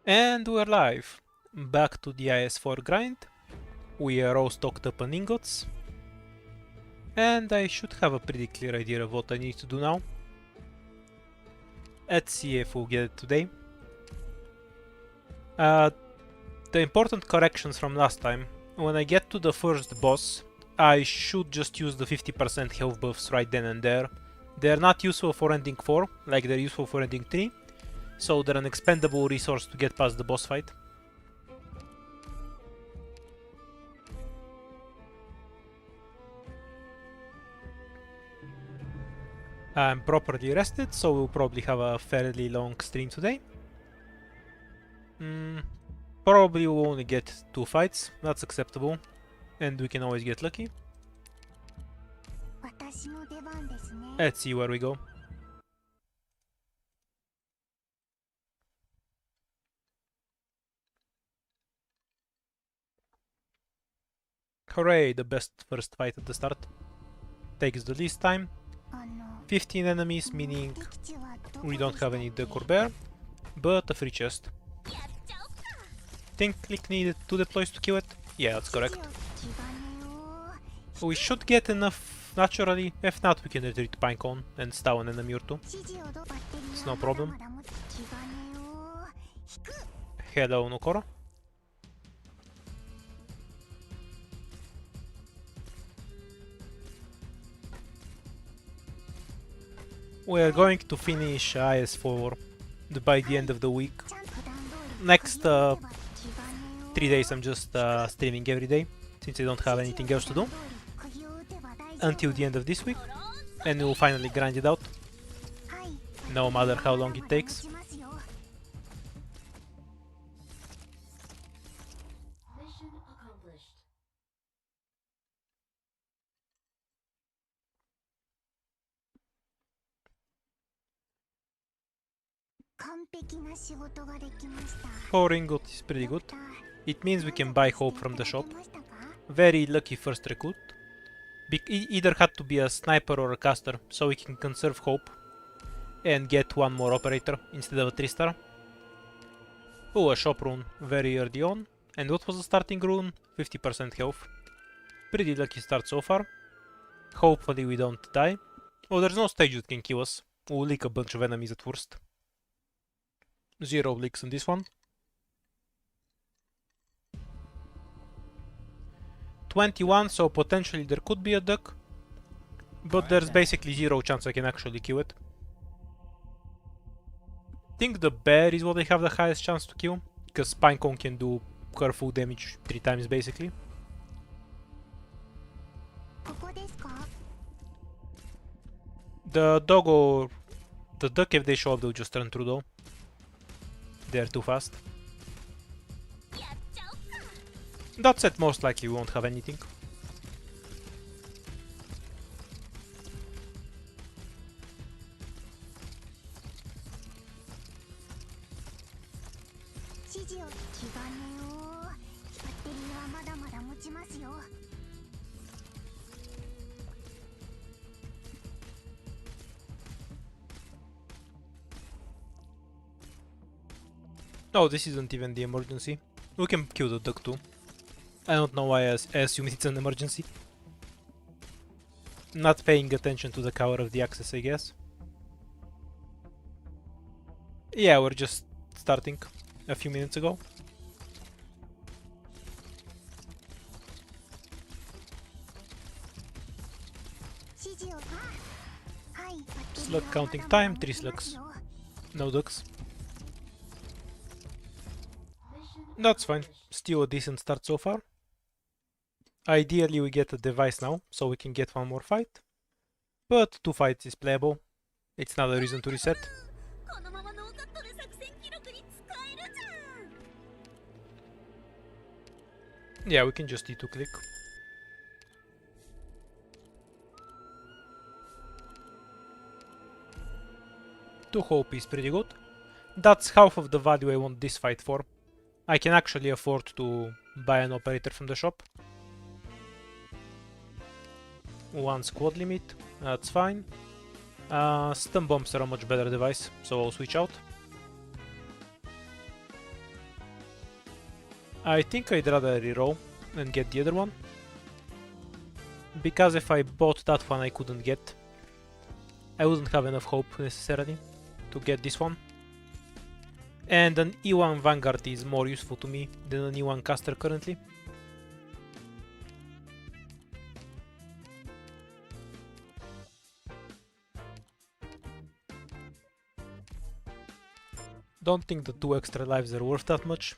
And we're live! Back to the IS-4 grind. We are all stocked up on ingots. And I should have a pretty clear idea of what I need to do now. Let's see if we'll get it today. The important corrections from last time. When I get to the first boss, I should just use the 50% health buffs right then and there. They're not useful for ending 4, like they're useful for ending 3. So they're an expendable resource to get past the boss fight. I'm properly rested, so we'll probably have a fairly long stream today. Probably we'll only get 2 fights, that's acceptable. And we can always get lucky. Let's see where we go. Hooray, the best first fight at the start. Takes the least time. 15 enemies, meaning we don't have any decor bear, but a free chest. Think click needed 2 deploys to kill it? Yeah, that's correct. We should get enough naturally, if not we can retreat Pinecone and stow an enemy or 2. It's no problem. Hello, Nokoro. We are going to finish IS-4 by the end of the week. Next 3 days I'm just streaming every day, since I don't have anything else to do. Until the end of this week, and we'll finally grind it out, no matter how long it takes. Four ingot is pretty good. It means we can buy hope from the shop. Very lucky first recruit. Either had to be a sniper or a caster, so we can conserve hope and get 1 more operator instead of a 3-star. Oh, a shop rune very early on. And what was the starting rune? 50% health. Pretty lucky start so far. Hopefully we don't die. Oh, there's no stage that can kill us. We'll leak a bunch of enemies at worst. 0 leaks on this one. 21, so potentially there could be a duck, but there's basically 0 chance I can actually kill it. I think the bear is what I have the highest chance to kill, because Pinecone can do her full damage 3 times basically. The dog or the duck, if they show up, they'll just run through though. They're too fast. That said, most likely we won't have anything. Oh, this isn't even the emergency. We can kill the duck too. I don't know why I assume it's an emergency. Not paying attention to the cover of the access, I guess. Yeah, we're just starting a few minutes ago. Slug counting time, 3 slugs. No ducks. That's fine. Still a decent start so far. Ideally we get a device now, so we can get 1 more fight. But 2 fights is playable. It's not a reason to reset. Yeah, we can just D2 click. Two hope is pretty good. That's half of the value I want this fight for. I can actually afford to buy an operator from the shop. 1 squad limit, that's fine. Stun bombs are a much better device, so I'll switch out. I think I'd rather reroll and get the other one. Because if I bought that one I couldn't get. I wouldn't have enough hope necessarily to get this one. And an E1 Vanguard is more useful to me than an E1 caster currently. Don't think the 2 extra lives are worth that much,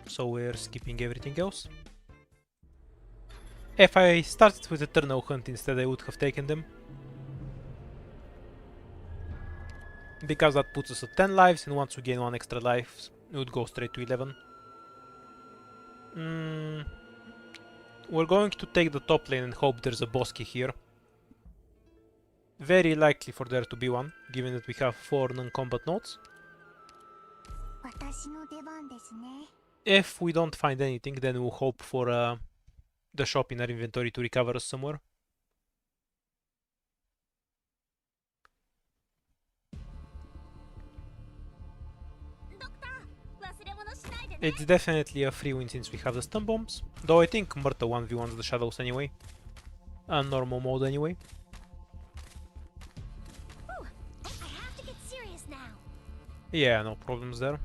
so we're skipping everything else. If I started with Eternal Hunt instead I would have taken them. Because that puts us at 10 lives, and once we gain 1 extra life, we would go straight to 11. We're going to take the top lane and hope there's a Bosky here. Very likely for there to be one, given that we have 4 non-combat nodes. If we don't find anything, then we'll hope for the shop in our inventory to recover us somewhere. It's definitely a free win since we have the stun bombs, though I think Murta 1v1s the shadows anyway. On normal mode anyway. Ooh, I have to get serious now. Yeah, no problems there.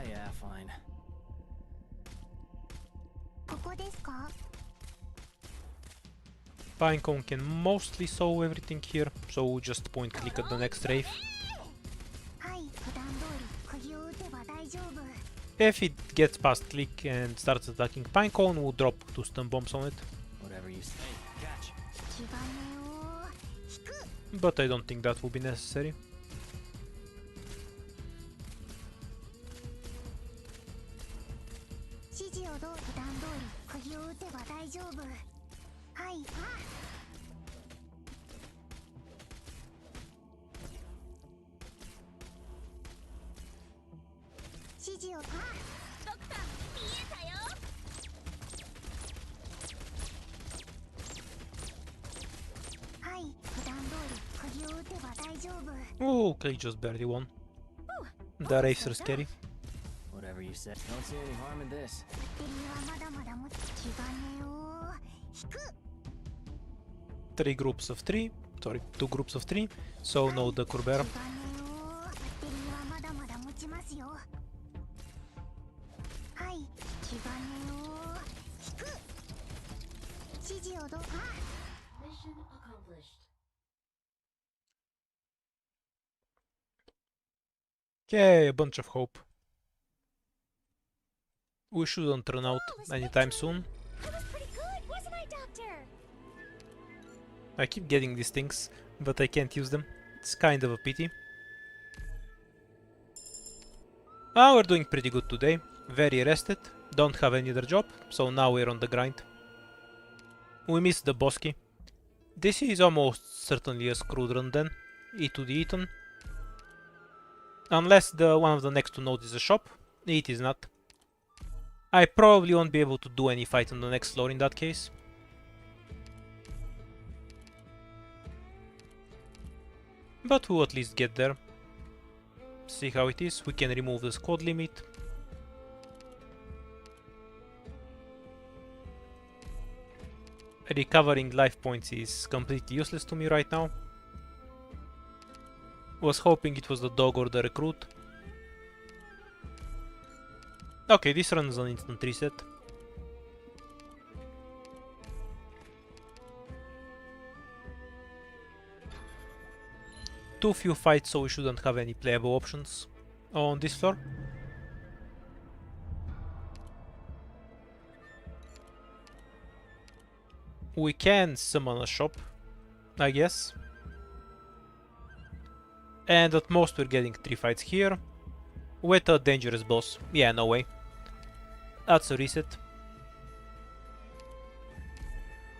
Yeah, fine. Pinecone can mostly solve everything here, so we'll just point click at the next Wraith. If it gets past click and starts attacking Pinecone, we'll drop 2 stun bombs on it. Whatever you say. Catch. But I don't think that will be necessary. Oh, okay, just barely won. The Wraiths are scary. Whatever you say. Don't see any harm in this. 3 groups of 3, sorry, 2 groups of 3, so no the Kurbera. Mission accomplished. Okay, a bunch of hope. We shouldn't run out anytime soon. That was pretty good, wasn't I, Doctor? I keep getting these things, but I can't use them. It's kind of a pity. We're doing pretty good today. Very rested. Don't have any other job, so now we're on the grind. We missed the Bosky. This is almost certainly a screwed run then. E to the Eton. Unless one of the next 2 nodes is a shop. It is not. I probably won't be able to do any fight on the next floor in that case. But we'll at least get there. See how it is. We can remove the squad limit. Recovering life points is completely useless to me right now. Was hoping it was the dog or the recruit. Okay, this runs an instant reset. Too few fights, so we shouldn't have any playable options on this floor. We can summon a shop, I guess. And at most we're getting 3 fights here. With a dangerous boss. Yeah, no way. That's a reset.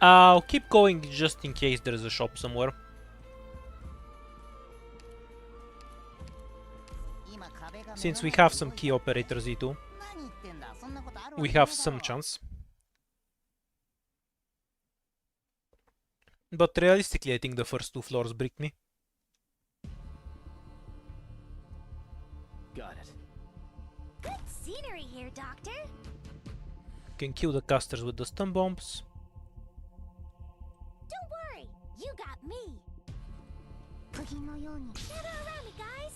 I'll keep going just in case there's a shop somewhere. Since we have some key operators E2, we have some chance. But realistically, I think the first 2 floors brick me. Got it. Good scenery here, Doctor. Can kill the casters with the stun bombs. Don't worry, you got me. Gather around me, guys.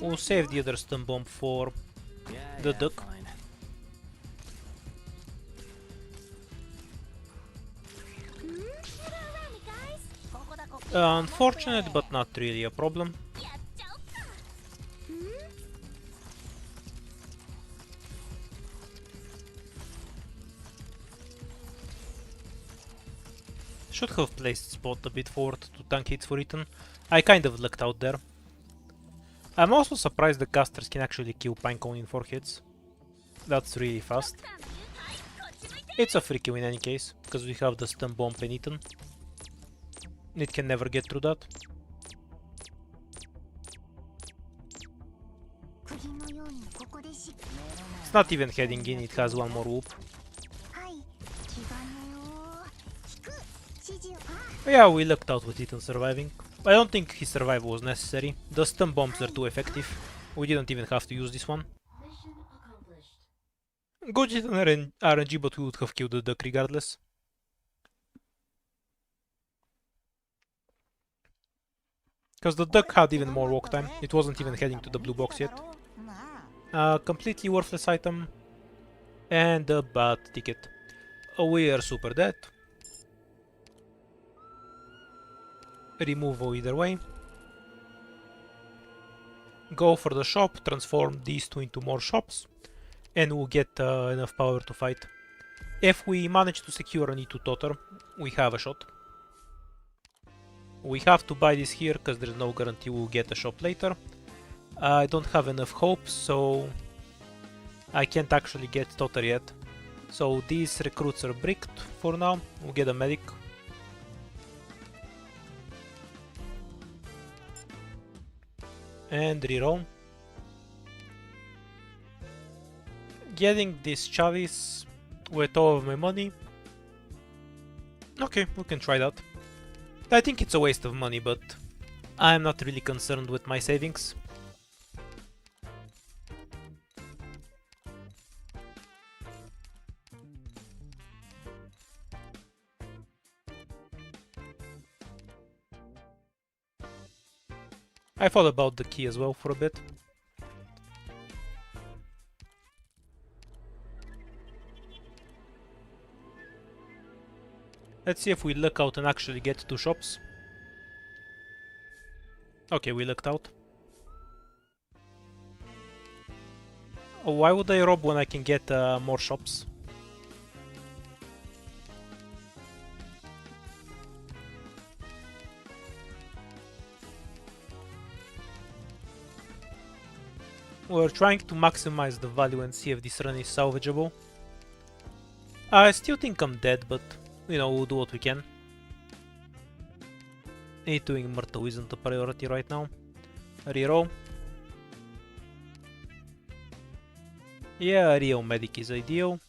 We'll save the other stun bomb for Yeah, the yeah, duck. fine. Gather around me, guys. Unfortunate, but not really a problem. Yeah, Joker. Should have placed spot a bit forward to tank hits for Ethan. I kind of lucked out there. I'm also surprised the casters can actually kill Pinecone in 4 hits. That's really fast. It's a free kill in any case, because we have the stun bomb and Ethan. It can never get through that. It's not even heading in, it has one more whoop. Yeah, we lucked out with Ethan surviving. I don't think his survival was necessary. The stun bombs are too effective. We didn't even have to use this one. Mission accomplished. Good Ethan RNG, but we would have killed the duck regardless. Because the duck had even more walk time. It wasn't even heading to the blue box yet. Completely worthless item. And a bad ticket. We are super dead. Removal either way. Go for the shop, transform these two into more shops, and we'll get enough power to fight. If we manage to secure an E2 Totter, we have a shot. We have to buy this here because there's no guarantee we'll get a shop later. I don't have enough hopes, so I can't actually get Totter yet. So these recruits are bricked for now. We'll get a medic. And reroll. Getting this chalice with all of my money. Okay, we can try that. I think it's a waste of money, but I'm not really concerned with my savings. I thought about the key as well for a bit. Let's see if we luck out and actually get 2 shops. Okay, we lucked out. Oh, why would I rob when I can get more shops? We're trying to maximize the value and see if this run is salvageable. I still think I'm dead, but you know, we'll do what we can. A2 Immortal isn't a priority right now. Reroll. Yeah, Rio Medic is ideal.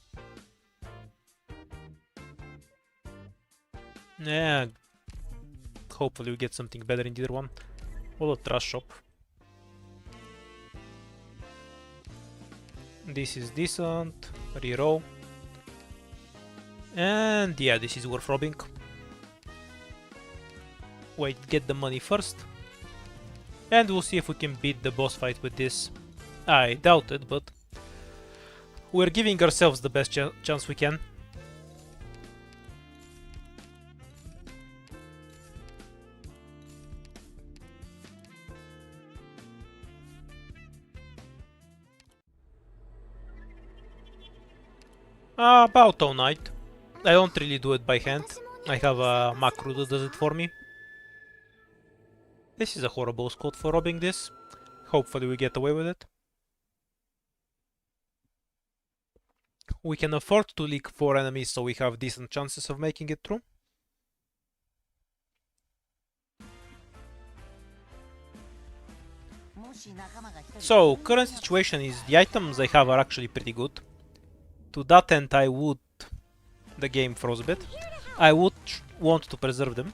Yeah, hopefully we get something better in either one. Or a trash shop. This is decent. Reroll. And yeah, this is worth robbing. Wait, get the money first. And we'll see if we can beat the boss fight with this. I doubt it, but we're giving ourselves the best chance we can. About all night. I don't really do it by hand. I have a macro that does it for me. This is a horrible spot for robbing this. Hopefully we get away with it. We can afford to leak 4 enemies so we have decent chances of making it through. So, current situation is the items I have are actually pretty good. To that end, I would The game froze a bit. I would want to preserve them.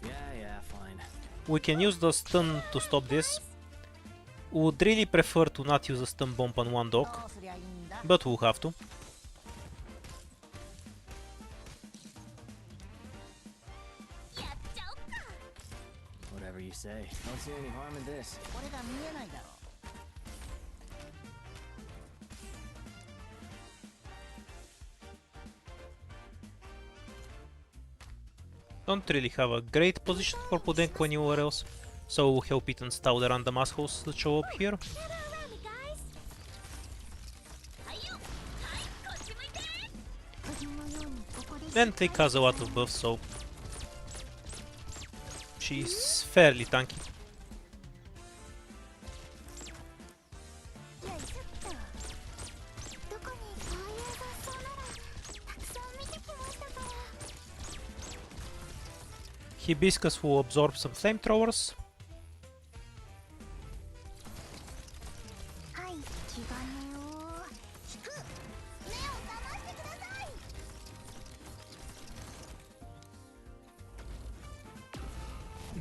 Yeah, fine. We can use the stun to stop this. Would really prefer to not use a stun bomb on one dog, but we'll have to. Whatever you say. Don't see any harm in this. Don't really have a great position for Podenko anywhere else, so we'll help it and stall the random assholes that show up here. And Tick has a lot of buffs, so she's fairly tanky. Hibiscus will absorb some flamethrowers.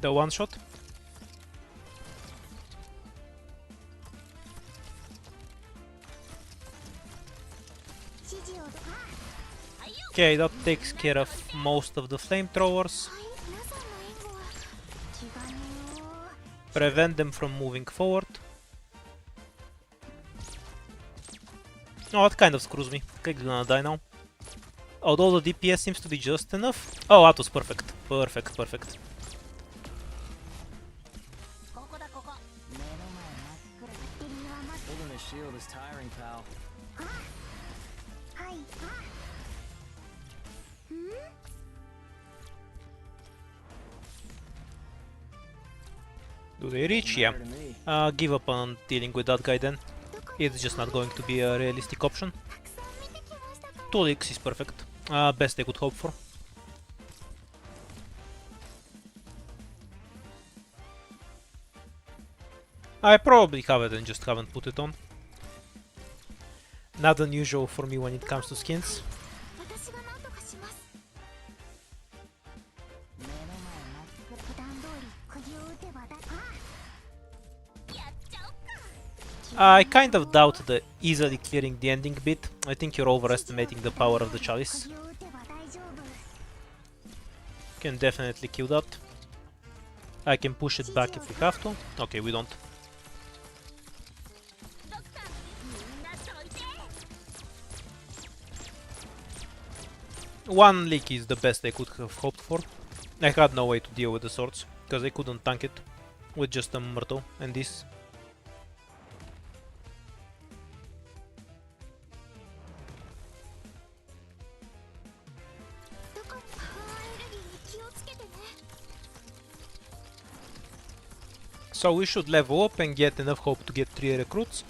The one shot. Okay, that takes care of most of the flamethrowers. Prevent them from moving forward. Oh, that kind of screws me. Kek's gonna die now. Although the DPS seems to be just enough. Oh, that was perfect. Perfect. Holding a shield is tiring, pal. Do they reach? Yeah. Matter to me. Give up on dealing with that guy then. It's just not going to be a realistic option. 2 licks is perfect. Best I could hope for. I probably have it and just haven't put it on. Not unusual for me when it comes to skins. I kind of doubt the easily clearing the ending bit. I think you're overestimating the power of the chalice. Can definitely kill that. I can push it back if we have to. Okay, we don't. One leak is the best I could have hoped for. I had no way to deal with the swords, because I couldn't tank it with just a Myrtle and this. So we should level up and get enough hope to get 3 recruits.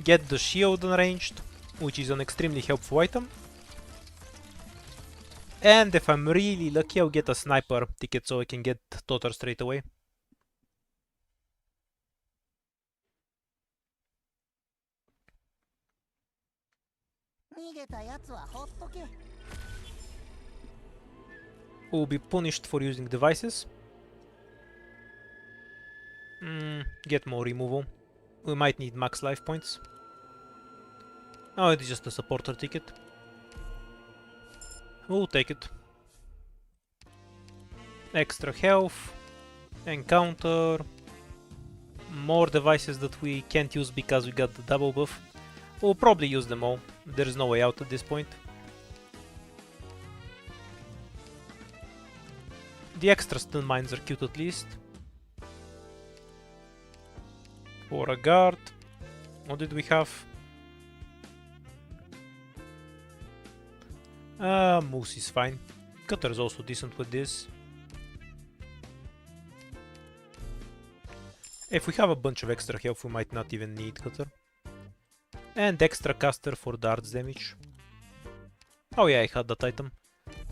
Get the shield unranged, which is an extremely helpful item. And if I'm really lucky, I'll get a sniper ticket so I can get Totter straight away. Will be punished for using devices. Get more removal. We might need max life points. Oh, it is just a supporter ticket. We'll take it. Extra health. Encounter. More devices that we can't use because we got the double buff. We'll probably use them all. There's no way out at this point. The extra stun mines are cute at least. For a guard. What did we have? Moose is fine. Cutter is also decent with this. If we have a bunch of extra health, we might not even need Cutter. And extra caster for darts damage. Oh yeah, I had that item.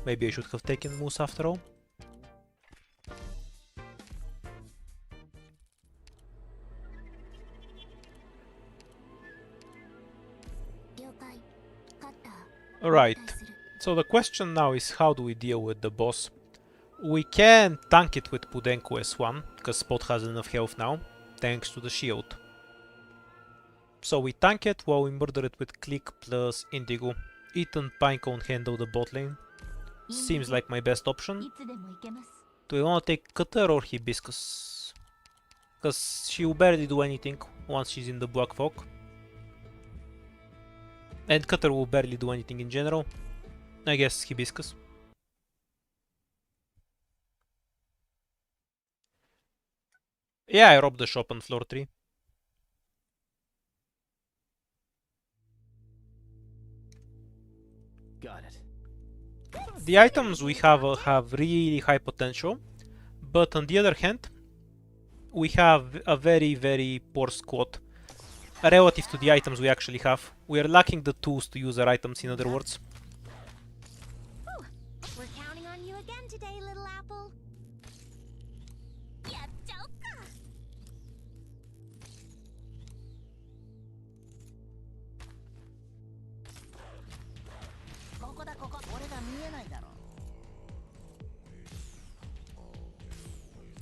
Maybe I should have taken Moose after all. Alright, so the question now is how do we deal with the boss? We can tank it with Pudenko S1, because Spot has enough health now, thanks to the shield. So we tank it while we murder it with Click plus Indigo. Ethan Pinecone handle the bot lane. Seems like my best option. Do we want to take Cutter or Hibiscus? Because she will barely do anything once she's in the Black Fog. And Cutter will barely do anything in general. I guess Hibiscus. Yeah, I robbed the shop on floor 3. Got it. The items we have really high potential, but on the other hand, we have a very, very poor squad relative to the items we actually have. We are lacking the tools to use our items, in other words. We're counting on you again today, little apple. Yeah, joker.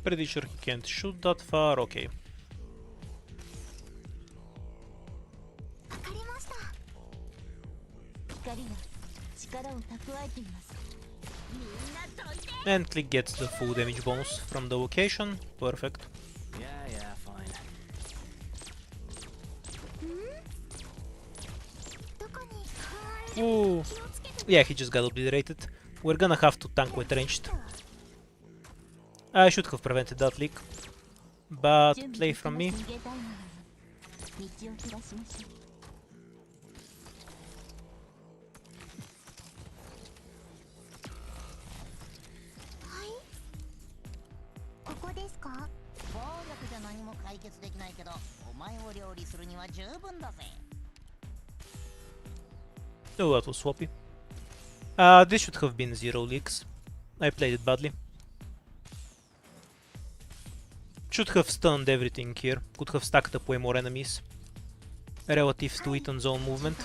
Pretty sure he can't shoot that far, okay. And Click gets the full damage bonus from the location, perfect. Yeah, fine. Ooh. Yeah, he just got obliterated. We're gonna have to tank with ranged. I should have prevented that leak. But play from me. Oh, that was swappy. This should have been 0 leaks. I played it badly. Should have stunned everything here. Could have stacked up way more enemies relative to Ethan's own movement.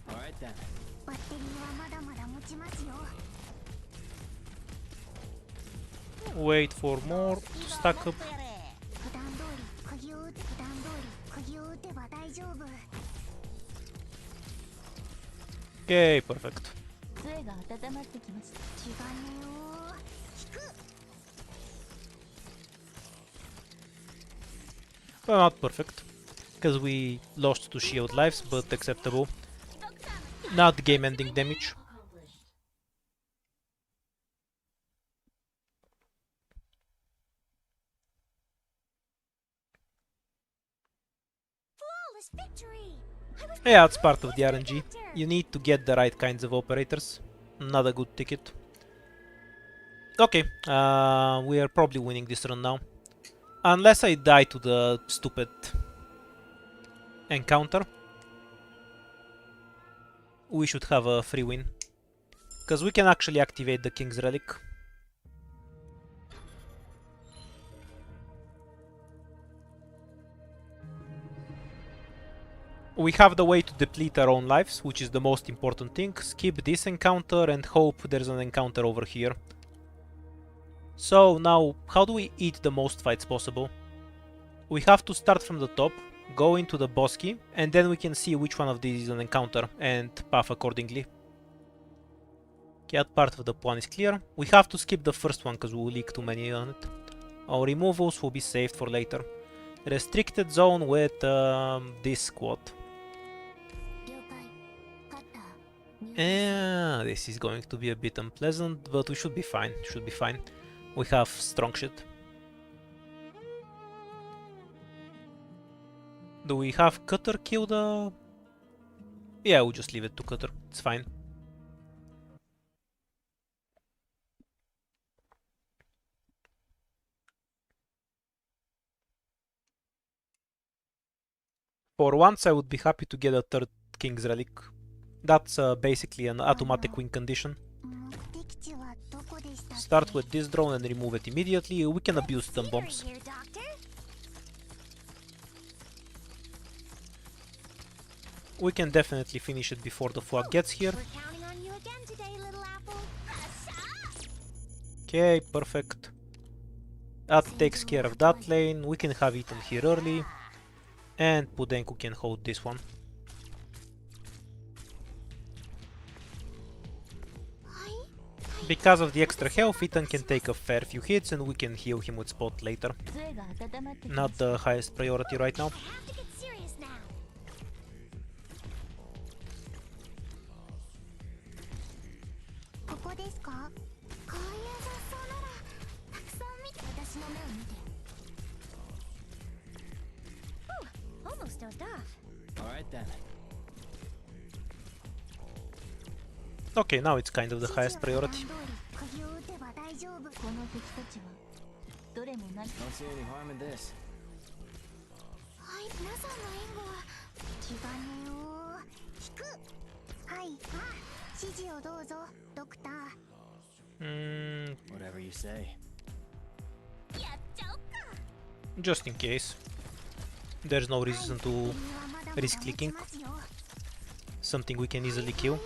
Alright then. Wait for more to stack up. Okay, perfect. Well, not perfect, because we lost 2 shield lives, but acceptable. Not game-ending damage. Flawless victory. Yeah, it's part of the RNG. You need to get the right kinds of operators. Not a good ticket. Okay, we are probably winning this run now. Unless I die to the stupid encounter, we should have a free win. Because we can actually activate the King's Relic. We have the way to deplete our own lives, which is the most important thing. Skip this encounter and hope there's an encounter over here. So now, how do we eat the most fights possible? We have to start from the top, go into the boss key, and then we can see which one of these is an encounter and path accordingly. Okay, that part of the plan is clear. We have to skip the first one because we will leak too many on it. Our removals will be saved for later. Restricted zone with this squad. This is going to be a bit unpleasant, but we should be fine. Should be fine. We have strong shit. Do we have Cutter kill the... Yeah, we'll just leave it to Cutter. It's fine. For once I would be happy to get a third King's Relic. That's basically an automatic win condition. Start with this drone and remove it immediately. We can abuse stun bombs. Here, Doctor. We can definitely finish it before the flag gets here. We're counting on you again today, little apple. Okay, perfect. That takes care of that lane. We can have Ethan here early. And Pudenku can hold this one. Because of the extra health, Ethan can take a fair few hits and we can heal him with spot later. Not the highest priority right now. I have to get serious now. ここですか？こういう雑草ならたくさん見て私の目を見て。Ooh, almost dozed off. All right then. Okay, now it's kind of the highest priority. Don't see any harm in this. はい、皆さんの援護は気兼ねを引く。はい、指示をどうぞ、ドクター。Whatever you say. やっちゃおっか。 Just in case. There's no reason to risk clicking. Something we can easily kill.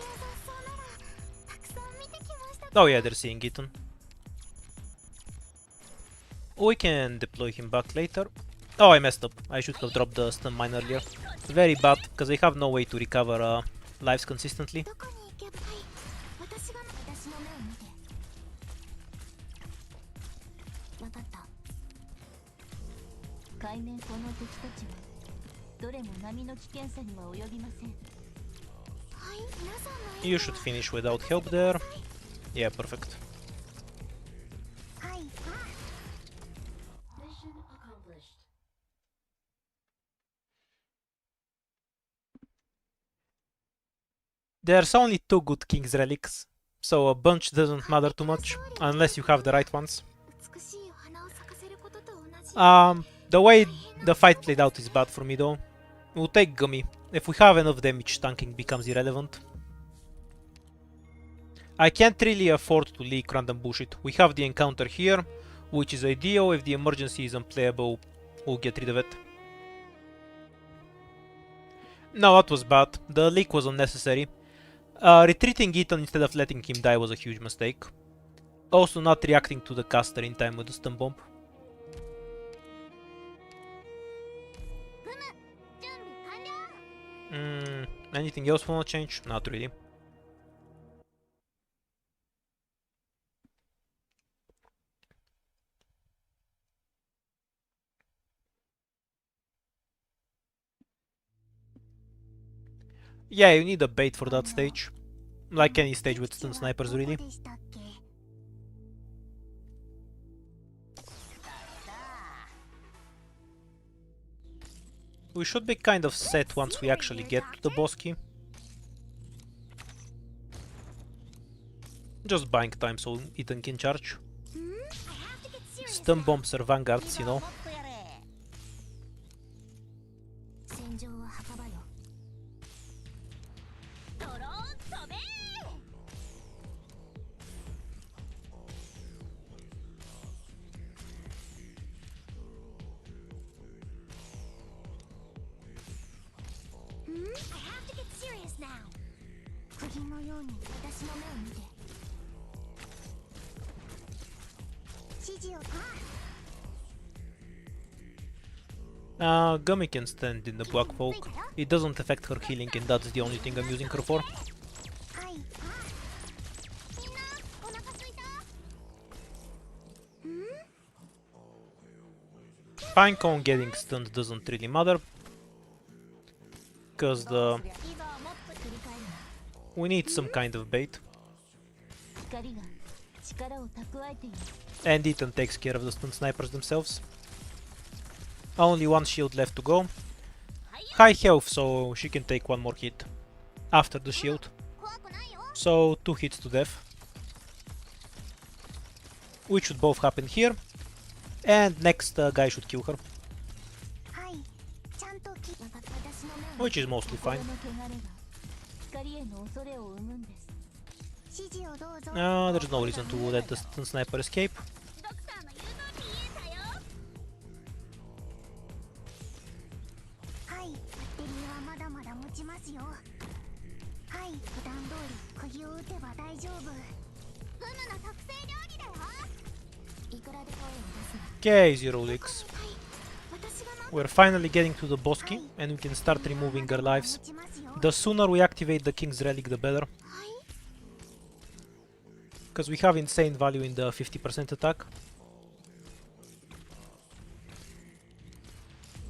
Oh yeah, they're seeing Ethan. We can deploy him back later. Oh, I messed up. I should have dropped the stun mine earlier. Very bad, because I have no way to recover lives consistently. どこに行けばいい？私の目を見て。わかった。海面この敵たちはどれも波の危険さには及びません。はい、皆さんの You should finish without help there. Yeah, perfect. Mission accomplished. There's only 2 good King's relics, so a bunch doesn't matter too much, unless you have the right ones. The way the fight played out is bad for me though. We'll take Gummy. If we have enough damage, tanking becomes irrelevant. I can't really afford to leak random bullshit. We have the encounter here, which is ideal. If the emergency is unplayable, we'll get rid of it. No, that was bad. The leak was unnecessary. Retreating Ethan instead of letting him die was a huge mistake. Also not reacting to the caster in time with the stun bomb. Anything else wanna change? Not really. Yeah, you need a bait for that stage. Like any stage with stun snipers, really. We should be kind of set once we actually get to the boss key. Just buying time so Ethan can charge. Stun bombs are vanguards, you know. Gummy can stand in the Black Folk. It doesn't affect her healing and that's the only thing I'm using her for. Pinecone getting stunned doesn't really matter. Because we need some kind of bait. And Ethan takes care of the stun snipers themselves. Only one shield left to go. High health, so she can take one more hit after the shield. So 2 hits to death. Which should both happen here. And next guy should kill her. Which is mostly fine. 指示をどうぞ。 There's no reason to let the stun sniper escape. ドクターの言う通り言えたよ。はい、バッテリーはまだまだ持ちますよ。はい、普段通り釘を打てば大丈夫。フムの特製料理だよ。いくらで声を出すな。 Okay, zero licks. はい、私が We're finally getting to the boss key, and we can start removing their lives. The sooner we activate the king's relic, the better. はい、 Because we have insane value in the 50% attack.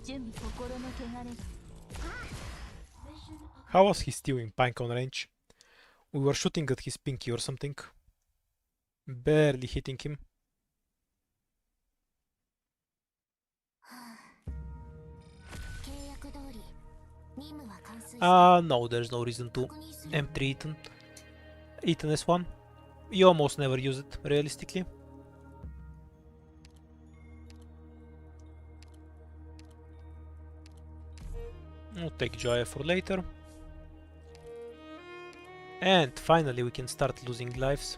準備心の汚れが How was he still in pink on range? We were shooting at his pinky or something. Barely hitting him. 契約通り任務は完遂。 No, there's no reason to M3 Ethan. Ethan S1. You almost never use it, realistically. We'll take Joya for later. And finally we can start losing lives.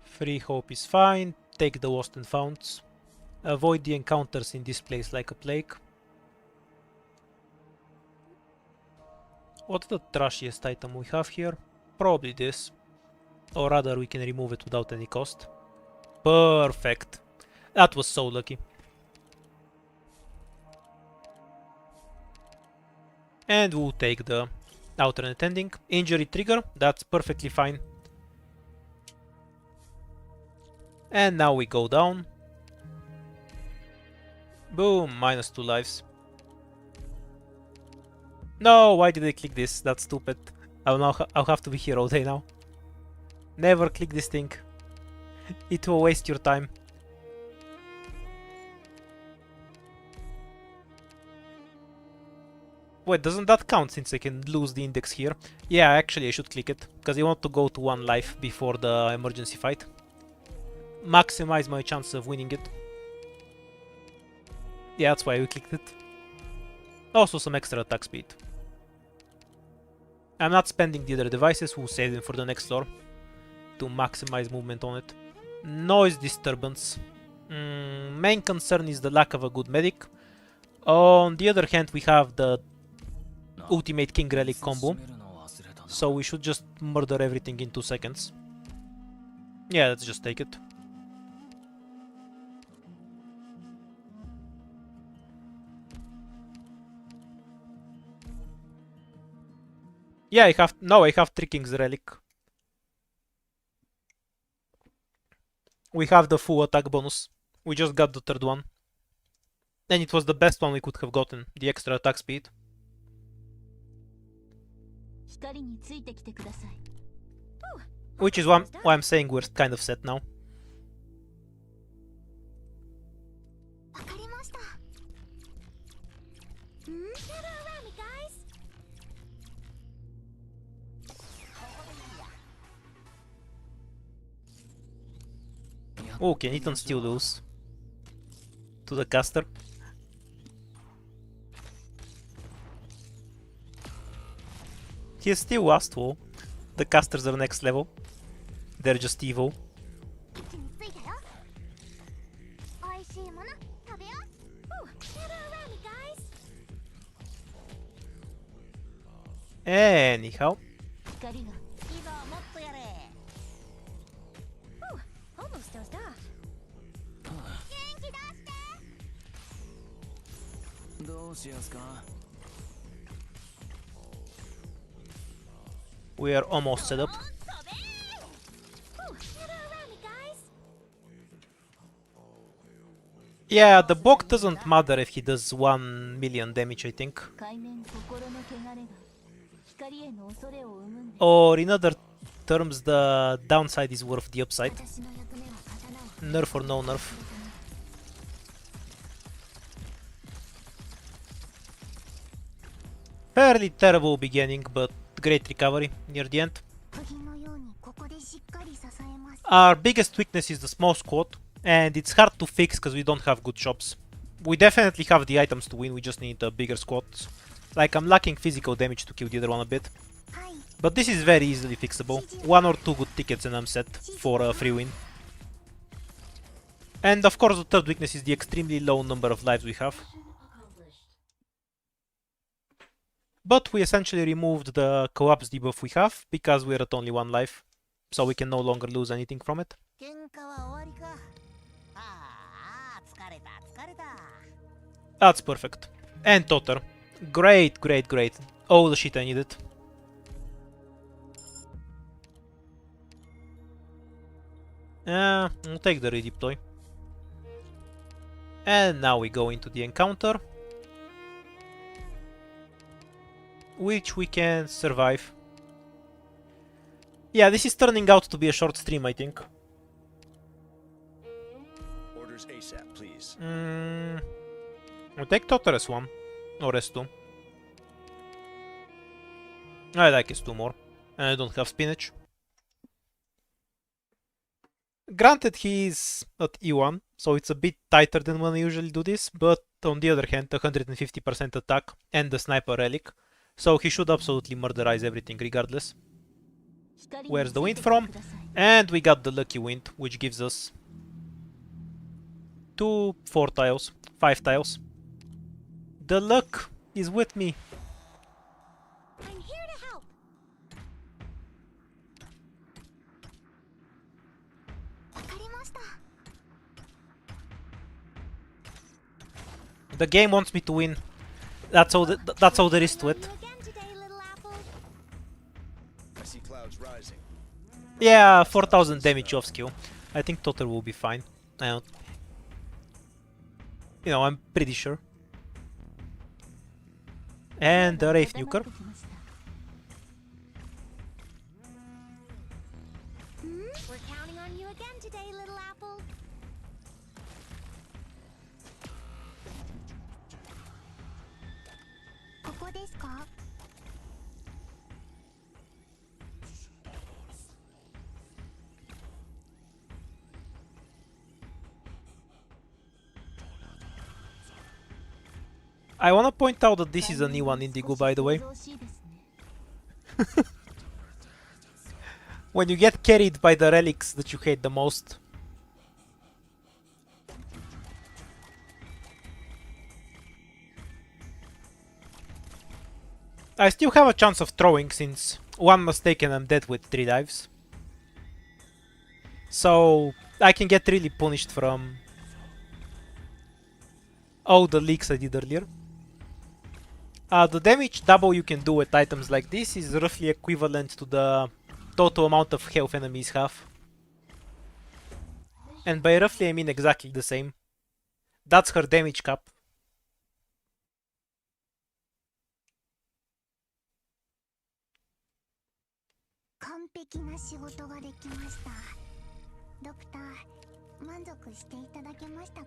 Free hope is fine. Take the lost and founds. Avoid the encounters in this place like a plague. What's the trashiest item we have here? Probably this. Or rather, we can remove it without any cost. Perfect. That was so lucky. And we'll take the alternate ending. Injury trigger, that's perfectly fine. And now we go down. Boom, -2 lives. No, why did I click this? That's stupid. I'll have to be here all day now. Never click this thing. It will waste your time. Wait, doesn't that count since I can lose the index here? Yeah, actually I should click it, because I want to go to 1 life before the emergency fight. Maximize my chance of winning it. Yeah, that's why we clicked it. Also some extra attack speed. I'm not spending the other devices, we'll save them for the next floor to maximize movement on it. Noise disturbance. Main concern is the lack of a good medic. On the other hand, we have the ultimate king relic combo, so we should just murder everything in 2 seconds. Yeah, let's just take it. Yeah, I have 3 king's relic. We have the full attack bonus. We just got the 3rd one. And it was the best one we could have gotten, the extra attack speed. 光についてきてください。 Which is why I'm saying we're kind of set now. わかりました。Oh, can Ethan still lose? To the caster? He's still wasteful. The casters are next level. They're just evil. 位置についたよ。美味しいもの食べよう。Never around me, guys. Anyhow. 光が 今はもっとやれ。Almost done. 元気出して。どうしやすか We are almost set up. Yeah, the bog doesn't matter if he does 1 million damage, I think. 海面心の汚れが光への恐れを生むんで Or in other terms, the downside is worth the upside. 私の役目は刀を Nerf or no nerf. Fairly terrible beginning, but great recovery near the end. 釘のようにここでしっかり支えます。 Our biggest weakness is the small squad, and it's hard to fix because we don't have good shops. We definitely have the items to win, we just need bigger squads. Like, I'm lacking physical damage to kill the other one a bit. はい But this is very easily fixable. 1 or 2 good tickets and I'm set for a free win. And of course the third weakness is the extremely low number of lives we have. But we essentially removed the collapse debuff we have because we're at only 1 life. So we can no longer lose anything from it. 喧嘩は終わりかああ疲れた疲れた That's perfect. And Totter. Great, great, great. All the shit I needed. We'll take the redeploy. And now we go into the encounter, which we can survive. Yeah, this is turning out to be a short stream, I think. Orders ASAP, please. We'll take Totter as 1, or as 2. I like his 2 more, and I don't have spinach. Granted, he's at E1, so it's a bit tighter than when I usually do this, but on the other hand, 150% attack and the sniper relic, so he should absolutely murderize everything regardless. Where's the wind from? And we got the lucky wind, which gives us 2, 4 tiles, 5 tiles. The luck is with me. I'm here to help わかりました The game wants me to win. That's all there is to it. You again today, little apple. I see clouds rising. Yeah, 4000 damage off skill. I think Totter will be fine. I don't... You know, I'm pretty sure. And the Wraith Nuker. We're counting on you again today, little apple. Koko desu ka? I wanna point out that this is an E1 Indigo, by the way. When you get carried by the relics that you hate the most. I still have a chance of throwing, since one mistake and I'm dead with 3 dives. So I can get really punished from all the leaks I did earlier. The damage double you can do with items like this is roughly equivalent to the total amount of health enemies have. And by roughly I mean exactly the same. That's her damage cap.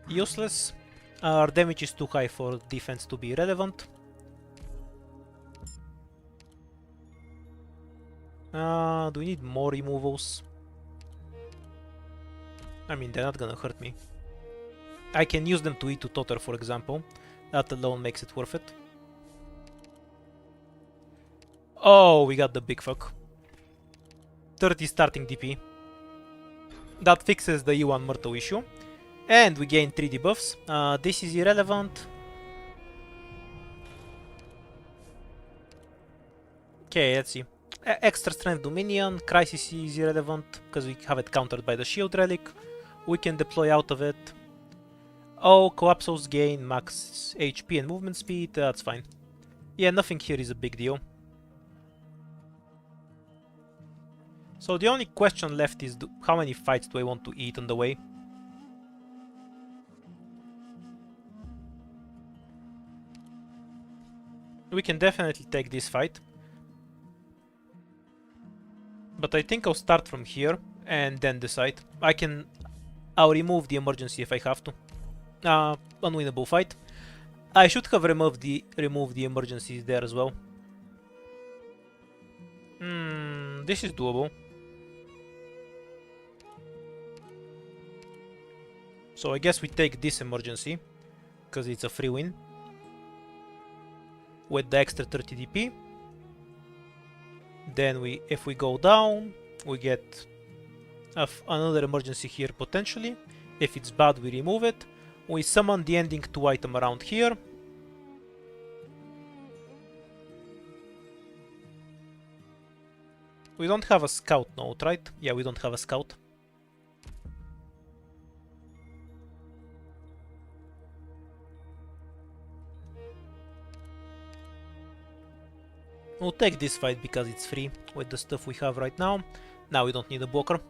Useless. Our damage is too high for defense to be relevant. Do we need more removals? I mean, they're not gonna hurt me. I can use them to eat to Totter, for example. That alone makes it worth it. Oh, we got the big fuck. 30 starting DP. That fixes the E1 Myrtle issue. And we gain 3 debuffs. This is irrelevant. Okay, let's see. Extra Strength Dominion, Crisis is irrelevant because we have it countered by the Shield Relic. We can deploy out of it. Oh, Collapsos gain max HP and movement speed, that's fine. Yeah, nothing here is a big deal. So the only question left is how many fights do I want to eat on the way? We can definitely take this fight. But I think I'll start from here and then decide. I'll remove the emergency if I have to. Unwinnable fight. I should have removed the emergencies there as well. This is doable. So I guess we take this emergency because it's a free win. with the extra 30 DP. Then if we go down, we get another emergency here potentially. If it's bad, we remove it. We summon the ending 2 item around here. We don't have a scout note, right? Yeah, we don't have a scout. We'll take this fight because it's free with the stuff we have right now. Now we don't need a blocker.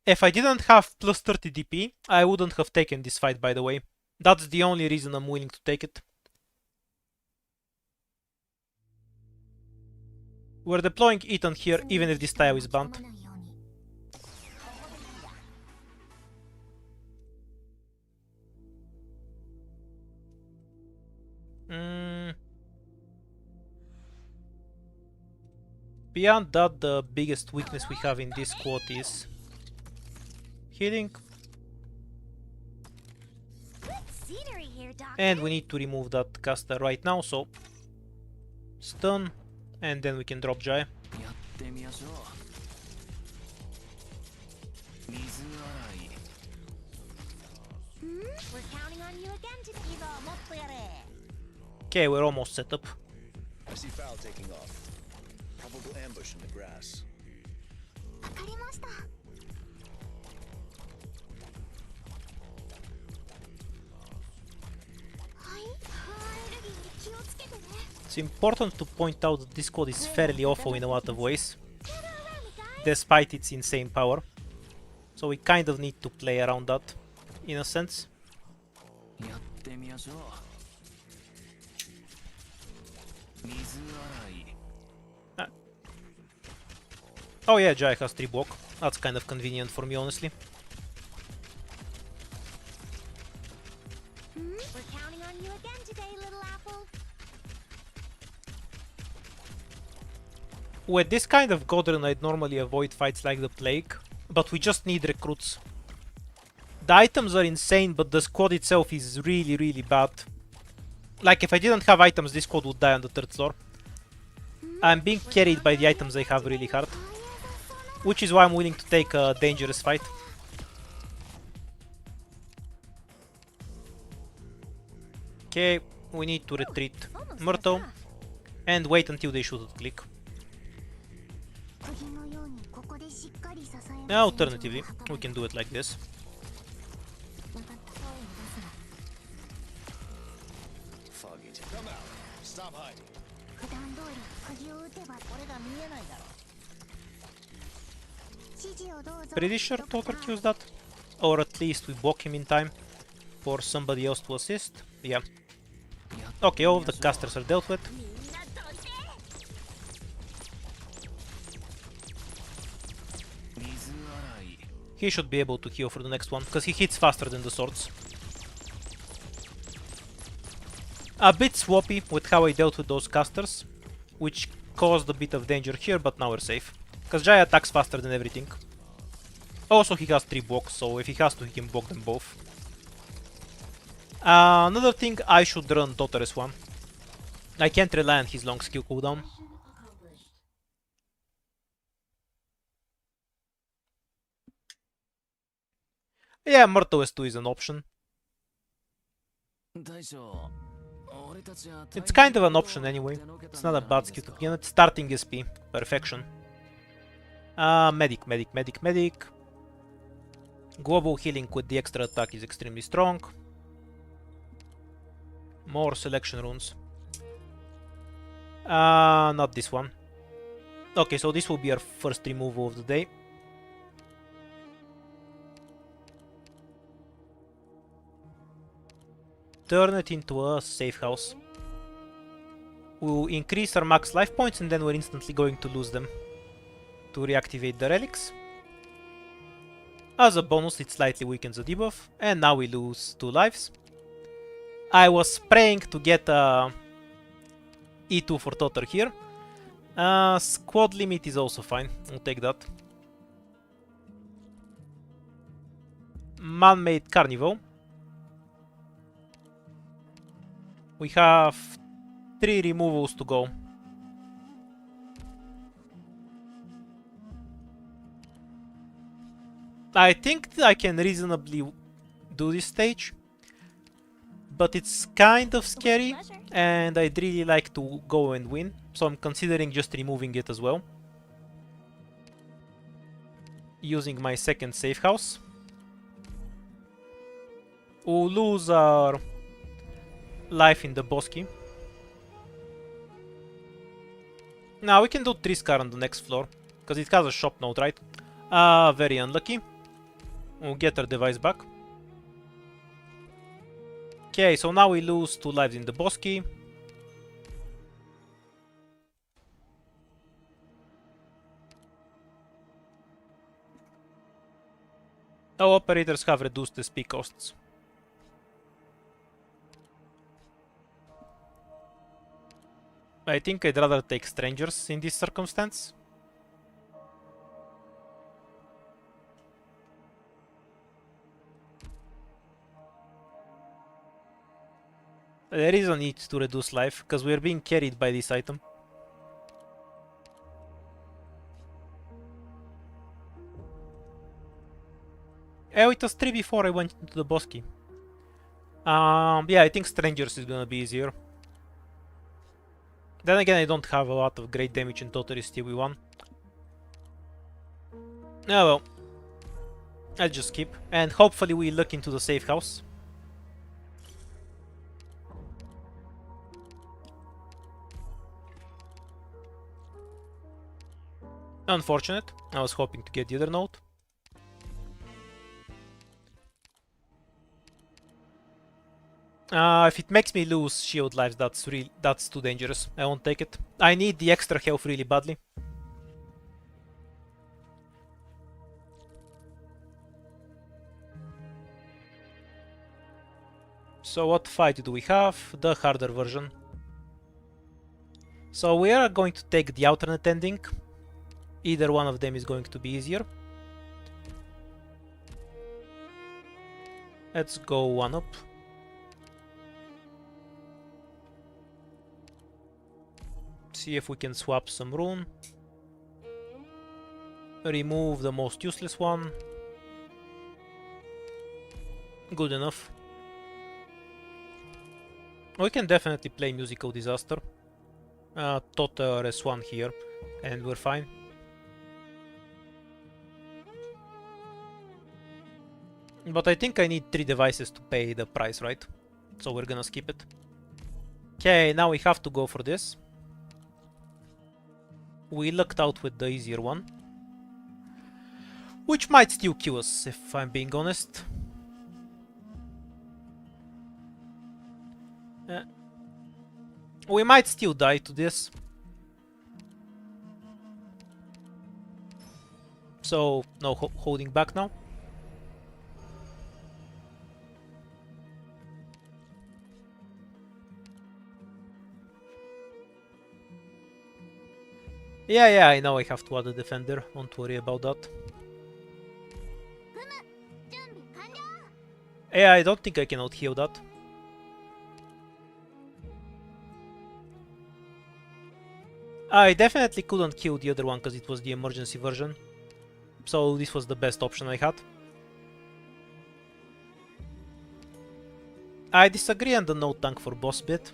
If I didn't have plus 30 DP, I wouldn't have taken this fight, by the way. That's the only reason I'm willing to take it. We're deploying Ethan here, even if this tile is banned. Beyond that, the biggest weakness we have in this squad is healing. And we need to remove that caster right now, so stun, and then we can drop Jai. Okay, we're almost set up. I see foul taking off. Probable ambush in the grass. It's important to point out that this squad is fairly awful in a lot of ways, despite its insane power. So we kind of need to play around that, in a sense. Oh yeah, Jai has 3 block. That's kind of convenient for me, honestly. With this kind of Godrun, I'd normally avoid fights like the Plague, but we just need recruits. The items are insane, but the squad itself is really, really bad. Like, if I didn't have items, this squad would die on the 3rd floor. I'm being carried by the items I have really hard, which is why I'm willing to take a dangerous fight. Okay, we need to retreat Myrtle and wait until they shoot at click. Alternatively, we can do it like this. Come out. Stop hiding. Pretty sure Totter kills that. Or at least we block him in time for somebody else to assist. Yeah. Okay, all of the casters are dealt with. He should be able to heal for the next one, because he hits faster than the swords. A bit swappy with how I dealt with those casters, which caused a bit of danger here, but now we're safe. Because Jai attacks faster than everything. Also, he has 3 blocks, so if he has to, he can block them both. Another thing, I should run Totter as one. I can't rely on his long skill cooldown. Yeah, Myrtle S2 is an option. It's kind of an option anyway. It's not a bad skill to begin with. Starting SP. Perfection. Medic, medic, medic, medic. Global healing with the extra attack is extremely strong. More selection runes. Not this one. Okay, so this will be our first removal of the day. Turn it into a safe house. We'll increase our max life points and then we're instantly going to lose them to reactivate the relics. As a bonus, it slightly weakens the debuff, and now we lose 2 lives. I was praying to get a E2 for Totter here. Squad limit is also fine, we'll take that. Man-made Carnival. We have 3 removals to go. I think I can reasonably do this stage, but it's kind of scary, and I'd really like to go and win, so I'm considering just removing it as well. Using my second safe house. We'll lose our life in the bosky. Now we can do Triscar on the next floor, because it has a shop note, right? Very unlucky. We'll get our device back. Okay, so now we lose 2 lives in the bosky. Our operators have reduced the SP costs. I think I'd rather take strangers in this circumstance. There is a need to reduce life, because we're being carried by this item. Oh, it was 3 before I went into the bosky. Yeah, I think strangers is gonna be easier. Then again, I don't have a lot of great damage and totally still we won. Oh well. I'll just skip, and hopefully we look into the safe house. Unfortunate. I was hoping to get the other note. If it makes me lose shield lives, that's too dangerous. I won't take it. I need the extra health really badly. So what fight do we have? The harder version. So we are going to take the alternate ending. Either one of them is going to be easier. Let's go 1 up. See if we can swap some rune. Remove the most useless one. Good enough. We can definitely play Musical Disaster. Total S1 here, and we're fine. But I think I need 3 devices to pay the price, right? So we're gonna skip it. Okay, now we have to go for this. We lucked out with the easier one. Which might still kill us, if I'm being honest. We might still die to this. So, no holding back now. Yeah, I know I have to add a defender. Don't worry about that. Yeah, I don't think I can out-heal that. I definitely couldn't kill the other one because it was the emergency version. So this was the best option I had. I disagree on the no tank for boss bit.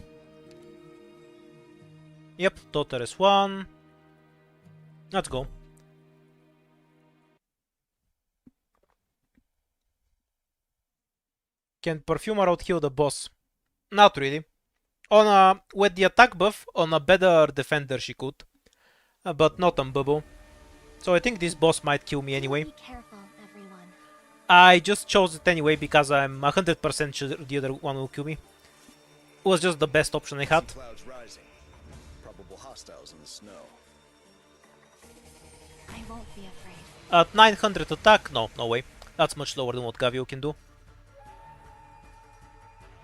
Yep, Totter is 1. Let's go. Can Perfumer out-heal the boss? Not really. With the attack buff, on a better defender she could. But not on Bubble. So I think this boss might kill me anyway. Be careful, everyone. I just chose it anyway because I'm 100% sure the other one will kill me. It was just the best option I had. Clouds rising. Probable hostiles in the snow. I won't be afraid. At 900 attack? No way. That's much lower than what Gavio can do.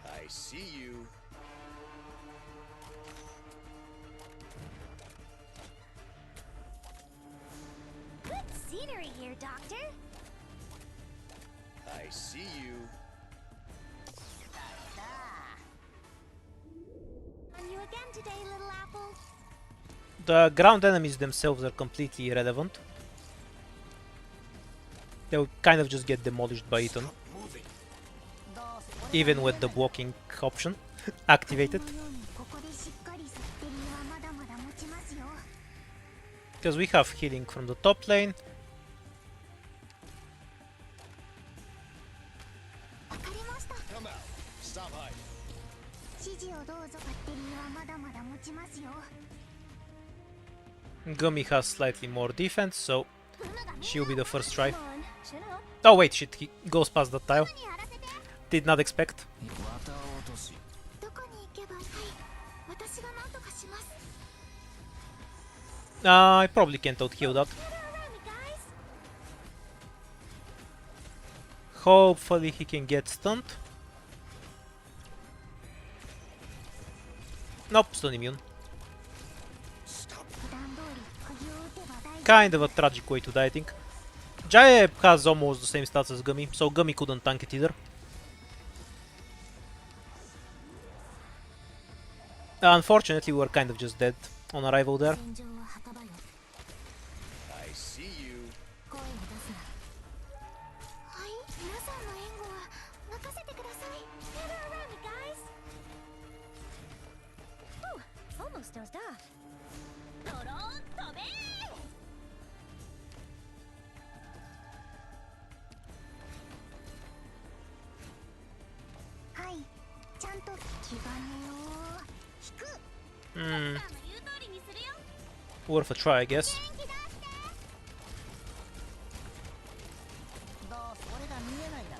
I see you. Good scenery here, Doctor. I see you. again today, little apple. The ground enemies themselves are completely irrelevant. They'll kind of just get demolished by Ethan. Even with the walking option activated. このようにここでしっかり吸ってるにはまだまだ持ちますよ。 Because we have healing from the top lane. わかりました。 Come out. Stop hiding. 指示をどうぞ。バッテリーはまだまだ持ちますよ。 Gummy has slightly more defense, so ふむがね she'll be the first try. Come on, chill out. Oh wait, shit, he goes past that tile. にやらせて。 Did not expect. 綿落とし。どこに行けばいい？私が何とかします。 I probably can't out-heal that. Hopefully he can get stunned. Nope, stun immune. 普段通り釘を打てば大丈夫。 Kind of a tragic way to die, I think. Jae has almost the same stats as Gummy, so Gummy couldn't tank it either. Unfortunately, we were kind of just dead on arrival there. 戦場は墓場よ。 I see you. 声を出すな。はい、皆さんの援護は任せてください。Never around me, guys. Oh, almost does that. ドローン飛べー。はい、ちゃんと気兼ねを引く。 Hmm, さんの言う通りにするよ。 worth a try, I guess. 元気出して。どうそれが見えないだ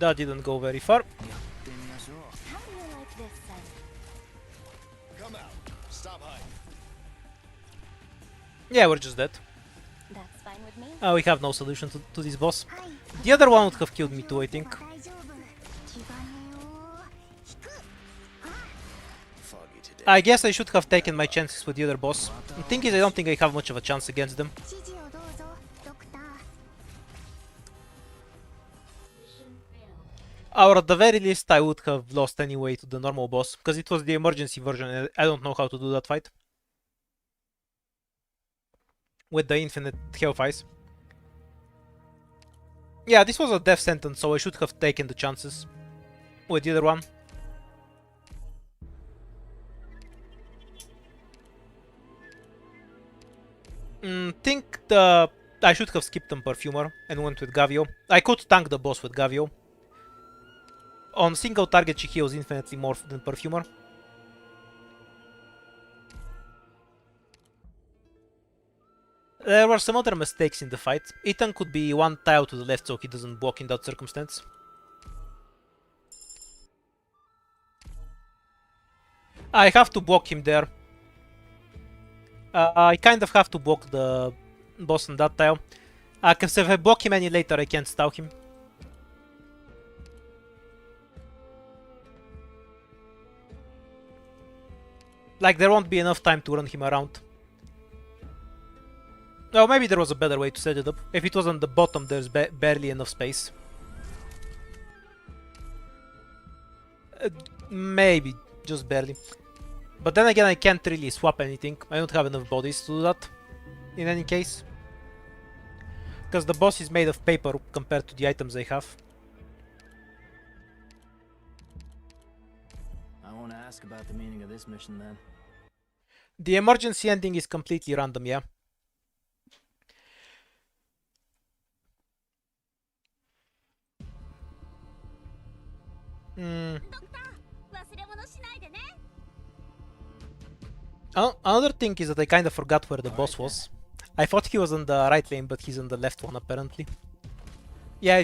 ろ。 That didn't go very far. やってみましょう。 How do you like this, Simon? Come out. Stop hiding. Yeah, we're just dead. That's fine with me. We have no solution to this boss. はい。 The other one would have killed me too, I think. 大丈夫。気兼ねを引く。 Foggy today. I guess I should have taken my chances with the other boss. The thing is, I don't think I have much of a chance against them. 指示をどうぞ、ドクター。 Or at the very least, I would have lost anyway to the normal boss, because it was the emergency version and I don't know how to do that fight. With the infinite health eyes. Yeah, this was a death sentence, so I should have taken the chances with the other one. Think I should have skipped on Perfumer and went with Gavio. I could tank the boss with Gavio. On single target, she heals infinitely more than Perfumer. There were some other mistakes in the fight. Ethan could be one tile to the left so he doesn't block in that circumstance. I have to block him there. I kind of have to block the boss on that tile. Because if I block him any later, I can't stall him. Like, there won't be enough time to run him around. Oh, maybe there was a better way to set it up. If it was on the bottom, there's barely enough space. Maybe, just barely. But then again, I can't really swap anything. I don't have enough bodies to do that, in any case. Because the boss is made of paper compared to the items I have. I want to ask about the meaning of this mission then. The emergency ending is completely random, yeah. Another thing is that I kind of forgot where the boss was. I thought he was on the right lane, but he's on the left one apparently. Yeah,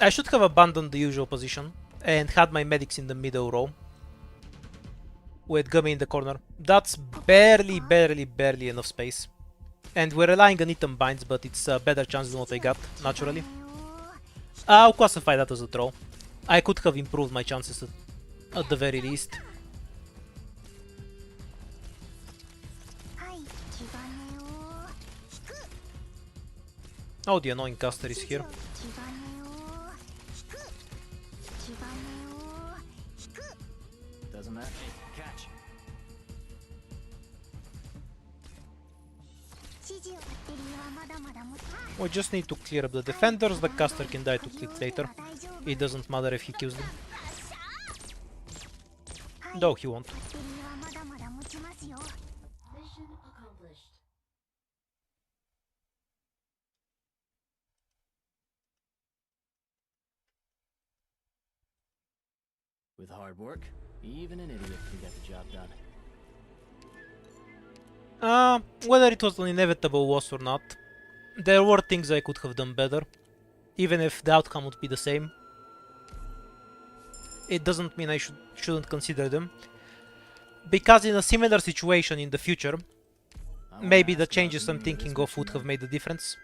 I should have abandoned the usual position and had my medics in the middle row. With Gummy in the corner. That's barely enough space. And we're relying on item binds, but it's a better chance than what I got, naturally. I'll classify that as a throw. I could have improved my chances at the very least. はい、気兼ねを引く。 Oh, the annoying caster is here. 気兼ねを引く。気兼ねを引く。指示を待ってるのはまだまだも We just need to clear up the defenders. The caster can die to click later. It doesn't matter if he kills them. Though he won't. 待ってるのはまだまだ持ちますよ Mission accomplished. With hard work, even an idiot can get the job done. Whether it was an inevitable loss or not, there were things I could have done better, even if the outcome would be the same. It doesn't mean I shouldn't consider them, because in a similar situation in the future, maybe the changes I'm thinking of would have made a difference.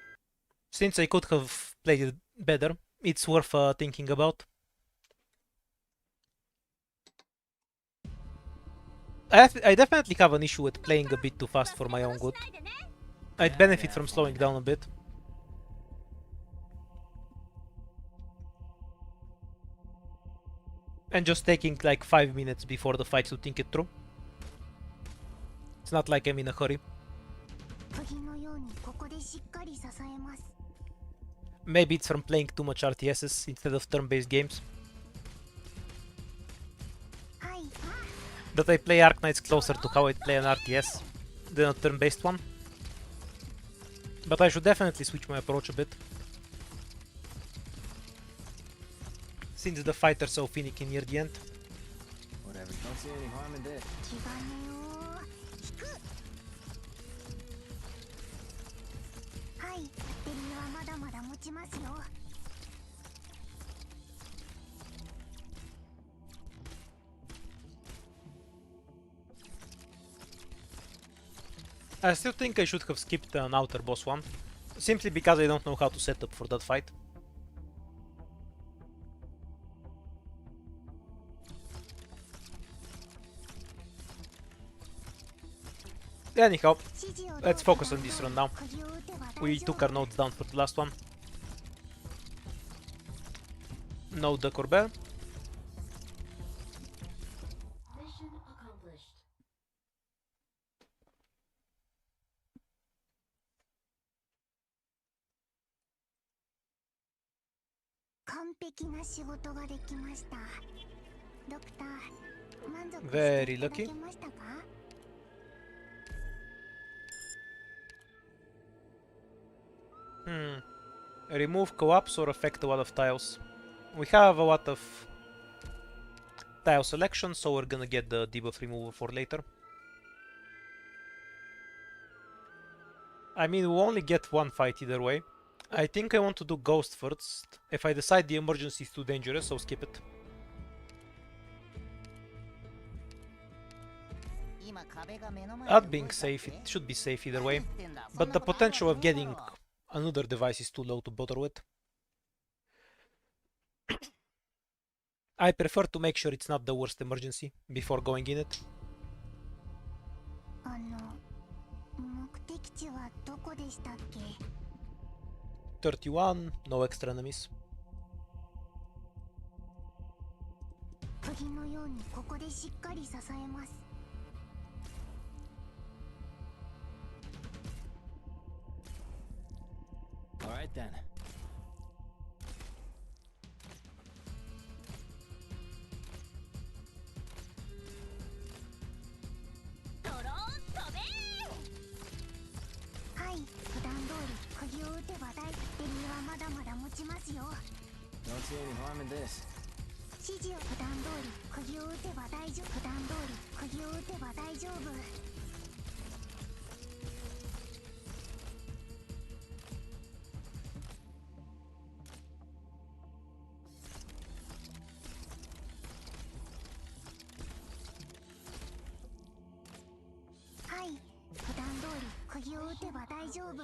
Since I could have played it better, it's worth thinking about. I definitely have an issue with playing a bit too fast for my own good. I'd benefit from slowing down a bit. And just taking like 5 minutes before the fight to think it through. It's not like I'm in a hurry. 釘のようにここでしっかり支えます Maybe it's from playing too much RTSs instead of turn-based games. はい That I play Arknights closer to how I'd play an RTS than a turn-based one. But I should definitely switch my approach a bit. Since the fights are so finicky near the end. Whatever, don't see any harm in this. 気兼ねを引くはい待ってるのはまだまだ持ちますよ I still think I should have skipped an outer boss one, simply because I don't know how to set up for that fight. Anyhow, 指示を let's focus on this run now. 釘を打てば大 We 丈 took 夫 our notes down for the last one. No the Corbel. Mission accomplished. 完璧な仕事ができましたドクター満足して Very いただ lucky. けましたか Remove co-ops or affect a lot of tiles. We have a lot of tile selection, so we're gonna get the debuff removal for later. I mean, we'll only get one fight either way. I think I want to do Ghost first. If I decide the emergency is too dangerous, I'll skip it. That being safe, it should be safe either way. But the potential of getting another device is too low to bother with. I prefer to make sure it's not the worst emergency before going in it. 目的地はどこでしたっけ 31, no extra enemies. 釘のようにここでしっかり支えます Alright then. Don't see any harm in this. 指示を普段通り釘を打てば大丈夫普段通り釘を打てば大丈夫はい普段通り釘を打てば大丈夫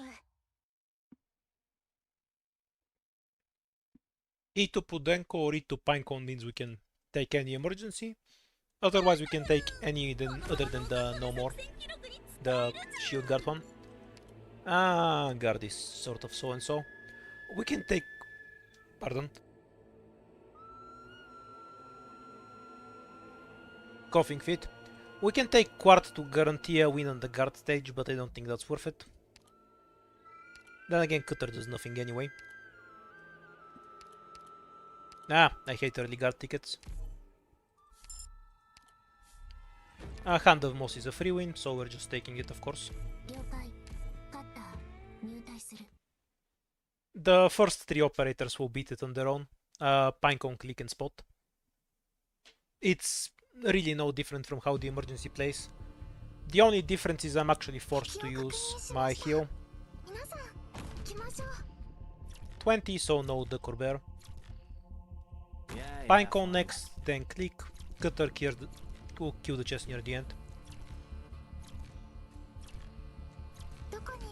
E to Pudenko or E to Pinecone means we can take any emergency. Otherwise we can take any other than the no more. The shield guard one. Ah, guard is sort of so and so. We can take... Pardon. Coughing Fit. We can take Quart to guarantee a win on the guard stage, but I don't think that's worth it. Then again, cutter does nothing anyway. Ah, I hate early guard tickets. Hand of Moss is a free win, so we're just taking it, of course. 了解カッター入隊する The first three operators will beat it on their own. Pinecone, Click, and Spot. It's really no different from how the emergency plays. The only difference is I'm actually forced to use my heal. 皆さん行きましょう 20, so no the Corbear. Yeah, Pinecone next, then Click. Cutter will kill the chest near the end. どこにア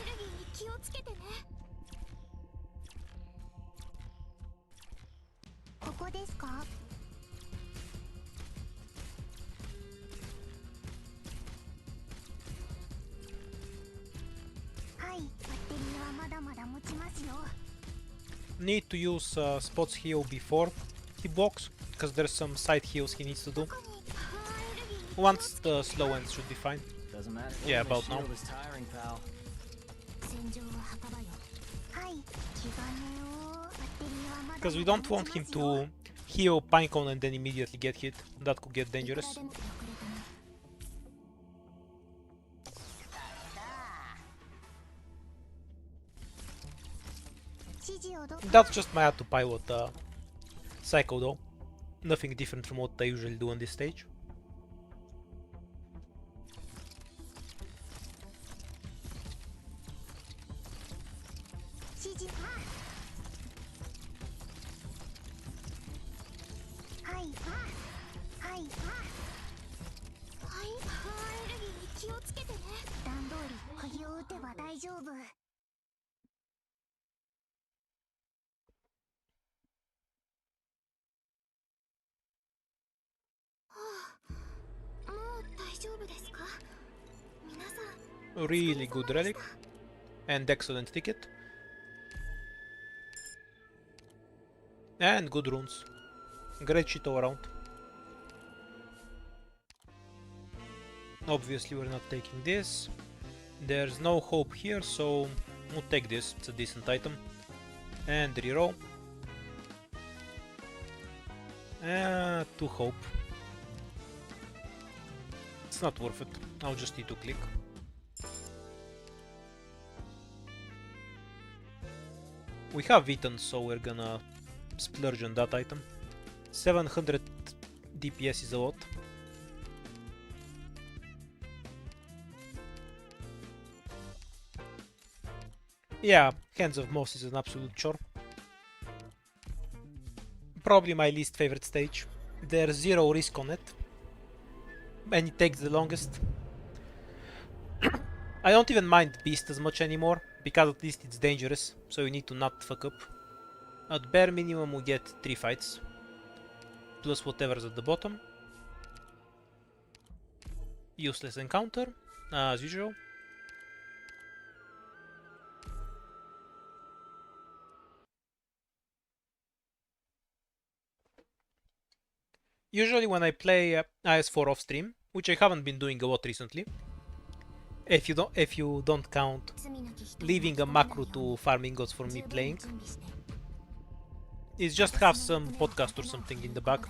レルギーに気をつけてねここですかはいバッテリーはまだまだ持ちますよ Need to use Spot's heal before he blocks, because there's some side heals he needs to do. どこにアレルギーに Once the slow ends should be fine. Doesn't matter. Yeah, My about now. shield is tiring, pal. 戦場は墓場よはい気兼ねをバッテリーはまだ Because we don't want him to heal Pinecone and then immediately get hit. That could get いくら dangerous. でも遅れたね 指示をど That's just my autopilot Psycho though. Nothing different from what I usually do on this stage. 指示はいはいはいはいアレルギーに気をつけてね段通り釘を打てば大丈夫もう大丈夫ですか皆さん Really good relic and excellent ticket. And good runes. Great shit all around. Obviously we're not taking this. There's no hope here, so we'll take this. It's a decent item. And reroll. To hope. It's not worth it. I'll just need to click. We have eaten, so we're gonna splurge on that item. 700 DPS is a lot. Yeah, Hands of Moss is an absolute chore. Probably my least favorite stage. There's zero risk on it. And it takes the longest. I don't even mind Beast as much anymore, because at least it's dangerous, so you need to not fuck up. At bare minimum we get 3 fights, plus whatever's at the bottom. Useless encounter, as usual. Usually when I play IS4 off stream, which I haven't been doing a lot recently, if you don't count 罪なき人 leaving a macro to farm ingots for me playing, is just have some podcast or something in the back,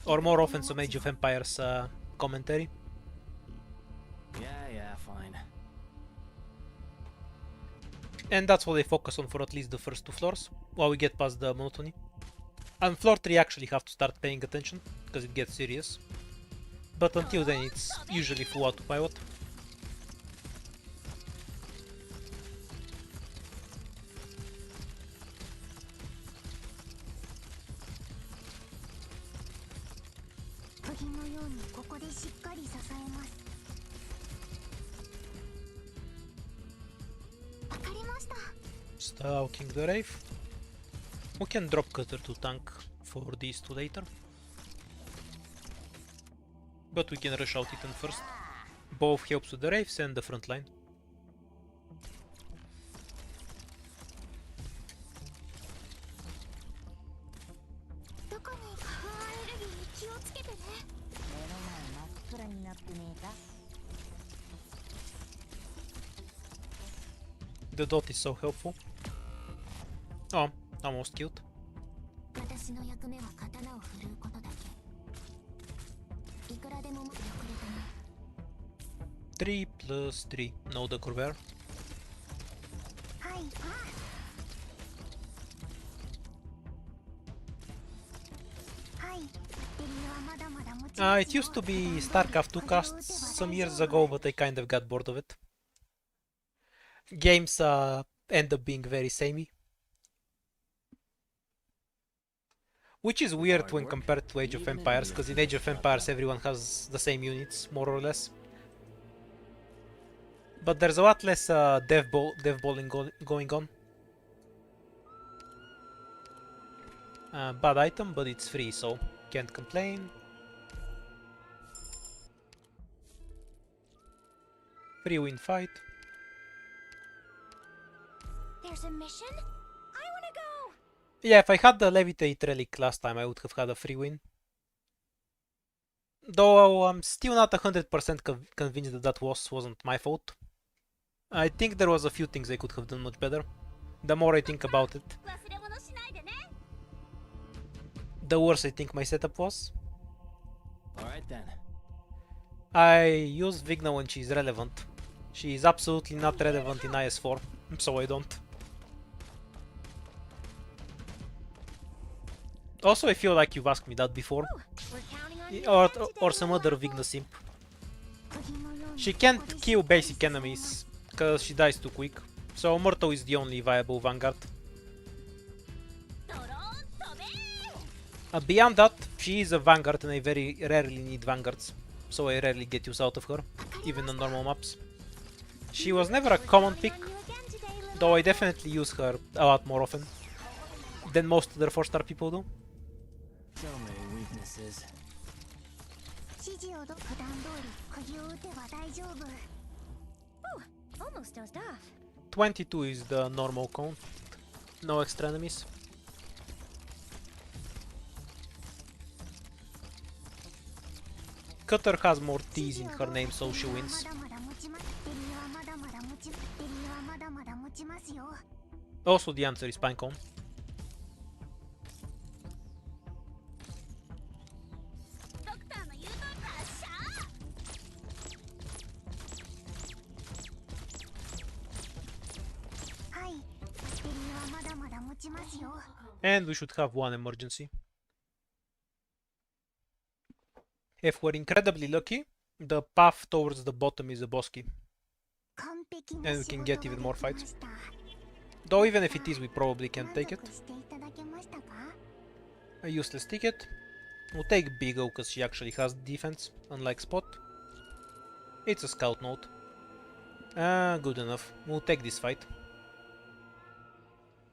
or more often some Age of Empires commentary. Yeah, fine. And that's what I focus on for at least the first 2 floors, while we get past the monotony. On floor 3 actually have to start paying attention, because it gets serious. But until then it's usually full autopilot. Stalking the Wraith. We can drop Cutter to tank for these 2 later. But we can rush out Titan first. Both helps with the Wraiths and the front line. The dot is so helpful. Oh, almost killed. 私の役目は刀を振るうことだけ。いくらでも遅れたね。 3 plus 3. No the cover. はい。はい。振りはまだまだ持ちますよ。 It used to be StarCraft 2 casts some years ago, but I kind of got bored of it. Games end up being very samey. Which is weird when compared to Age of Empires, because in Age of Empires everyone has the same units, more or less. But there's a lot less dev balling going on. Bad item, but it's free, so can't complain. Free win fight. There's a mission? I wanna go. Yeah, if I had the Levitate relic last time, I would have had a free win. Though I'm still not 100% convinced that that wasn't my fault. I think there was a few things I could have done much better. The more I think about it, 忘れ物しないでね。 the worse I think my setup was. Alright then. I use Vigna when she's relevant. She is absolutely not relevant in IS4, so I don't. Also, I feel like you've asked me that before. We're counting on you Or, again today, or some other Vigna simp. She can't kill basic enemies, because she dies too quick. So Murto is the only viable vanguard. Beyond that, she is a vanguard and I very rarely need vanguards. So I rarely get use out of her, even on normal maps. She was never a common pick, though I definitely use her a lot more often than most other 4-star people do. So many weaknesses. 指示を普段通り釘を打てば大丈夫。Almost dozed off. 22 is the normal count, no extra enemies. Cutter has more T's in her name, so she wins. Also, the answer is Pinecone. And we should have one emergency. If we're incredibly lucky, the path towards the bottom is a boss key. And we can get even more fights. Though even if it is, we probably can't take it. A useless ticket. We'll take Bigo because she actually has defense, unlike Spot. It's a scout note. Good enough. We'll take this fight.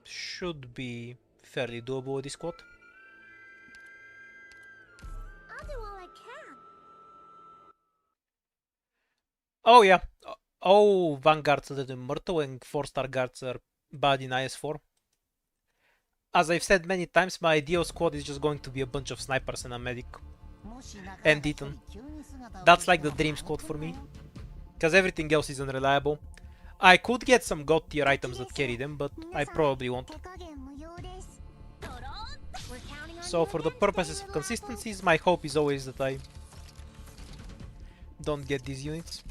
Should be fairly doable with this squad. I'll do all I can. Oh yeah. Oh, Vanguards are Murto and 4-star guards are bad in IS4. As I've said many times, my ideal squad is just going to be a bunch of snipers and a medic. And Deaton. That's like the dream squad for me. Because everything else is unreliable. I could get some god tier items that carry them, but I probably won't. So for the purposes of consistencies, my hope is always that I don't get these units.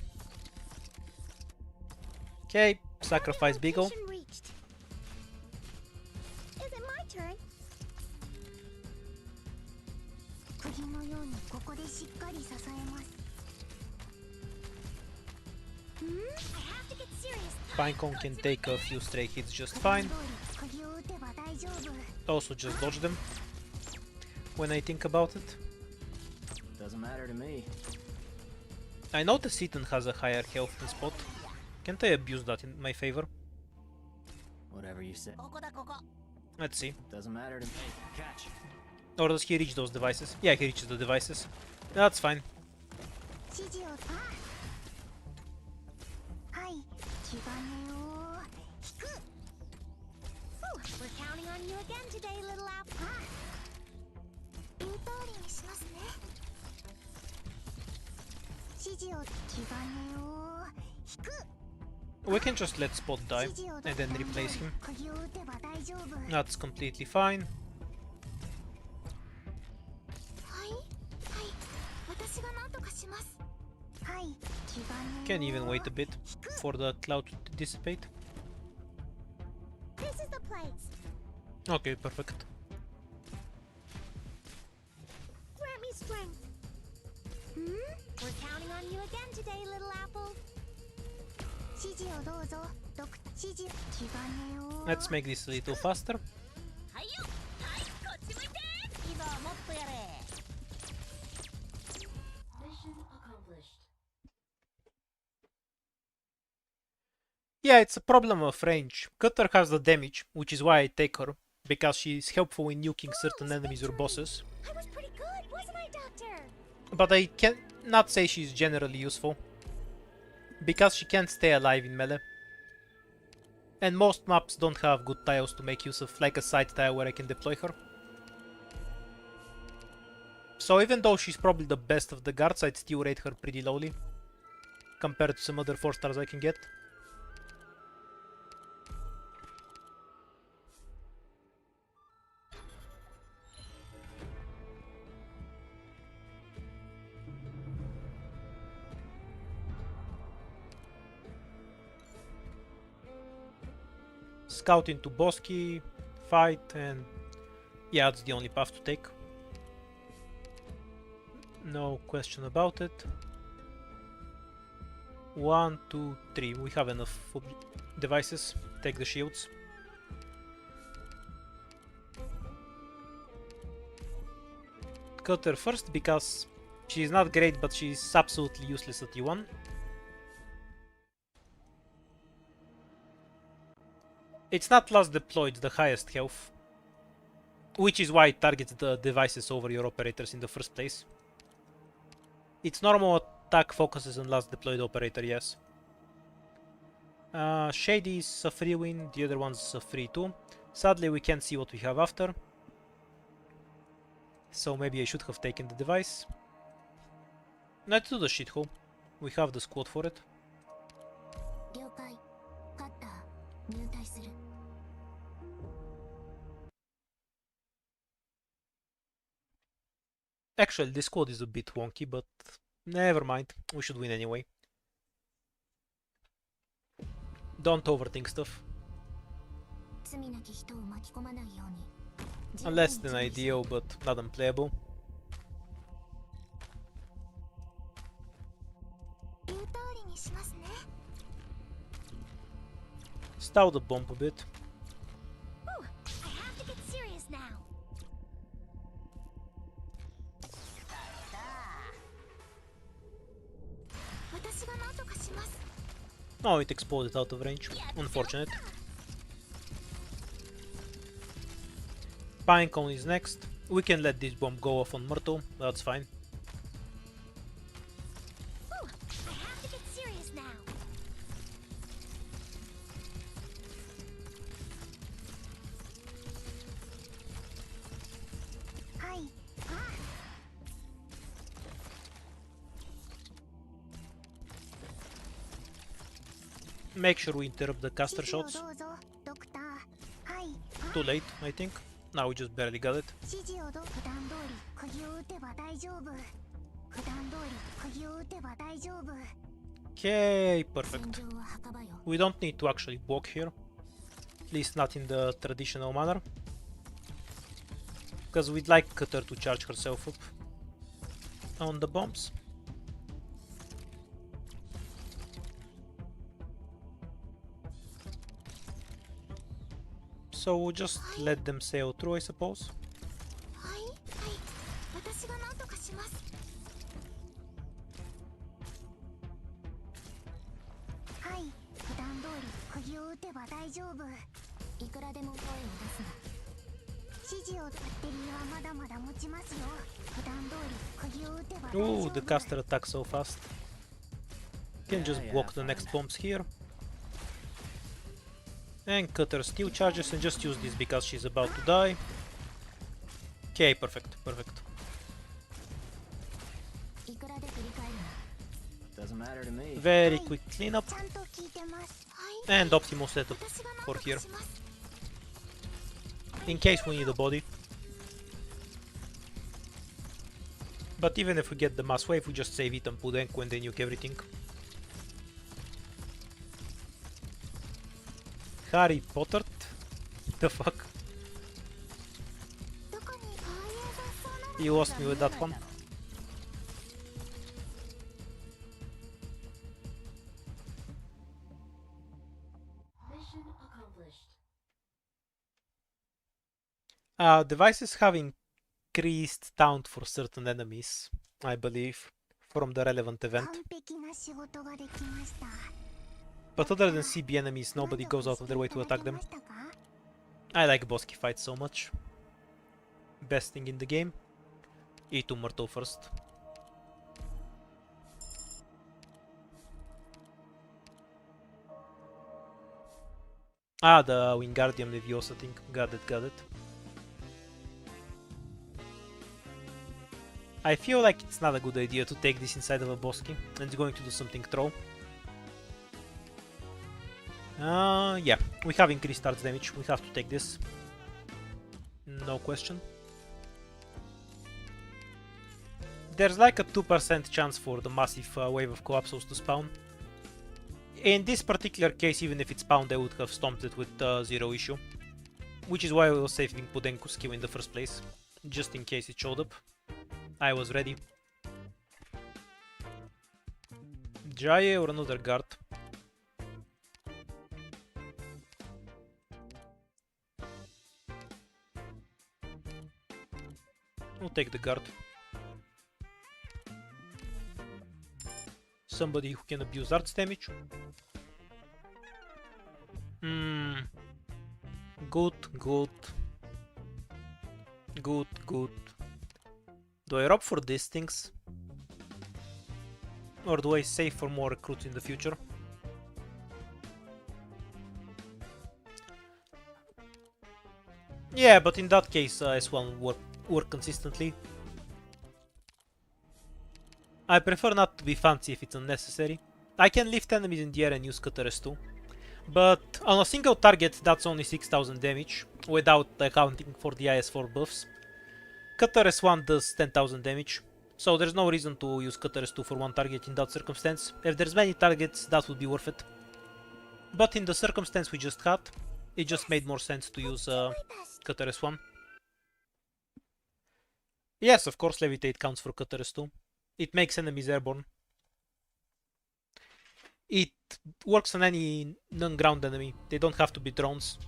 Okay, sacrifice Beagle. Is it my turn? I have to get serious. Pinecone can take a few stray hits just fine. Also just dodge them when I think about it. Doesn't matter to me. I know the Seaton has a higher health than Spot. Can't I abuse that in my favor? Whatever you say. Let's see. Doesn't matter to me. Catch. Or does he reach those devices? Yeah, he reaches the devices. That's fine. We're counting on you again today, little apple. We can just let Spot die and then replace him. 釘を打てば大丈夫。 That's completely fine. はいはい、私が何とかします。はい、気兼 Can ねを even wait a bit for the cloud to dissipate. This is the place. Okay, perfect. Grant me strength. We're counting on you again today, little apple. 指示をどうぞ。ドク指示気兼ねを Let's make this a little faster. はいよ、はい、こっち向いて。今はもっとやれ。Mission accomplished. Yeah, it's a problem of range. Cutter has the damage, which is why I take her, because she's helpful in nuking certain enemies or bosses. I was pretty good, wasn't I, Doctor? But I cannot say she's generally useful, because she can't stay alive in melee. And most maps don't have good tiles to make use of, like a side tile where I can deploy her. So even though she's probably the best of the guards, I'd still rate her pretty lowly, compared to some other 4 stars I can get. Scout into Bosky, fight, and yeah, that's the only path to take. No question about it. 1, 2, 3. We have enough devices. Take the shields. Cutter first because she's not great, but she's absolutely useless at E1. It's not last deployed, the highest health, which is why it targets the devices over your operators in the first place. Its normal attack focuses on last deployed operator, yes. Shady is a free win, the other one's a free too. Sadly, we can't see what we have after. So maybe I should have taken the device. Let's do the shithole. We have the squad for it. 了解。カッター、入隊する。Actually, this squad is a bit wonky, but never mind. We should win anyway. Don't overthink stuff. 罪なき人を巻き込まないように。 Less than ideal, but not unplayable. 言う通りにしますね。 Stall the bomb a bit. Ooh, I have to get serious now. 私が何とかします。 Oh, it exploded out of range. Unfortunate. Pinecone is next. We can let this bomb go off on Myrtle, that's fine. Ooh, I have to get serious now. Hi. Make sure we interrupt the caster shots. どうぞ、ドクター。はい。 Too late, I think. Now we just barely got it. 指示を普段通り釘を打てば大丈夫。普段通り釘を打てば大丈夫。 Okay, 戦 perfect. 場は墓場よ。 We don't need to actually walk here. At least not in the traditional manner. Because we'd like Cutter to charge herself up on the bombs. So we'll just let them sail through, I suppose. はいはい。私が何とかします。はい。普段通り釘を打てば大丈夫。いくらでも声を出すな。指示をバッテリーはまだまだ持ちますよ。普段通り釘を打てば大丈 Oh, 夫。 the caster attacks so fast. Can just Yeah, block the fine. next bombs here. And Cutter still charges and just use this because she's about to die. Okay, perfect, perfect. いくらで振り返る Doesn't matter to me. Very quick cleanup ちゃんと聞いてますはい and optimal setup 私が何 for と here かします in case we need a body. But even if we get the mass wave, we just save it and Pudenko and then nuke everything. Harry Potter? The fuck? どこにこういう雑草なら You lost me with that one. Mission accomplished. Devices have increased taunt for certain enemies, I believe, from the relevant event. 完璧な仕事ができました But other than CB enemies, nobody goes out of their way to attack them. 満足していただけましたか I like bossy fights so much. Best thing in the game. Eat Umberto first. Ah, the Wingardium Leviosa thing. Got it, got it. I feel like it's not a good idea to take this inside of a Bosky, and it's going to do something throw. Yeah, we have increased arts damage, we have to take this. No question. There's like a 2% chance for the massive wave of collapsos to spawn. In this particular case, even if it spawned, I would have stomped it with zero issue. Which is why I was saving Pudenko's skill in the first place, just in case it showed up. I was ready. Jaye or another guard? We'll take the guard. Somebody who can abuse arts damage. Good, good. Good, good. Do I rob for these things? Or do I save for more recruits in the future? Yeah, but in that case, S1 will work consistently. I prefer not to be fancy if it's unnecessary. I can lift enemies in the air and use Cutters too. But on a single target, that's only 6000 damage, without accounting for the IS4 buffs. Cutter S1 does 10,000 damage, so there's no reason to use Cutter S2 for one target in that circumstance. If there's many targets, that would be worth it. But in the circumstance we just had, it just made more sense to use Cutter S1. Yes, of course Levitate counts for Cutter S2. It makes enemies airborne. It works on any non-ground enemy. They don't have to be drones.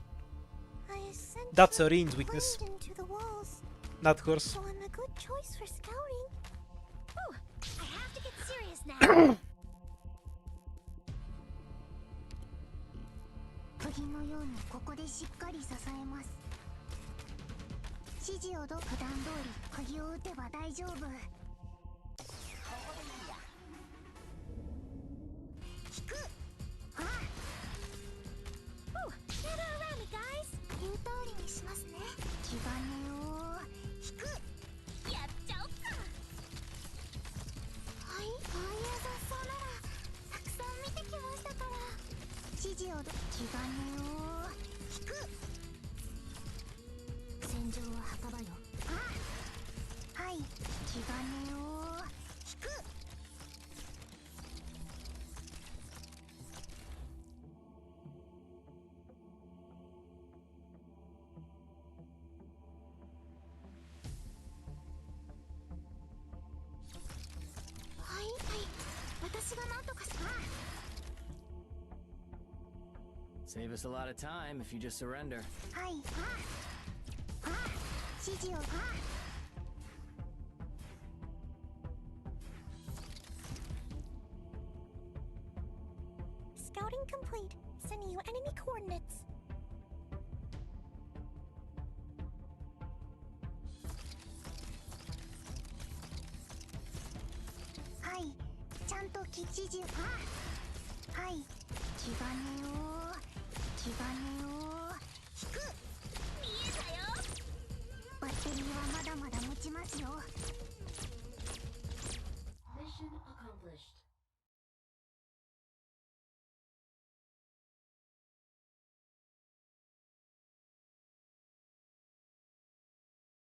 That's Arin's weakness, into the walls, not hers. so I'm a good choice for scouting. Oh, I have to get serious now. 釘のようにここでしっかり支えます。指示をど普段通り釘を打てば大丈夫。引く。ああ。Oh, gather around me, guys. 言う通りにしますね。気兼ねを引く。やっちゃおっか。はい、こういう雑草ならたくさん見てきましたから。指示を気兼ねを引く。戦場は墓場よ。ああ。はい、気兼ねを引く。はい、はい、私が何とかします。Save us a lot of time if you just surrender. はい、ああ、指示を、Scouting complete. Sending you enemy coordinates. はい、ちゃんと指示を、はい、気兼ねを引く。見えたよ。バッテリーはまだまだ持ちますよ。Mission accomplished.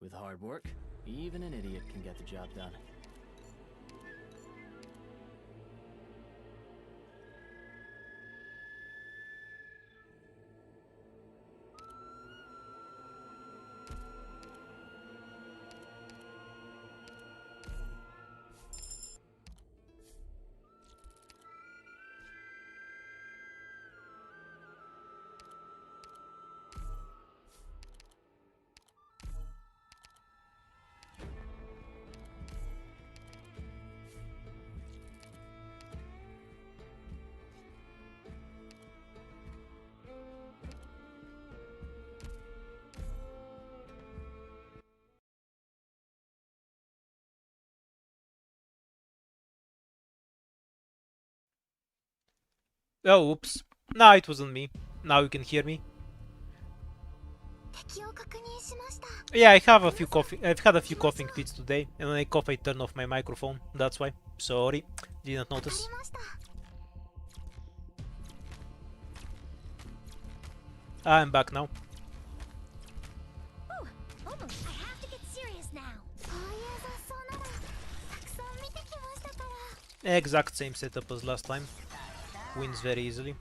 With hard work, even an idiot can get the job done. Oh, oops. No, it wasn't me. Now you can hear me. 敵を確認しました。 Yeah, I've had a few coughing fits today, and when I cough, I turn off my microphone. That's why. Sorry, didn't わか notice. りました。 I'm back now. Oh, almost. I have to get serious now. こういう雑草ならたくさん見てきましたから。 Exact same setup as last time. Wins very easily.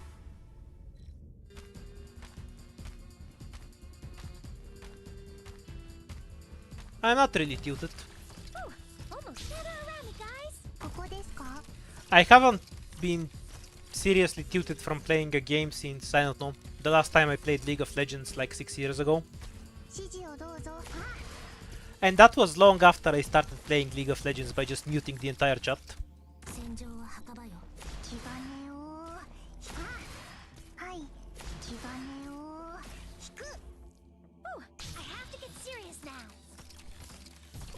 I'm not really tilted. Oh, almost. Gather around me, guys. ここですか？ I haven't been seriously tilted from playing a game since, I don't know, the last time I played League of Legends like 6 years ago. 指示をどうぞ。 And that was long after I started playing League of Legends by just muting the entire chat. 戦場は墓場よ。気兼ねを引く。はい。気兼ねを引く。Oh, I have to get serious now.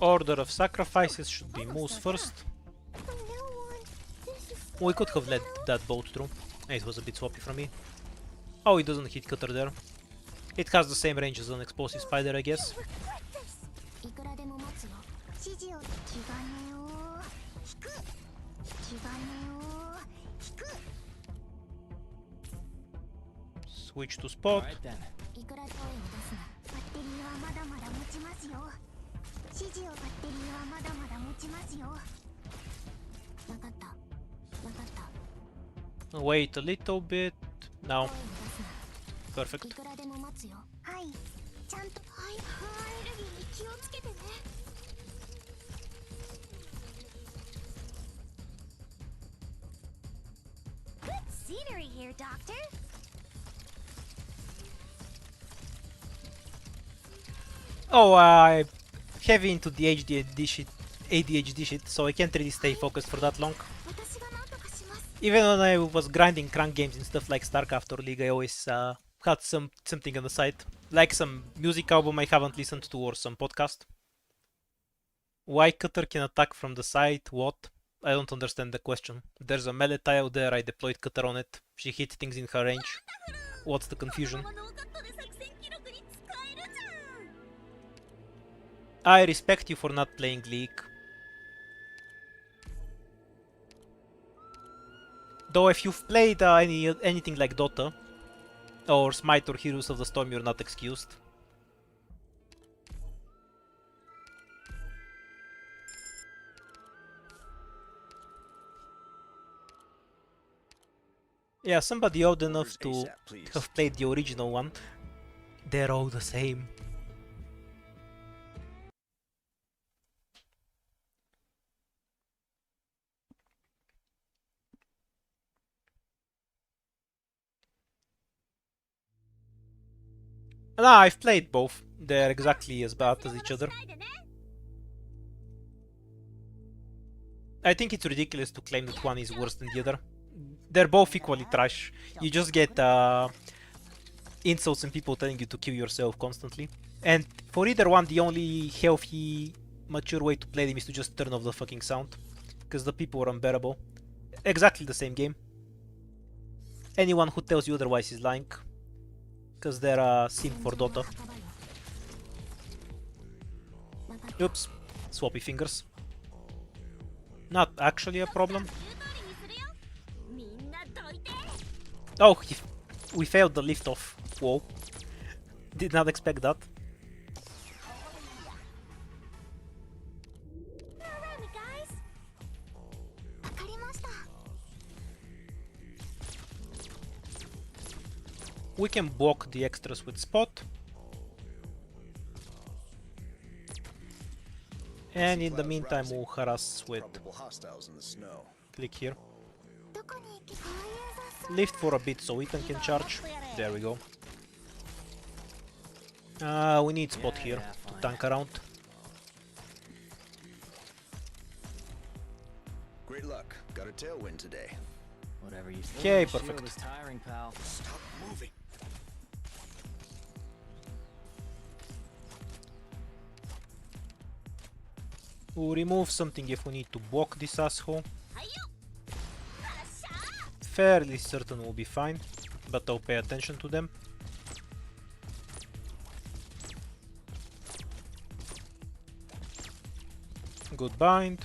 Order of sacrifices should be Moose first. We could have let that boat through. It was a bit swappy from me. Oh, it doesn't hit cutter there. It has the same range as an explosive spider, I guess. いくらでも待つよ。指示を気兼ねを引く。気兼ねを引く。 Switch to spot. Alright then. いくら声を出すな。バッテリーはまだまだ持ちますよ。指示をバッテリーはまだまだ持ちますよ。わかった。わかった。 Wait a little bit. Now. 声を出すな。 Perfect. いくらでも待つよ。はい。ちゃんとアレルギーに気をつけてね。Good scenery here, Doctor. Oh, I'm heavy into the ADHD shit, so I can't really stay focused for that long. 私が何とかします。 Even when I was grinding crank games and stuff like StarCraft or League, I always had something on the side, like some music album I haven't listened to or some podcast. Why Cutter can attack from the side? What? I don't understand the question. There's a melee tile there, I deployed Cutter on it. She hit things in her range. What's the confusion? ノーカットで作戦記録に使えるじゃん。 I respect you for not playing League. Though if you've played anything like Dota, or Smite or Heroes of the Storm, you're not excused. Yeah, somebody old enough to ASAP, please. have played the original one. They're all the same. No, I've played both. They're exactly as bad as each other. I think it's ridiculous to claim that one is worse than the other. They're both equally trash. You just get insults and people telling you to kill yourself constantly. And for either one, the only healthy, mature way to play them is to just turn off the fucking sound. Because the people are unbearable. Exactly the same game. Anyone who tells you otherwise is lying. Because they're a simp for Dota. Oops. Swappy fingers. Not actually a problem. Oh, we failed the lift off. Whoa. Did not expect that. We can block the extras with spot. And in the meantime we'll harass with Probable hostiles in the snow. click here. どこに行けばいいぞ。 Lift for a bit so Ethan can charge. There we go. We need spot Yeah, here yeah, to fine. tank around. Great luck. Got a tailwind today. Whatever you say. Okay, The shield perfect. was tiring, pal. Stop moving. We'll remove something if we need to block this asshole. Fairly certain we'll be fine, but I'll pay attention to them. Good bind.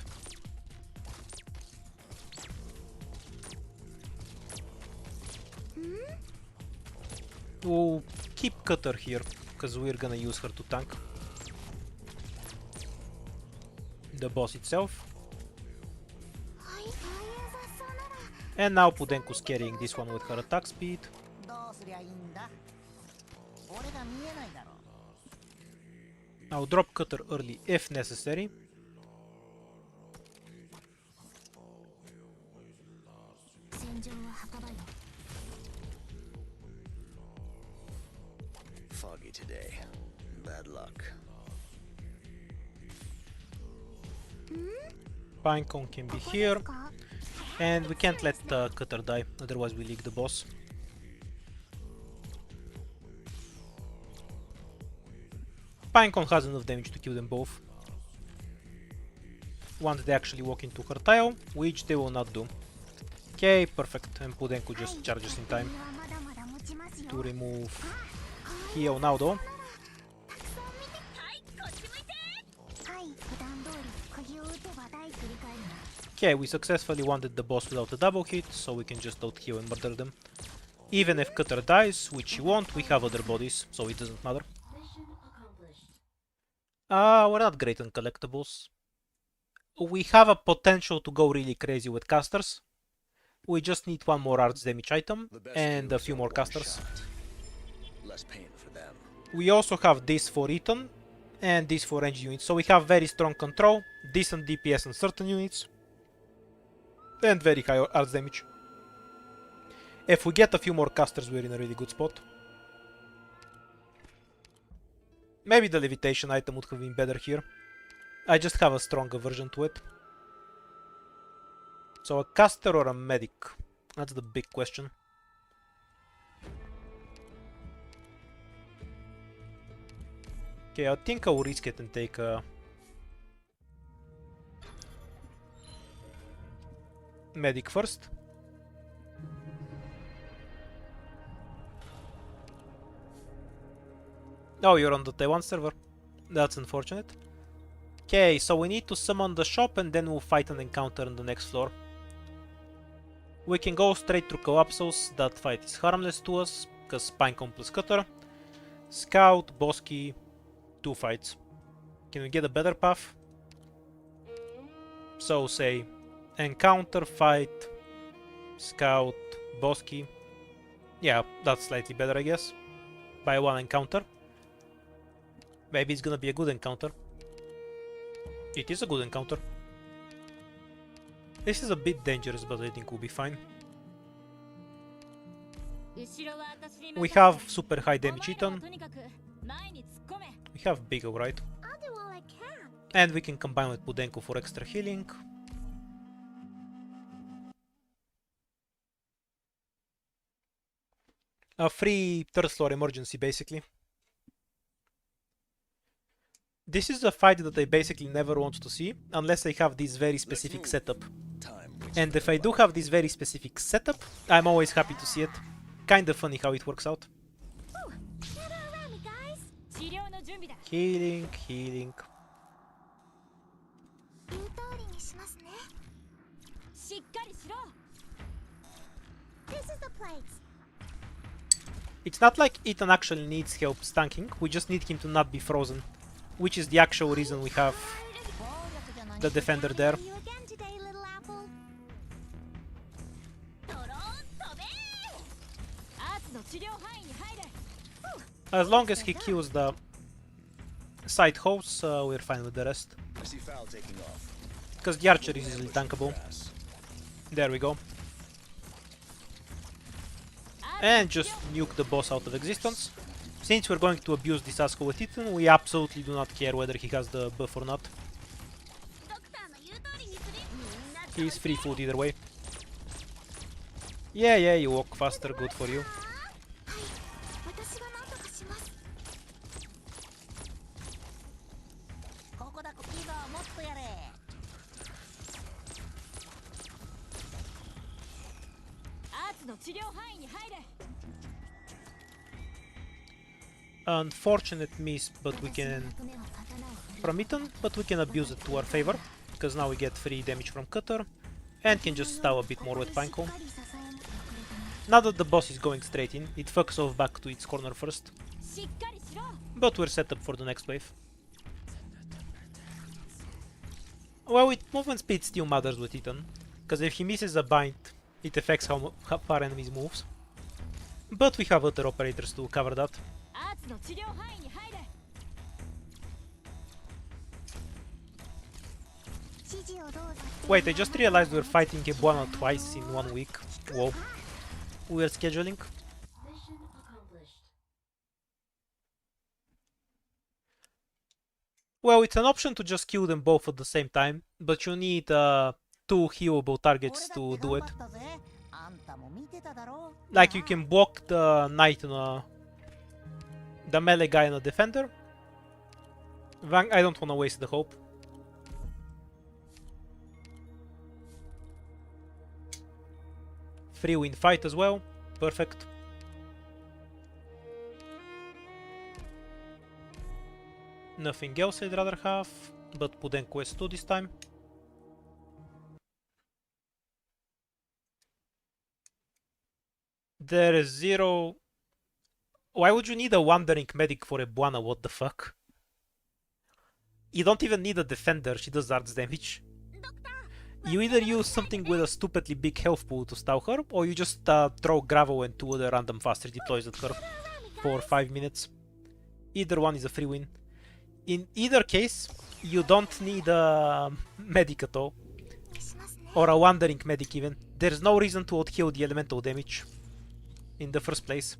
We'll keep Cutter here, because we're gonna use her to tank the boss itself. はい、ああいう雑草なら And now Pudenko's carrying this one with her attack speed. どうすりゃいいんだ。俺が見えないだろ。 I'll drop Cutter early if necessary. Foggy today. Bad luck. Pinecone can be here. And we can't let Cutter die, otherwise we leak the boss. Pinecone has enough damage to kill them both. Once they actually walk into her tile, which they will not do. Okay, perfect, and Pudenko just charges in time はまだまだ持ちますよ。 to remove Hio now though. はい、普段通り釘を打てば大繰り返るな。 Okay, we successfully wanted the boss without a double hit, so we can just out heal and murder them. Even if Cutter dies, which he won't, we have other bodies, so it doesn't matter. We're not great on collectibles. We have a potential to go really crazy with casters. We just need one more arts damage item The best and a heroes few are more one casters. shot. Less pain for them. We also have this for Ethan and this for range units, so we have very strong control, decent DPS on certain units, and very high arts damage. If we get a few more casters, we're in a really good spot. Maybe the levitation item would have been better here. I just have a strong aversion to it. So a caster or a medic? That's the big question. Okay, I think I will risk it and take a medic first. Oh, you're on the Taiwan server. That's unfortunate. Okay, so we need to summon the shop and then we'll fight an encounter on the next floor. We can go straight through Collapsos. That fight is harmless to us, because Pinecone plus Cutter. Scout, Bosky, 2 fights. Can we get a better path? So say encounter, fight, Scout, Bosky. Yeah, that's slightly better, I guess. By 1 encounter. Maybe it's gonna be a good encounter. It is a good encounter. This is a bit dangerous, but I think we'll be fine. We have super high damage Eton. We have Big O, right? I'll do all I can. And we can combine with Pudenko for extra healing. A free 3rd floor emergency, basically. This is a fight that I basically never want to see, unless I have this very specific setup. Time waits And for if I do nobody. have this very specific setup, I'm always happy to see it. Kinda funny how it works out. Gather around me, guys. Healing, healing. 言う通りにしますね。This is the place. It's not like Ethan actually needs help stunking, we just need him to not be frozen. Which is the actual reason we have 暴力じゃない。 the defender there. See you again today, little apple. As long as he kills the side hosts, we're fine with the rest. I see foul taking off. Because the archer is easily Ambush in the tankable. grass. There we go. And just nuke the boss out of existence. Since we're going to abuse this asshole with Titan, we absolutely do not care whether he has the buff or not. He's free food either way. Yeah, you walk faster, good for you. 私が何とかします。ここだ。いいぞ、もっとやれ。 Unfortunate miss, but we can from Eton, but we can abuse it to our favor, because now we get free damage from Cutter, and can just stab a bit more with Pinecone. Now that the boss is going straight in, it fucks off back to its corner first, but we're set up for the next wave. Well, movement speed still matters with Eton, because if he misses a bind, it affects how far enemies moves. But we have other operators to cover that. Wait, I just realized we're fighting Ebuana twice in 1 week. Whoa. Weird scheduling. Well, it's an option to just kill them both at the same time, but you need 2 healable targets to do it. Like, you can block the knight on the melee guy and a defender. I don't want to waste the hope. Free win fight as well. Perfect. Nothing else I'd rather have, but Puden Quest 2 this time. There is 0... Why would you need a wandering medic for Ebuana? What the fuck? You don't even need a defender, she does arts damage. You either use something with a stupidly big health pool to stun her, or you just throw gravel and 2 other random fast redeploys at her for 5 minutes. Either one is a free win. In either case, you don't need a medic at all. Or a wandering medic even. There's no reason to out-heal the elemental damage in the first place.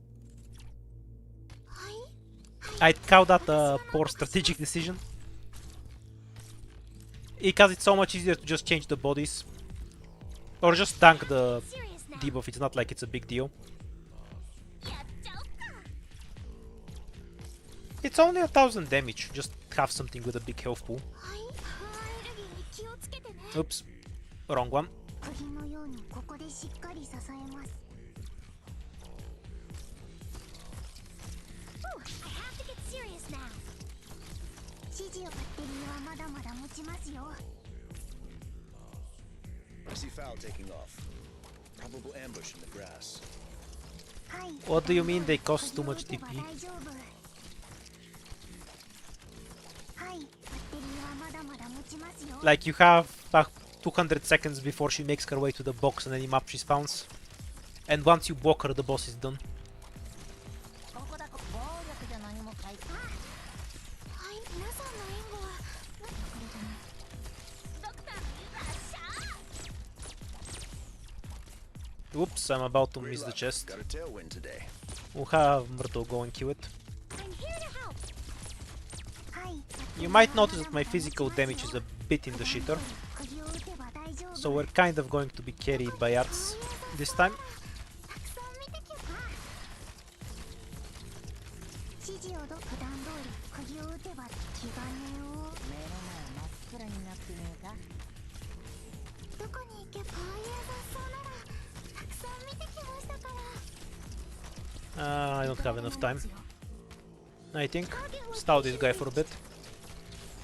I'd call that a poor strategic decision. Because it's so much easier to just change the bodies. Or just tank the debuff, it's not like it's a big deal. It's only 1000 damage, just have something with a big health pool. Oops, wrong one. I see foul taking off. Probable ambush in the grass. What do you mean they cost too much TP? Like, you have 200 seconds before she makes her way to the box on any map she spawns. And once you block her, the boss is done. Oops, I'm about to miss the chest. Got a tailwind today. We'll have Myrtle go and kill it. You might notice that my physical damage is a bit in the shitter. So we're kind of going to be carried by arts this time. I don't have enough time. I think. Stall this guy for a bit.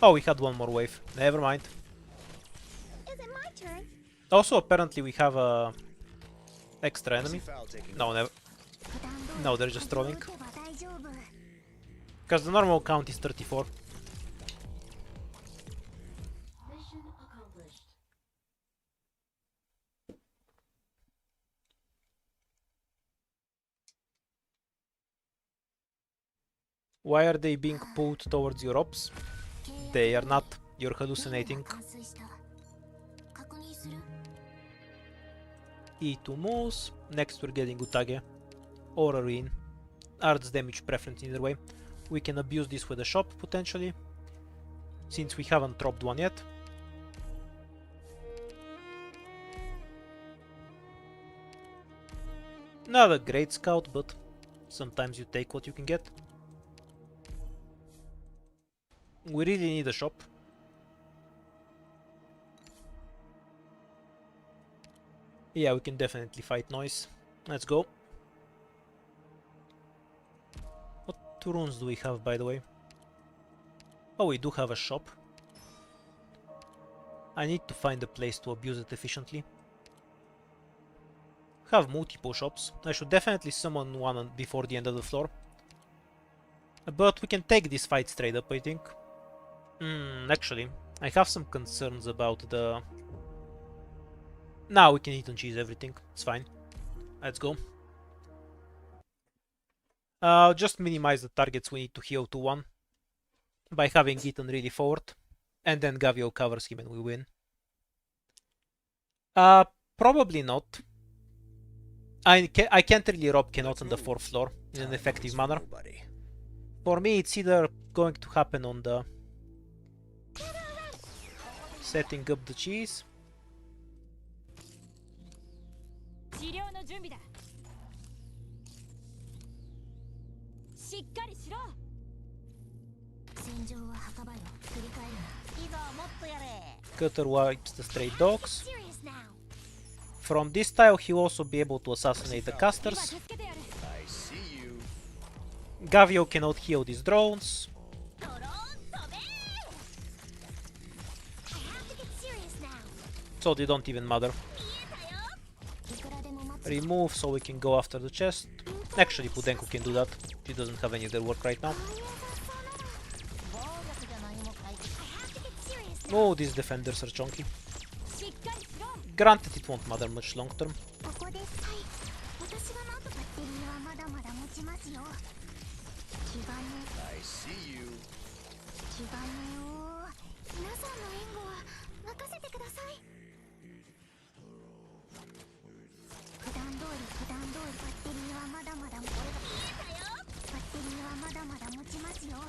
Oh, we had one more wave. Never mind. Also, apparently we have a extra enemy. No, never. No, they're just trolling. Because the normal count is 34. Why are they being pulled towards your ops? They are not. You're hallucinating. 完遂した確認する E2 moves. Next we're getting Utage. Or a Ruin. Arts damage preference either way. We can abuse this with a shop potentially. Since we haven't dropped one yet. Not a great scout, but sometimes you take what you can get. We really need a shop. Yeah, we can definitely fight noise. Let's go. What runes do we have, by the way? Oh, we do have a shop. I need to find a place to abuse it efficiently. Have multiple shops. I should definitely summon one before the end of the floor. But we can take this fight straight up, I think. Actually, I have some concerns about the... Now we can eat and cheese everything. It's fine. Let's go. Just minimize the targets we need to heal to 1 by having eaten really forward. And then Gavio covers him and we win. Probably not. I can't really rob Cannot on the 4th floor in an effective manner. For me, it's either going to happen on the... setting up the cheese. 治療の準備だしっかりしろ戦場は墓場よ振り返るないいぞもっとやれ Cutter wipes the stray dogs. Serious now From this tile, he'll also be able to assassinate the 今 casters. 助けてやる I see you. Gavio cannot heal these drones, ドローン飛べ I have to get serious now so they don't even matter. いくらでも待つ Remove so we can go after the chest. Actually, Pudenko can do that. She doesn't have any other work right now. 暴力じゃ何も解決 I have to get serious now Oh, these defenders are chunky. しっかりしろ Granted, it won't matter much long term. ここではい私がなんとかってるにはまだまだ持ちますよ気がね I see you. 気がねを皆さんの援護は任せてください普段通りバッテリーはまだまだ俺が見えたよバッテリーはまだまだ持ちますよ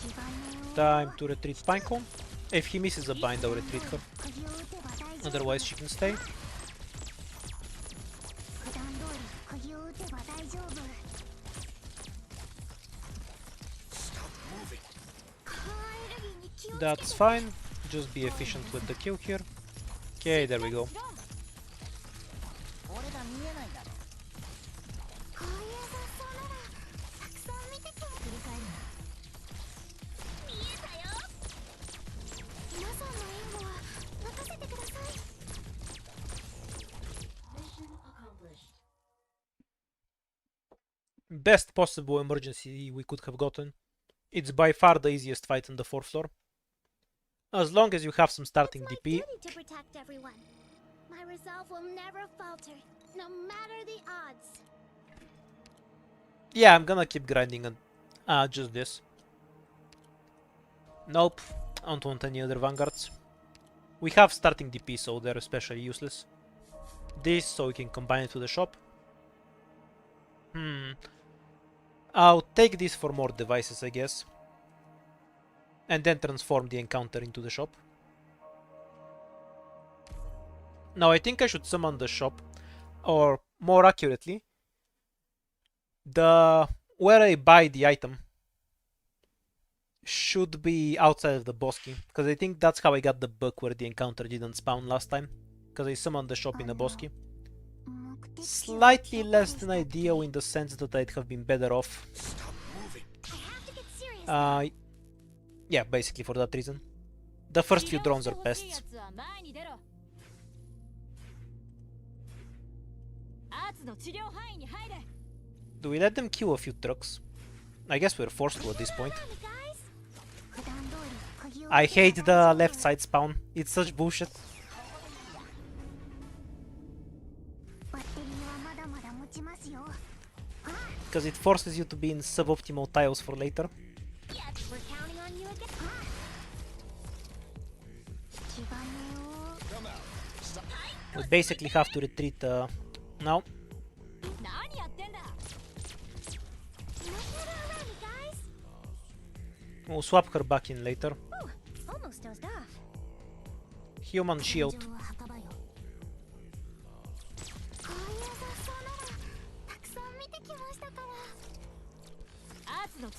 気がねを Time to retreat Pinecone. If he misses a bind, I'll retreat her. 釘を打てば大丈夫 Otherwise, she can stay. 普段通り釘を打てば大丈夫 Stop moving. カーエネルギーに気をつけて That's fine. Just be efficient with the kill here. Okay, there we go. 俺が見えないだろこういう雑草ならたくさん見てけ振り返るな見えたよ皆さんの援護は任せてください Best possible emergency we could have gotten. It's by far the easiest fight on the 4th floor. As long as you have some starting It's my DP. duty to protect everyone. My resolve will never falter, no matter the odds. Yeah, I'm gonna keep grinding on just this. Nope, I don't want any other vanguards. We have starting DP, so they're especially useless. This, so we can combine it to the shop. I'll take this for more devices, I guess. And then transform the encounter into the shop. Now I think I should summon the shop, or more accurately, where I buy the item should be outside of the bosky, because I think that's how I got the bug where the encounter didn't spawn last time, because I summoned the shop in a bosky. Slightly less than ideal in the sense that I'd have been better off. Stop moving. I have to get serious. Yeah, basically for that reason. The first few drones are 治療 pests. してほしいやつは前に出ろアーツの治療範囲に入れ Do we let them kill a few trucks? I guess we're forced to at this point. I hate the left side spawn. It's such bullshit. バッテリーはまだまだ持ちますよ because it forces you to be in suboptimal tiles for later. We're counting on you again. 気兼ねを Come out. Stop. We basically have to retreat now. 何やってんだ。 Not already, guys. We'll swap her back in later. Oh, almost dozed off. Human shield. 情は墓場よ。こういう雑草ならたくさん見てきましたから。アーツの暴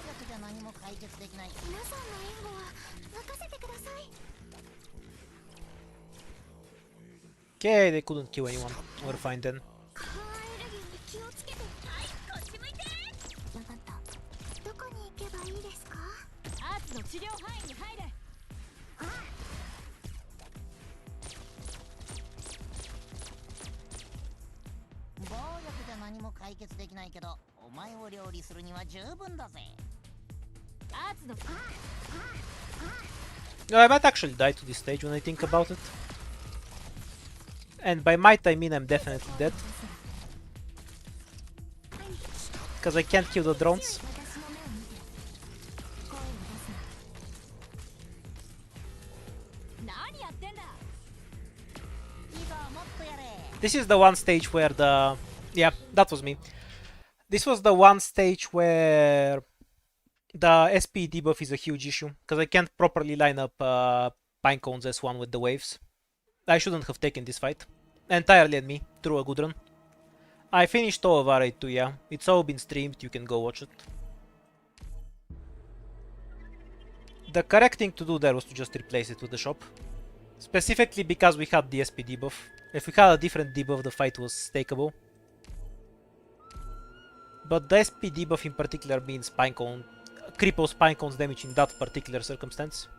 力じゃ何も解決できない。皆さんの援護は任せてください。 Okay, they couldn't kill anyone. We're fine then. カーエネルギーに気をつけて。はい、こっち向いて。わかった。どこに行けばいいですか？アーツの治療範囲に入れ。暴力じゃ何も解決できないけど、お前を料理するには十分だぜ。アーツの No, I might actually die to this stage when I think about it. And by might I mean I'm definitely dead. Because I can't kill the drones. 私の目を見て。声を出すな。何やってんだ。いいぞ、もっとやれ。 This is the one stage where the... Yeah, that was me. This was the one stage where the SP debuff is a huge issue. Because I can't properly line up Pinecone's S1 with the waves. I shouldn't have taken this fight. Entirely on me, through a good run. I finished all of R8 too, yeah. It's all been streamed, you can go watch it. The correct thing to do there was to just replace it with the shop. Specifically because we had the SP debuff. If we had a different debuff, the fight was stakeable. But the SP debuff in particular means Pinecone cripples Pinecone's damage in that particular circumstance.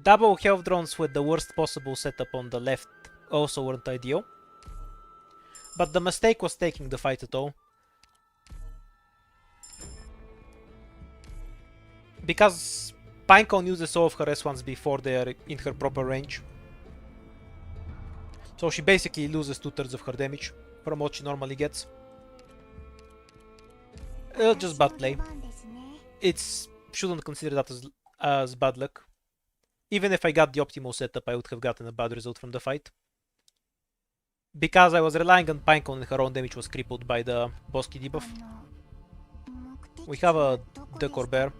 Double health drones with the worst possible setup on the left also weren't ideal. But the mistake was taking the fight at all. Because Pinecone uses all of her S1s before they are in her proper range. So she basically loses 2/3 of her damage from what she normally gets. Just bad play. 出番ですね。 It's shouldn't consider that as bad luck. Even if I got the optimal setup, I would have gotten a bad result from the fight. Because I was relying on Pinecone and her own damage was crippled by the Bosky debuff. 目的 We have a 地はどこ Duck or でしたっ Bear.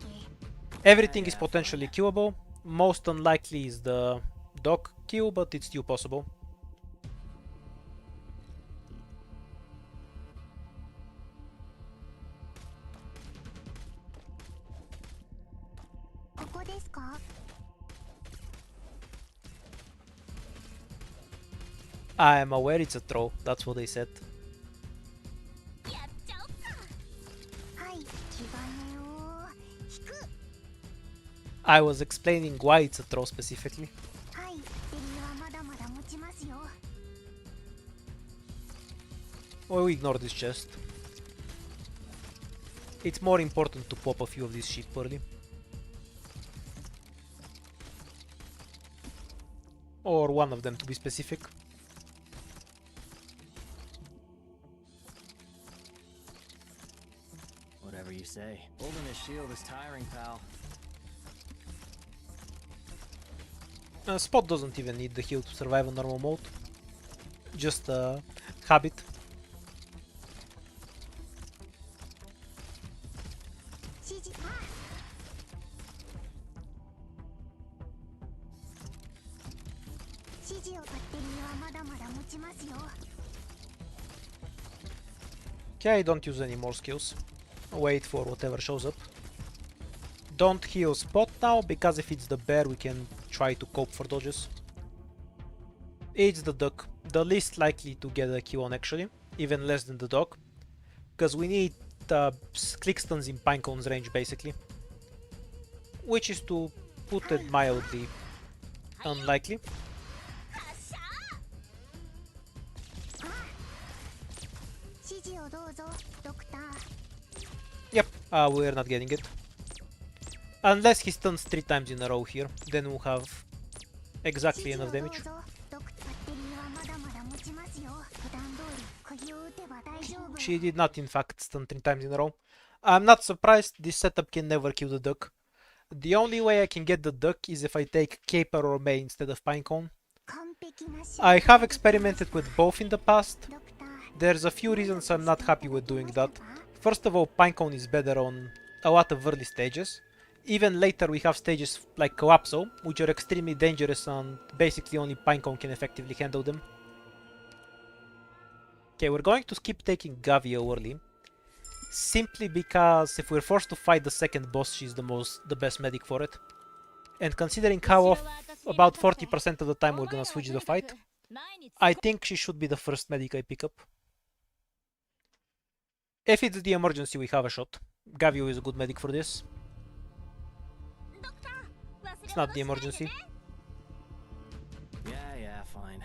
け？ Everything is potentially killable. Most unlikely is the dog kill, but it's still possible. ここですか？ I'm aware it's a throw, that's what they said. やっちゃおっか。はい、気兼ねを引く。 I was explaining why it's a throw specifically. はい、ベリーはまだまだ持ちますよ。 Or we ignore this chest. It's more important to pop a few of these sheep early. Or one of them to be specific. Whatever you say. Holding a shield is tiring, pal. Spot doesn't even need the heal to survive on normal mode. Just a habit. Okay, don't use any more skills. Wait for whatever shows up. Don't heal Spot now, because if it's the bear we can try to cope for dodges. It's the duck, the least likely to get a kill on actually, even less than the dog. Because we need click stuns in Pinecone's range basically. Which is, to put it mildly, unlikely. Yep, we're not getting it. Unless he stuns 3 times in a row here, then we'll have exactly enough damage. ますよ。普段通り釘を打てば大丈夫。 She did not, in fact, stun 3 times in a row. I'm not surprised. This setup can never kill the duck. The only way I can get the duck is if I take Caper or May instead of Pinecone. 完璧な仕 I 事 have experimented with both in the past. ドクター There's a few reasons I'm not happy with doing that. First of all, Pinecone is better on a lot of early stages. Even later we have stages like Collapso, which are extremely dangerous and basically only Pinecone can effectively handle them. Okay, we're going to skip taking Gavio early. Simply because if we're forced to fight the second boss, she's the best medic for it. And considering how about 40% of the time we're gonna switch the fight, I think she should be the first medic I pick up. If it's the emergency, we have a shot. Gavio is a good medic for this. It's not the emergency. Yeah, fine.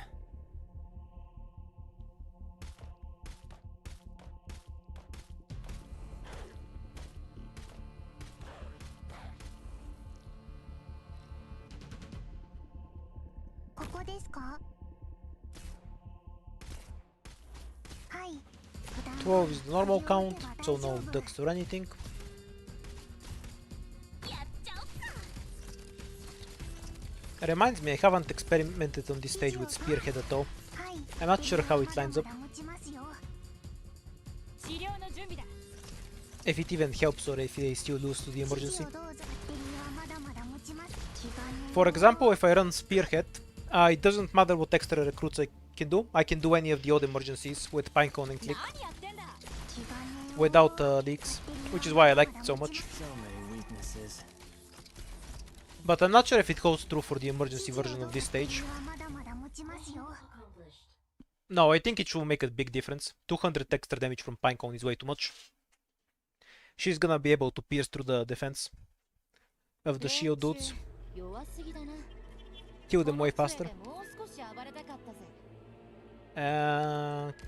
ここですか？はい。普段通り12 is the normal 釘を count, 打てば so 大丈 no 夫。 ducks or anything. Reminds me, I haven't experimented on this stage with Spearhead at all. はい。 I'm not sure how it まだ lines ま up, だ持ちますよ。 if it even helps or if they still lose to the 指 emergency. 示をどうぞ。バッテリーはまだまだ持ちます。気がねえ For example, if I run Spearhead, it doesn't matter what extra recruits I can do. I can do any of the odd emergencies with Pinecone and Click 気がねえ without leaks, which is why I like it so much. So many weaknesses. But I'm not sure if it holds true for the emergency version of this stage. まだまだ持ちますよ。 No, I think it should make a big difference. 200 extra damage from Pinecone is way too much. She's gonna be able to pierce through the defense of the shield dudes. Kill them way faster.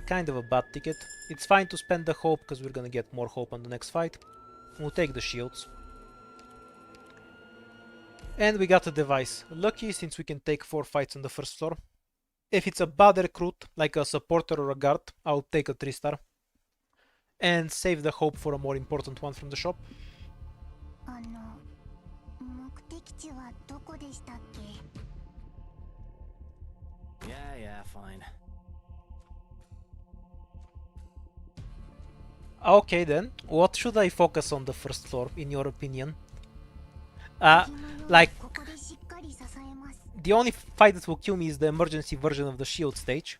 Kind of a bad ticket. It's fine to spend the hope because we're gonna get more hope on the next fight. We'll take the shields. And we got a device. Lucky since we can take 4 fights on the first floor. If it's a bad recruit, like a supporter or a guard, I'll take a 3-star. And save the hope for a more important one from the shop. 目的地はどこでしたっけ？ Yeah, fine. Okay then, what should I focus on the first floor, in your opinion? Like, ここでしっかり支えます。 the only fight that will kill me is the emergency version of the shield stage.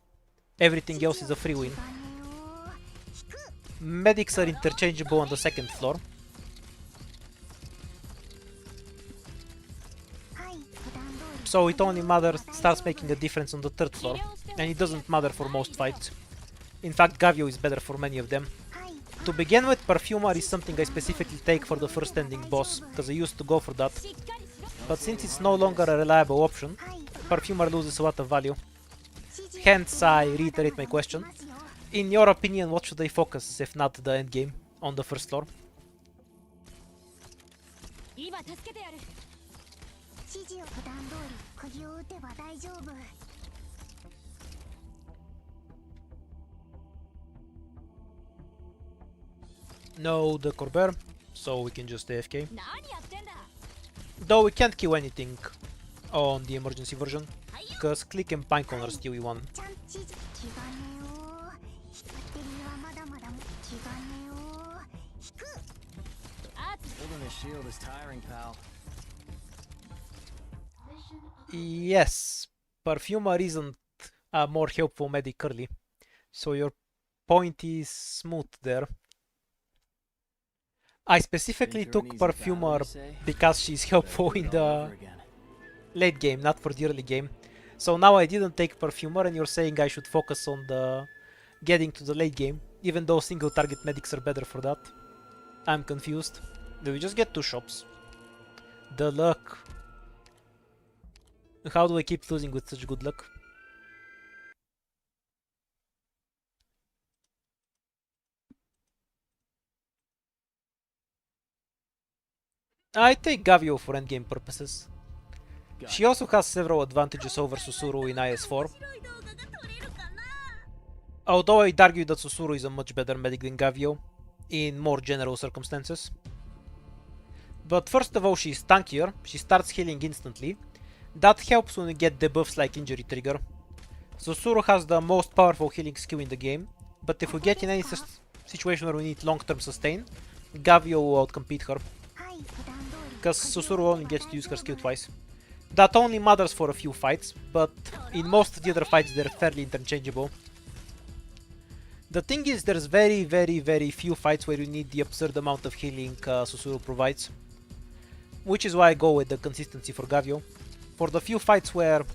Everything else is a free win. 気がねえを引く。 Medics are interchangeable on the second floor. はい。普段通り So it only starts making a difference on the third floor. And it doesn't matter for most fights. In fact, Gavio is better for many of them. はい。 To begin with, Perfumer is something I specifically take for the first ending boss, because I used to go for that. But since it's no longer a reliable option, はい。 Perfumer loses a lot of value. 指示を Hence, I reiterate my question. 持ちますよ。 In your opinion, what should I focus, if not the endgame, on the first floor? 指示を普段通り釘を打てば大丈夫。 No the Corber, so we can just AFK. Though we can't kill anything on the emergency version, because Click and Pinecone are still E1. ちゃん指示気がねえを。バッテリーはまだまだ気がねえを引く。 Holding the shield is tiring, pal. Yes, Perfumer isn't a more helpful medic early, so your point is smooth there. I specifically Think you're took an easy battle, Perfumer you say? because she's helpful Better in do it all the over again. late game, not for the early game. So now I didn't take Perfumer and you're saying I should focus on the getting to the late game, even though single target medics are better for that. I'm confused. Do we just get 2 shops? The luck. How do I keep losing with such good luck? I take Gavio for endgame purposes. Got She also has several advantages over Susuru in IS4. Although I'd argue that Susuru is a much better medic than Gavio, in more general circumstances. But first of all, she's tankier, she starts healing instantly. That helps when we get debuffs like Injury Trigger. Susuru has the most powerful healing skill in the game, but if we get in any situation where we need long-term sustain, Gavio will outcompete her, because Susuru only gets to use her skill twice. That only matters for a few fights, but in most of the other fights they're fairly interchangeable. The thing is, there's very few fights where you need the absurd amount of healing Susuru provides, which is why I go with the consistency for Gavio. For the few fights where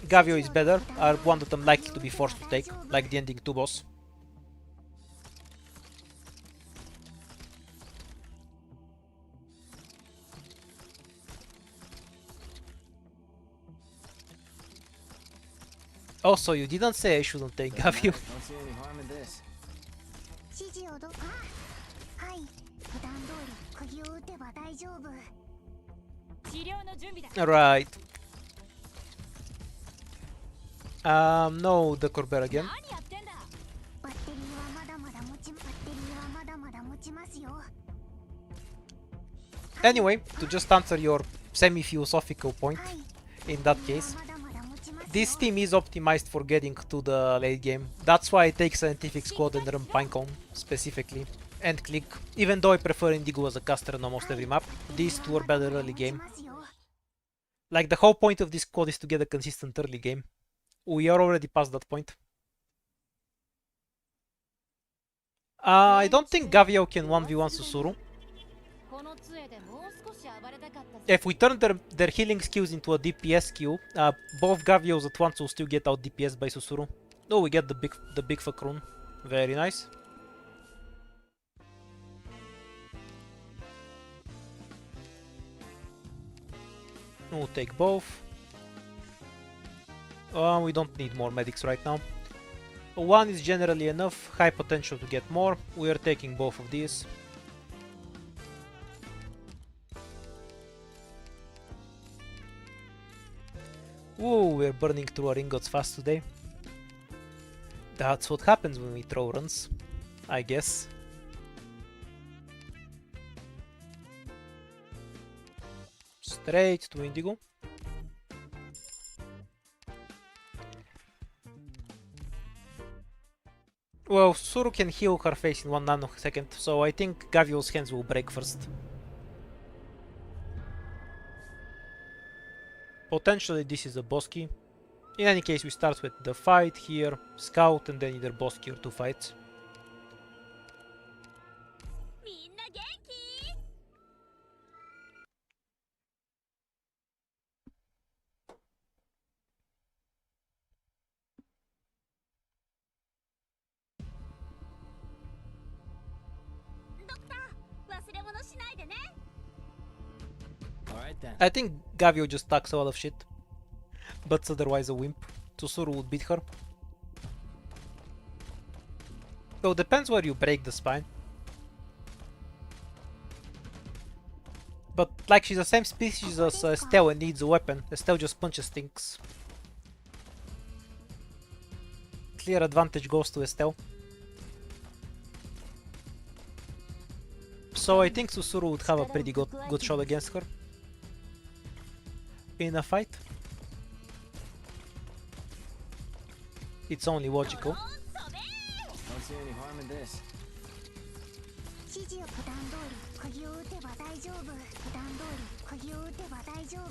Gavio is better, are one that I'm likely to be forced to take, like the ending 2 boss. Also, you didn't say I shouldn't take Gavio. Don't see any harm in this. 指示をどはい、普段通り釘を打てば大丈夫。治療の準備だ。 Right. No, the Corber again. 何やってんだ。バッテリーはまだまだ持ちますよ。 Anyway, to just answer your semi-philosophical point, in that case, this team is optimized for getting to the late game. That's why I take Scientific Squad and run Pinecone, specifically, and Click, even though I prefer Indigo as a caster on almost every map. These two are better early game. Like, the whole point of this squad is to get a consistent early game. We are already past that point. I don't think Gavio can 1v1 Susuru. この杖でもう少し暴れたかった。 If we turn their healing skills into a DPS skill, both Gavios at once will still get out DPS by Susuru. Oh, we get the big fuck rune. Very nice. We'll take both. We don't need more medics right now. One is generally enough, high potential to get more. We are taking both of these. Ooh, we're burning through our ingots fast today. That's what happens when we throw runs, I guess. Straight to Indigo. Well, Suru can heal her face in 1 nanosecond, so I think Gavio's hands will break first. Potentially this is a boss key. In any case, we start with the fight here, scout, and then either boss key or 2 fights. みんな元気？ 忘れ物しないでね。 Alright then. I think Gavio just talks a lot of shit, but's otherwise a wimp. Susuru would beat her. Though depends where you break the spine. But like she's the same species as Estelle and needs a weapon. Estelle just punches things. Clear advantage goes to Estelle. So I think Susuru would have a pretty good shot against her in a fight. It's only logical. Don't see any harm in this. 指示を普段通り釘を打てば大丈夫。普段通り釘を打てば大丈夫。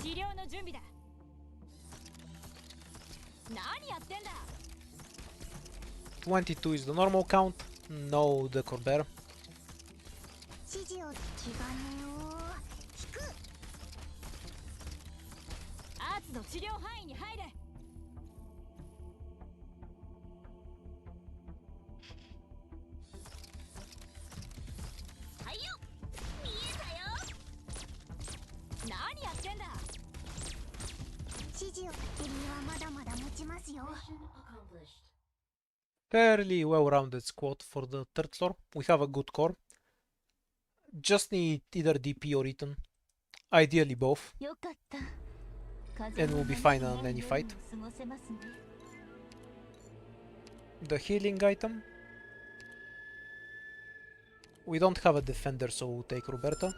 治療の準備だ。何やってんだ。 22 is the normal count. No, the Corber. 指示を気兼ねを引く。アーツの治療範囲に入れ。はいよ。見えたよ。何やってんだ。指示をバッテリーはまだまだ持ちますよ。 Fairly well-rounded squad for the third floor. We have a good core. Just need either DP or Eaton. Ideally both. よかった。 And we'll be fine on any fight. The healing item. We don't have a defender, so we'll take Roberta.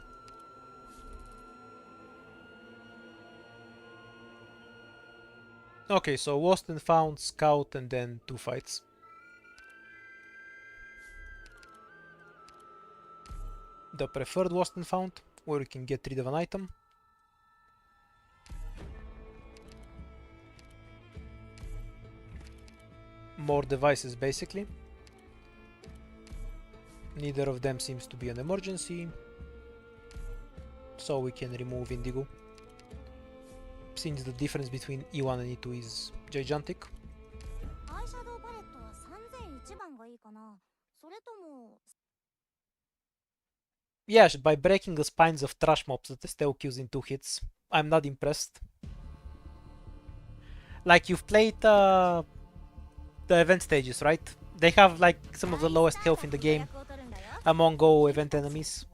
Okay, so lost and found, scout, and then 2 fights. The preferred lost and found, where you can get rid of an item. More devices, basically. Neither of them seems to be an emergency, so we can remove Indigo, since the difference between E1 and E2 is gigantic. Yeah, by breaking the spines of trash mobs that Estelle kills in 2 hits, I'm not impressed. Like, you've played the event stages, right? They have like some of the lowest health in the game among all event enemies.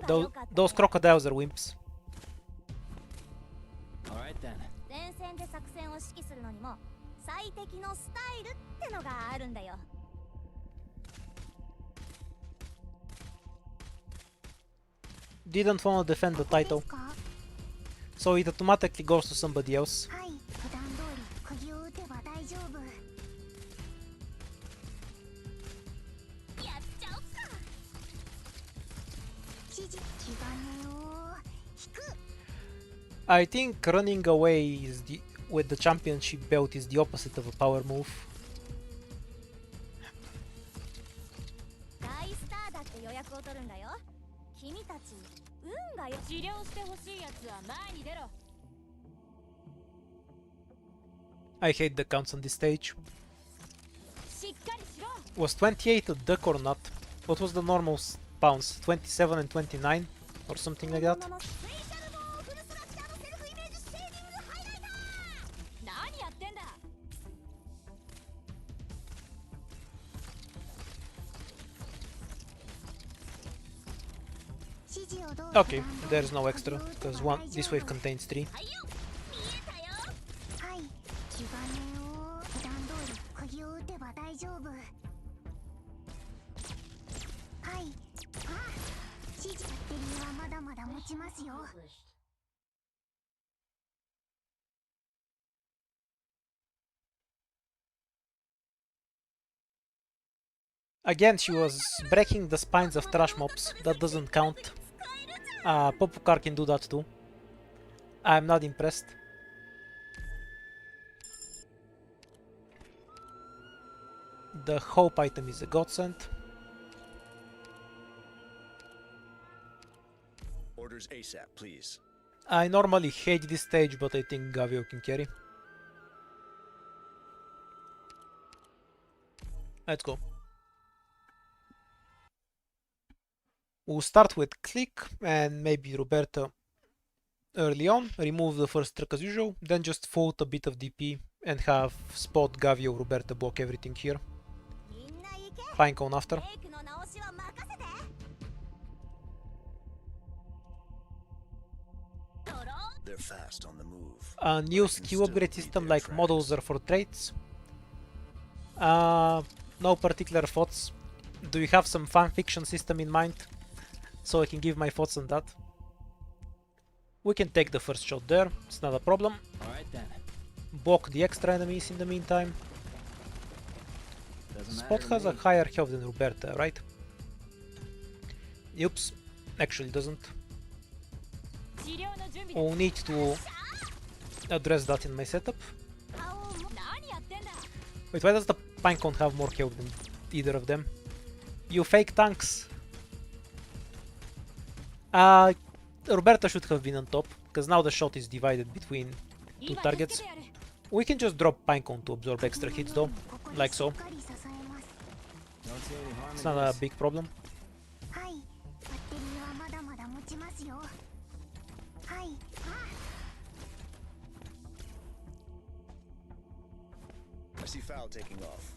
Those crocodiles are wimps. Alright then. Didn't want to defend the title, so it automatically goes to somebody else. I think running away is with the championship belt is the opposite of a power move. I hate the counts on this stage. Was 28 a duck or not? What was the normal bounce? 27 and 29 or something like that? Okay, there's no extra, because this wave contains 3. Again, she was breaking the spines of trash mobs. That doesn't count. Popukar can do that too. I'm not impressed. The hope item is a godsend. Orders ASAP, please. I normally hate this stage, but I think Gavio can carry. Let's go. We'll start with Click and maybe Roberta early on, remove the first truck as usual, then just float a bit of DP and have Spot, Gavio, Roberta block everything here. Pinecone after. They're fast on the move. A new skill upgrade system like models are for traits. No particular thoughts. Do you have some fan fiction system in mind? So I can give my thoughts on that. We can take the first shot there, it's not a problem. Alright then. Block the extra enemies in the meantime. Spot has a higher health than Roberta, right? Oops, actually doesn't. We'll need to address that in my setup. Wait, why does the Pinecone have more health than either of them? You fake tanks! Roberta should have been on top, because now the shot is divided between 2 targets. We can just drop Pinecone to absorb extra hits though, like so. It's not a big problem. I see foul taking off.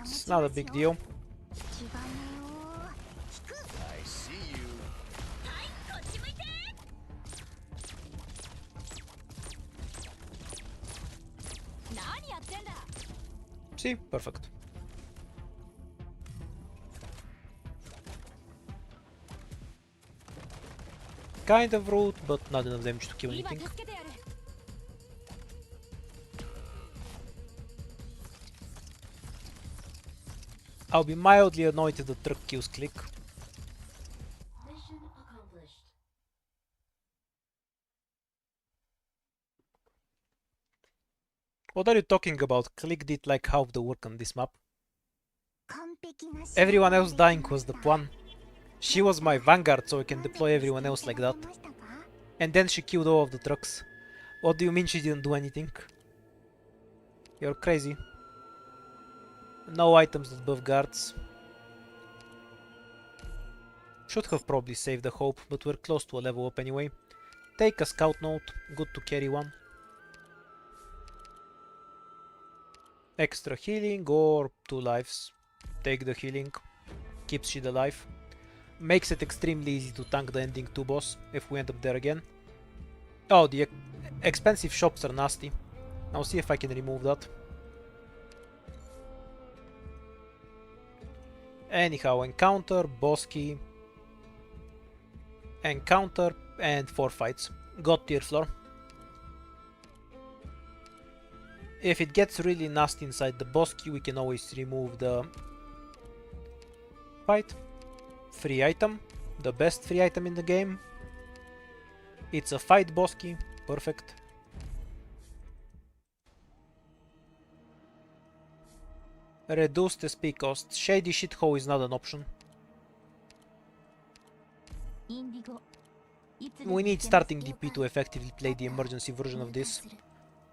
It's not a big deal. I see you. See? Perfect. Kind of rude, but not enough damage to kill anything. I'll be mildly annoyed if the truck kills Click. Mission accomplished. What are you talking about? Click did like half the work on this map. 完璧な仕事 Everyone が else できま dying was the した。 plan. She was my vanguard, so I can deploy everyone else like that. 満足していただけましたか？ And then she killed all of the trucks. What do you mean she didn't do anything? You're crazy. No items above guards. Should have probably saved the hope, but we're close to a level up anyway. Take a scout note, good to carry one. Extra healing or 2 lives. Take the healing, keeps shit alive. Makes it extremely easy to tank the ending 2 boss if we end up there again. Oh, the expensive shops are nasty. I'll see if I can remove that. Anyhow, encounter, boss key, encounter, and 4 fights. Got tier floor. If it gets really nasty inside the boss key, we can always remove the fight. Free item. The best free item in the game. It's a fight boss key. Perfect. Reduce the SP cost. Shady shithole is not an option. Indigo. We need starting DP to effectively play the emergency version of this.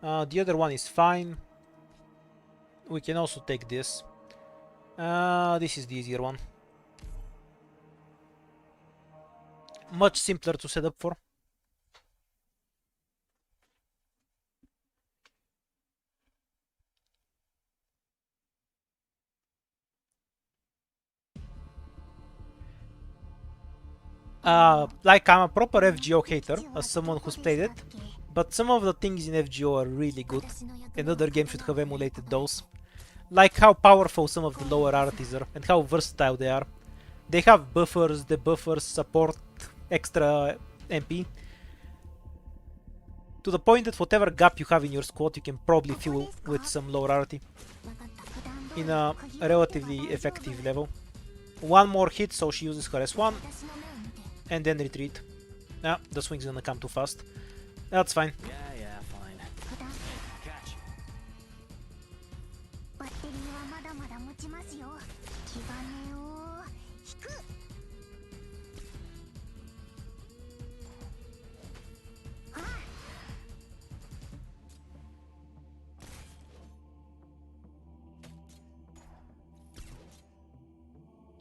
The other one is fine. We can also take this. This is the easier one. Much simpler to set up for. Like I'm a proper FGO hater, as someone who's played it, but some of the things in FGO are really good, and other games should have emulated those. Like how powerful some of the lower arties are, and how versatile they are. They have buffers, the buffers support extra MP, to the point that whatever gap you have in your squad you can probably fill with some lower arty in a relatively effective level. One more hit, so she uses her S1, and then retreat. Ah, the swing's gonna come too fast. That's fine. Yeah, fine. Catch. バッテリーはまだまだ持ちますよ。気兼ねを引く。はあ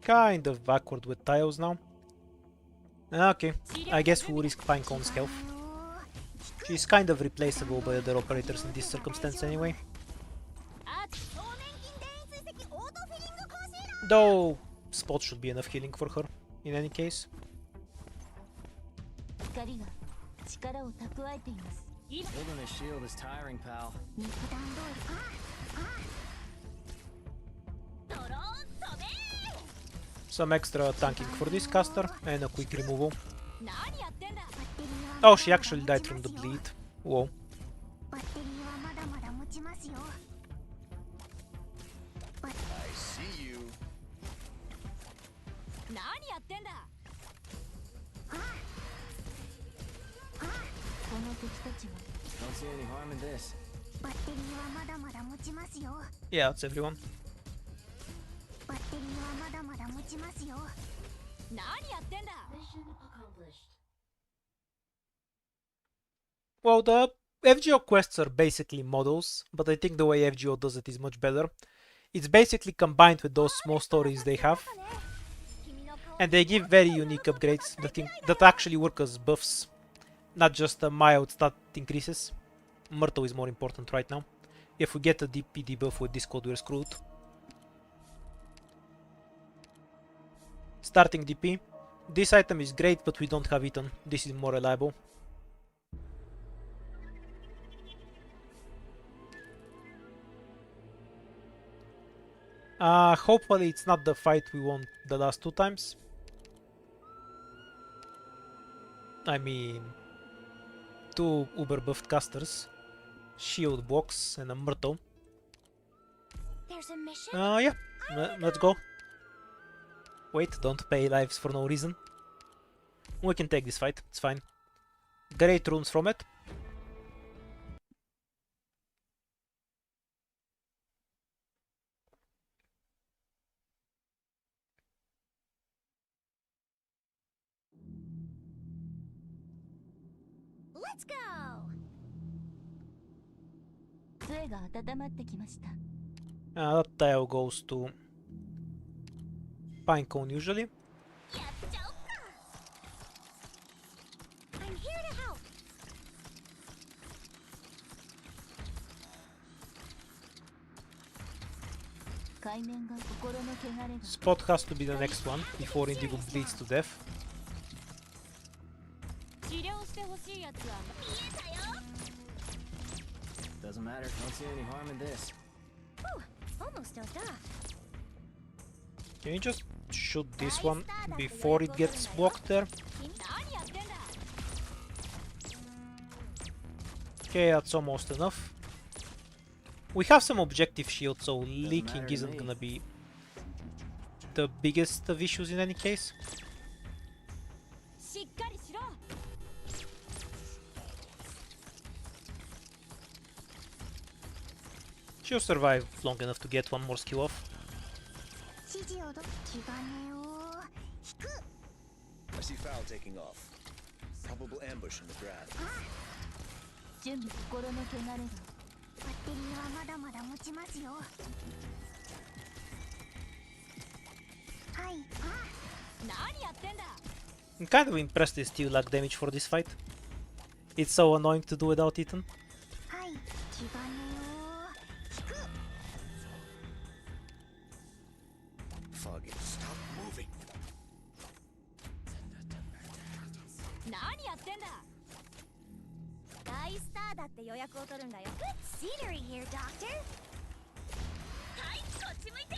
Kind of backward with tiles now. Okay, I guess we'll risk Pinecone's health. She's kind of replaceable by other operators in this circumstance anyway. Though, spot should be enough healing for her, in any case. 光が力を蓄えています。 Building a shield is tiring, pal. 肉弾通り。ああ。 ドローン飛べ Some extra tanking for this caster, and a quick removal. 何やってんだ Oh, she actually died from the bleed. Whoa. バッテリーはまだまだ持ちますよ。 I see you. 何やってんだはあ。はあ。この敵たちは Don't see any harm in this. バッテリーはまだまだ持ちますよ。 Yeah, that's everyone. バッテリーはまだまだ持ちますよ。 何やってんだ Mission accomplished. Well, the FGO quests are basically models, but I think the way FGO does it is much better. It's basically combined with those small stories they have, and they give very unique upgrades that actually work as buffs, not just mild stat increases. Myrtle is more important right now. If we get a DP debuff with this code, we're screwed. Starting DP. This item is great, but we don't have it on. This is more reliable. Hopefully it's not the fight we won the last 2 times. I mean, 2 uber buffed casters, shield box, and a myrtle. There's a mission? Yeah, let's go. Wait, don't pay lives for no reason. We can take this fight, it's fine. Great runes from it. Let's go! 杖が温まってきました。That tile goes to Pinecone usually. やっちゃおっか I'm here to help! 海面が心の汚れが Spot has to be the next one before Indigo bleeds to death. 治療してほしいやつは見えたよ Doesn't matter. Don't see any harm in this. Almost dozed off. Can you just shoot this one before it gets blocked there? 君何やってんだ Okay, that's almost enough. We have some objective shield, so leaking isn't gonna be the biggest of issues in any case. しっかりしろ She'll survive long enough to get one more skill off. 指示をど気兼ねを引く I see foul taking off. Probable ambush in the grass. 準備心の汚れがバッテリーはまだまだ持ちますよはい何やってんだ I'm kind of impressed they still lack damage for this fight. It's so annoying to do without Ethan. はい気兼ねを引く Fog it. Stop moving. 何やってんだ大スターだって予約を取るんだよ Good scenery here, Doctor はいこっち向いて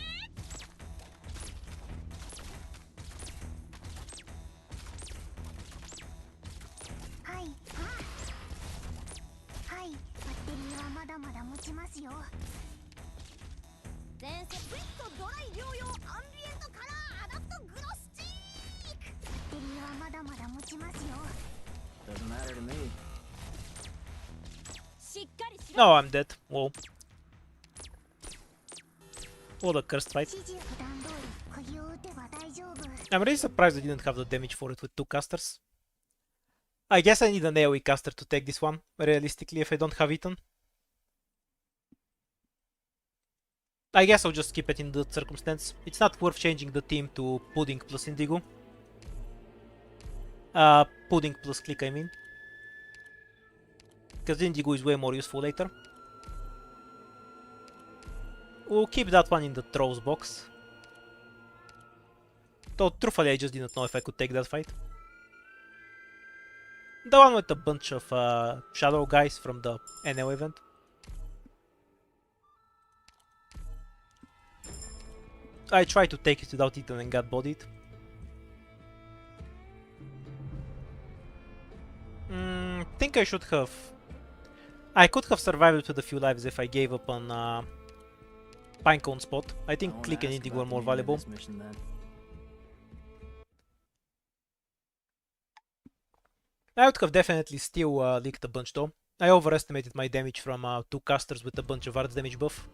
はいはいバッテリーはまだまだ持ちますよ伝説ペットドライ療養アンビエントカラーアダプトグロスチークバッテリーはまだまだ持ちますよ Doesn't matter to me. しっかりしろ No, I'm dead. Whoa. What a cursed fight. 指示普段通り釘を打てば大丈夫 I'm really surprised I didn't have the damage for it with 2 casters. I guess I need an AoE caster to take this one, realistically, if I don't have Ethan. I guess I'll just keep it in that circumstance. It's not worth changing the team to Pudding plus Indigo. Pudding plus Click, I mean. Because Indigo is way more useful later. We'll keep that one in the throws box. Though, truthfully, I just didn't know if I could take that fight. The one with a bunch of shadow guys from the NO event. I tried to take it without Ethan and got bodied. Think I should have... I could have survived it with a few lives if I gave up on Pinecone spot. I think won't Click and ask Indigo about are more the end of valuable. this mission, then. I would have definitely still leaked a bunch though. I overestimated my damage from 2 casters with a bunch of arts damage buff.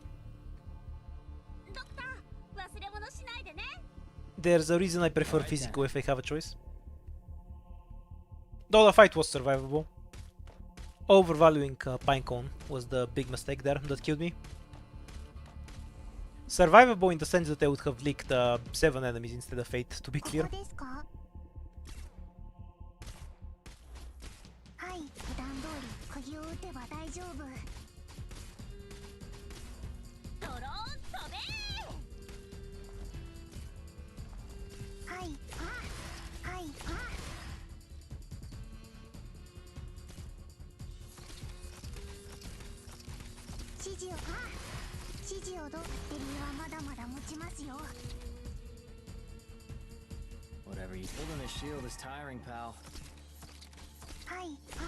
ドクター忘れ物しないでね There's a reason I prefer Alright physical if I have a choice. Though the fight was survivable. Overvaluing Pinecone was the big mistake there that killed me. Survivable in the sense that I would have leaked 7 enemies instead of 8, to be こ clear. こですかはい普段通り釘を打てば大丈夫ドローン飛べはいはい指示を指示をどうベリーはまだまだ持ちますよ。 Whatever you building a shield is tiring, pal. はい、あ、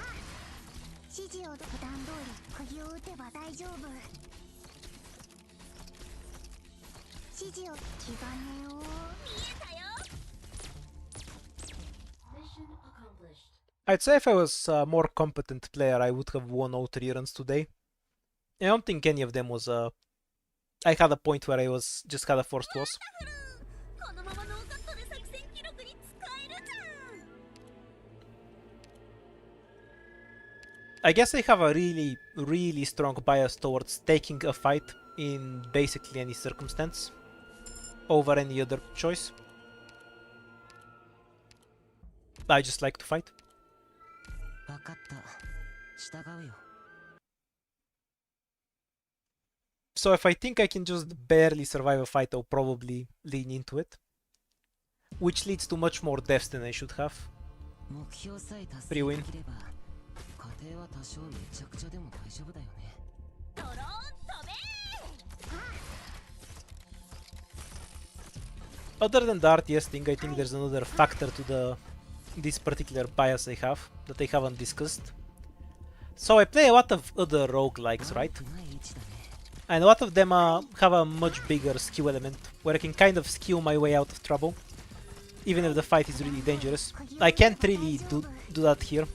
指示をど普段通り釘を打てば大丈夫。指示を気兼ねを見えたよ。 I'd say if I was a more competent player, I would have won all 3 runs today. I don't think any of them was I had a point where I was just had a forced loss. このままノーカットで作戦記録に使えるじゃん。 I guess I have a really strong bias towards taking a fight in basically any circumstance over any other choice. I just like to fight. 分かった。従うよ。 So if I think I can just barely survive a fight, I'll probably lean into it. Which leads to much more deaths than I should have. 目標さえ達 Free 成 win. できれば、家庭は多少めちゃくちゃでも大丈夫だよね。ドローン飛べ。 Other than the RTS thing, I think there's another factor to this particular bias I have that I haven't discussed. So I play a lot of other roguelikes, right? ない位置だね。 And a lot of them have a much bigger skill element, where I can kind of skill my way out of trouble, even if the fight is really dangerous. I can't really do that here.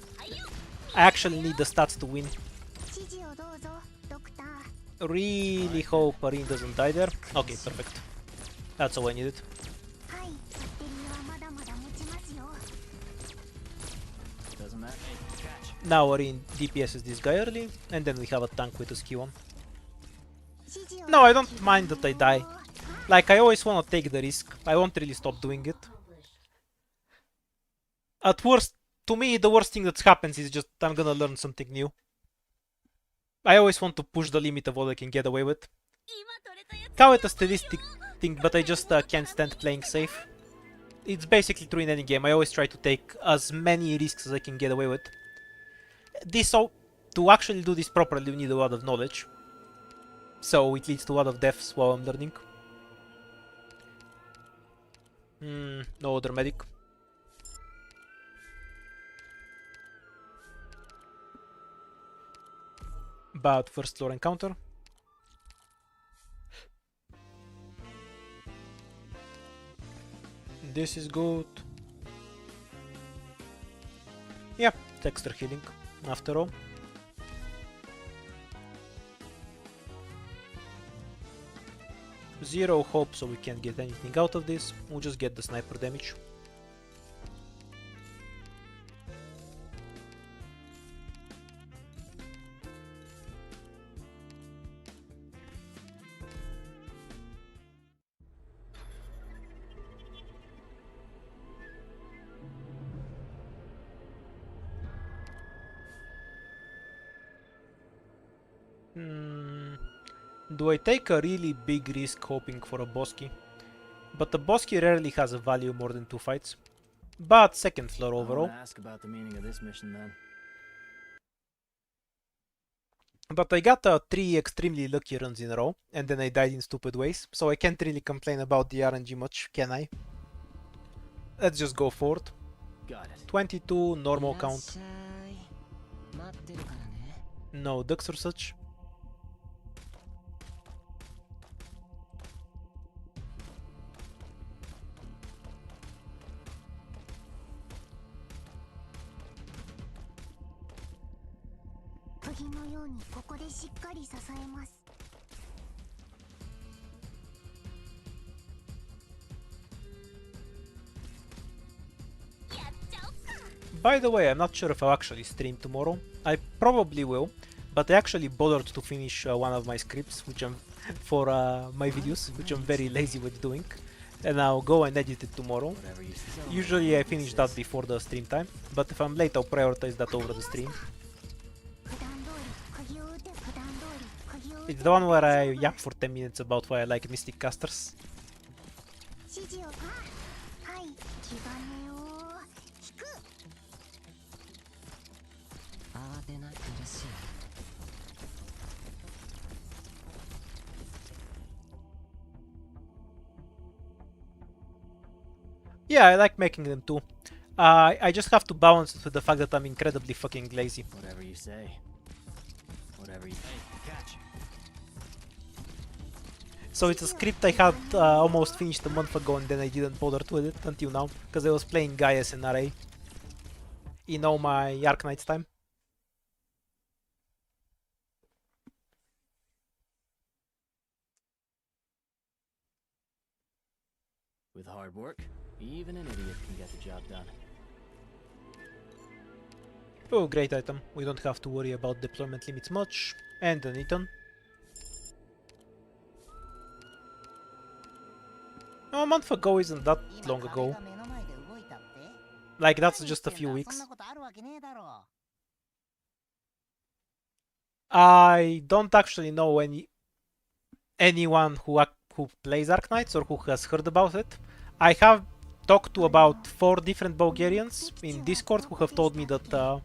I actually need the stats to win. 指示をどうぞ、ドクター。 Really hope Arin doesn't die there. Okay, perfect. That's all I needed. はい、バッテリーはまだまだ持ちますよ。 Doesn't matter. Hey, catch. Now Arin DPSs this guy early, and then we have a tank with a skill on. 指示を No, I don't mind that I die. Like, I always wanna take the risk. I won't really stop doing it. At worst, to me, the worst thing that happens is just I'm gonna learn something new. I always want to push the limit of what I can get away with. 今取れたやつ。 Call it a statistic thing, but I just can't stand playing safe. It's basically true in any game. I always try to take as many risks as I can get away with. To actually do this properly, you need a lot of knowledge. So it leads to a lot of deaths while I'm learning. No other medic. But first floor encounter. This is good. Yeah, extra healing after all. Zero hope, so we can't get anything out of this. We'll just get the sniper damage. Do I take a really big risk hoping for a boss key? But the boss key rarely has a value more than 2 fights. But second floor I overall. wanna ask about the meaning of this mission then. But I got 3 extremely lucky runs in a row, and then I died in stupid ways, so I can't really complain about the RNG much, can I? Let's just go for it. Got it. 22, normal いらっ count. しゃい。待ってるからね。 No ducks or such. By the way, I'm not sure if I'll actually stream tomorrow. I probably will, but I actually bothered to finish one of my scripts, which I'm for my videos, which I'm very lazy with doing, and I'll go and edit it tomorrow. Whatever you say. Usually I finish that before the stream time, but if I'm late, I'll prioritize that over the stream. It's the one where I yap for 10 minutes about why I like Mystic Casters. 指示をはい気兼ねを引く慌てなくて嬉しい。Yeah, I like making them too. I just have to balance it with the fact that I'm incredibly fucking lazy. Whatever you say. Whatever you... Hey, catch. So it's a script I had almost finished a month ago and then I didn't bother with it until now, because I was playing Gaius and RA in all my Arknights time. With hard work, even an idiot can get the job done. Oh, great item. We don't have to worry about deployment limits much. And an Eton. A month ago isn't that long ago. Like, that's just a few weeks. I don't actually know anyone who plays Arknights or who has heard about it. I have talked to about 4 different Bulgarians in Discord who have told me that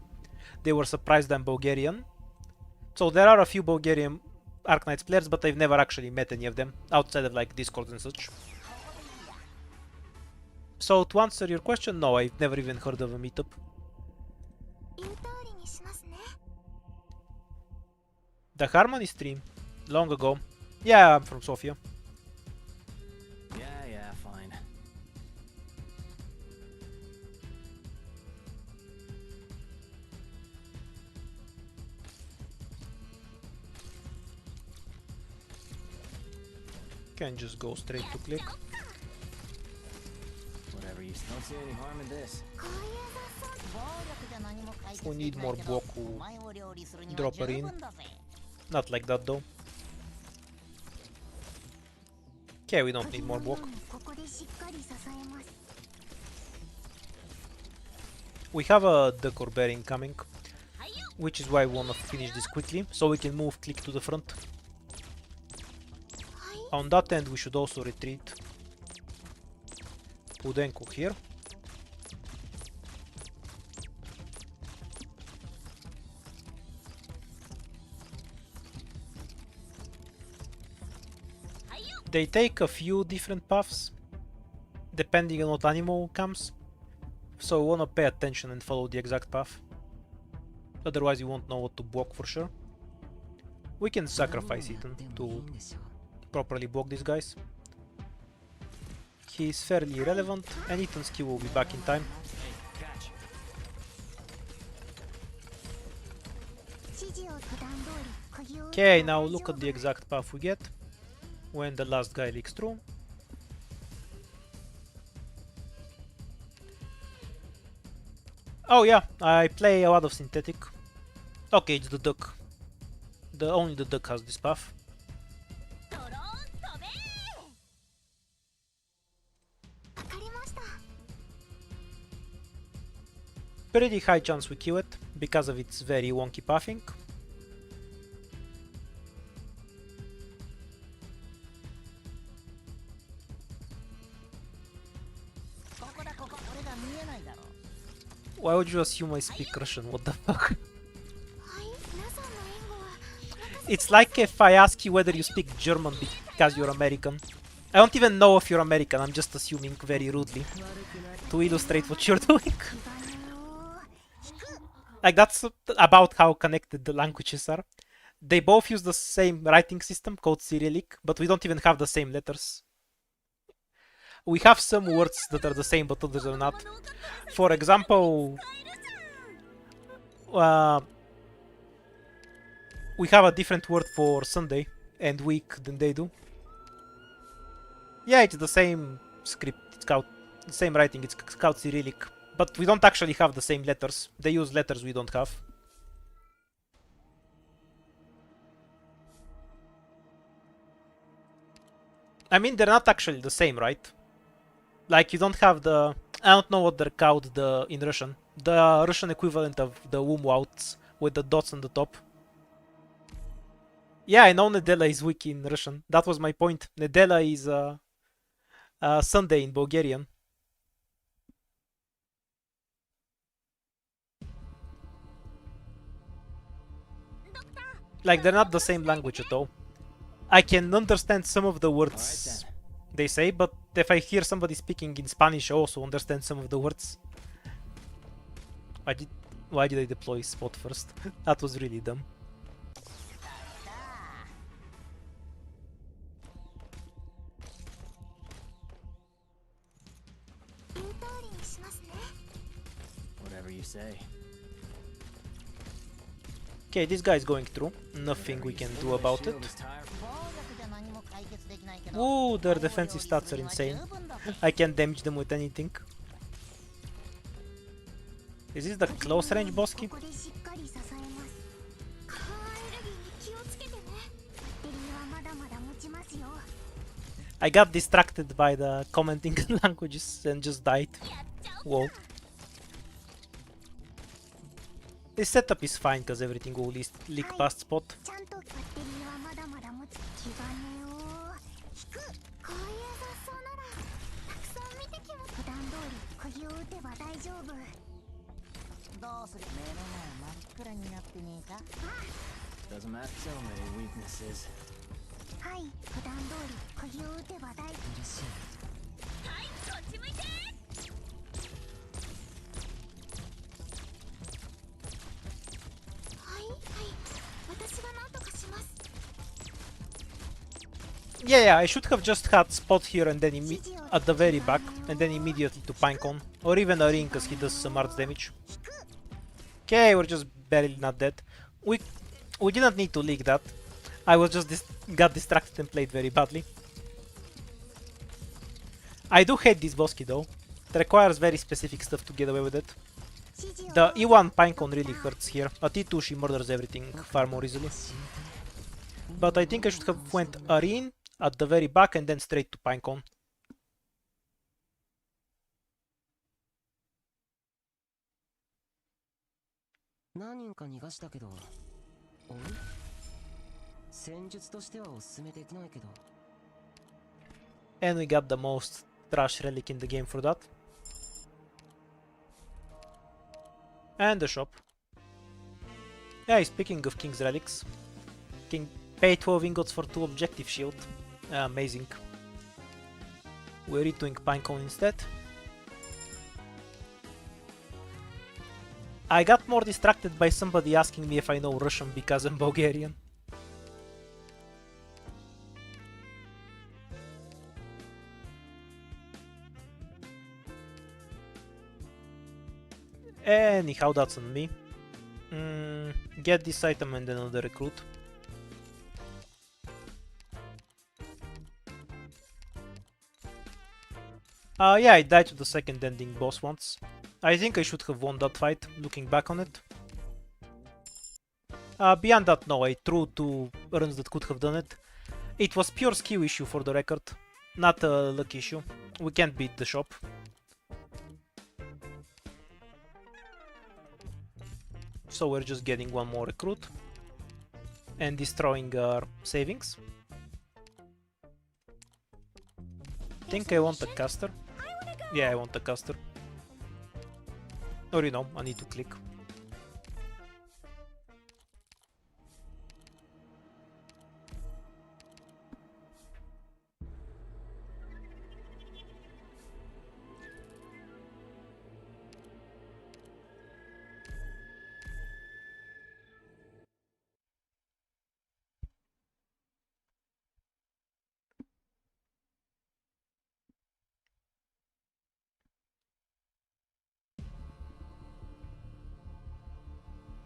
they were surprised I'm Bulgarian. So there are a few Bulgarian Arknights players, but I've never actually met any of them outside of like Discord and such. So to answer your question, no, I've never even heard of a meetup. The Harmony stream, long ago. Yeah, I'm from Sofia. Yeah, fine. Can just go straight to click. Whatever you... Don't see any harm in this. We need more Boku dropper in. Not like that though. Okay, we don't need more Boku. We have a Decor bearing coming, which is why we wanna finish this quickly, so we can move click to the front. On that end we should also retreat. Pudenko here. They take a few different paths, depending on what animal comes, so we wanna pay attention and follow the exact path. Otherwise you won't know what to block for sure. We can sacrifice Ethan to properly block these guys. He's fairly irrelevant, and Ethan's skill will be back in time. Okay, now look at the exact path we get when the last guy leaks through. Oh yeah, I play a lot of synthetic. Okay, it's the duck. Only the duck has this path. Pretty high chance we kill it, because of its very wonky pathing. Why would you assume I speak Russian? What the fuck? It's like if I ask you whether you speak German because you're American. I don't even know if you're American, I'm just assuming very rudely to illustrate what you're doing. Like, that's about how connected the languages are. They both use the same writing system called Cyrillic, but we don't even have the same letters. We have some words that are the same, but others are not. For example, we have a different word for Sunday and week than they do. Yeah, it's the same script, it's called the same writing, it's called Cyrillic, but we don't actually have the same letters. They use letters we don't have. I mean, they're not actually the same, right? Like, you don't have the... I don't know what they're called in Russian. The Russian equivalent of the umlauts with the dots on the top. Yeah, I know Nedela is weak in Russian. That was my point. Nedela is Sunday in Bulgarian. Like, they're not the same language at all. I can understand some of the words they say, but if I hear somebody speaking in Spanish, I also understand some of the words. Why did I deploy spot first? That was really dumb. 言う通りにしますね。 Whatever you say. Okay, this guy is going through. Nothing we can do about it. 暴力じゃ何も解決できないけど Whoa, their defensive stats are insane. I can't damage them with anything. Is this the close range bossky? ここでしっかり支えます。カーエネルギーに気をつけてね。バッテリーはまだまだ持ちますよ。 I got distracted by the commenting languages and just died. Whoa. This setup is fine because everything will leak past spot. ちゃんとバッテリーはまだまだ持つ。気兼ねを引く。こういう雑草ならたくさん見てきます。普段通り釘を打てば大丈夫。どうする目の前真っ暗になってねえか Doesn't matter so many weaknesses. はい、普段通り釘を打てば大丈夫。はい、こっち向いて。はいはい、私が何とかします。 Yeah, I should have just had spot here and then at the very back, and then immediately to Pinecone, or even a ring because he does some arts damage. Okay, we're just barely not dead. We didn't need to leak that. I was just got distracted and played very badly. I do hate this bossky though. It requires very specific stuff to get away with it. The E1 Pinecone really hurts here. At E2 she murders everything far more easily. But I think I should have went Arene at the very back and then straight to Pinecone. And we got the most trash relic in the game for that. And the shop. Yeah, speaking of King's relics, King pay 12 ingots for 2 objective shield. Amazing. We're redoing Pinecone instead. I got more distracted by somebody asking me if I know Russian because I'm Bulgarian. Anyhow, that's on me. Get this item and another recruit. Yeah, I died to the second ending boss once. I think I should have won that fight, looking back on it. Beyond that, no, I threw 2 runs that could have done it. It was pure skill issue for the record, not a luck issue. We can't beat the shop. So we're just getting one more recruit and destroying our savings. Think I want a caster. Yeah, I want a caster. Or you know, I need to click.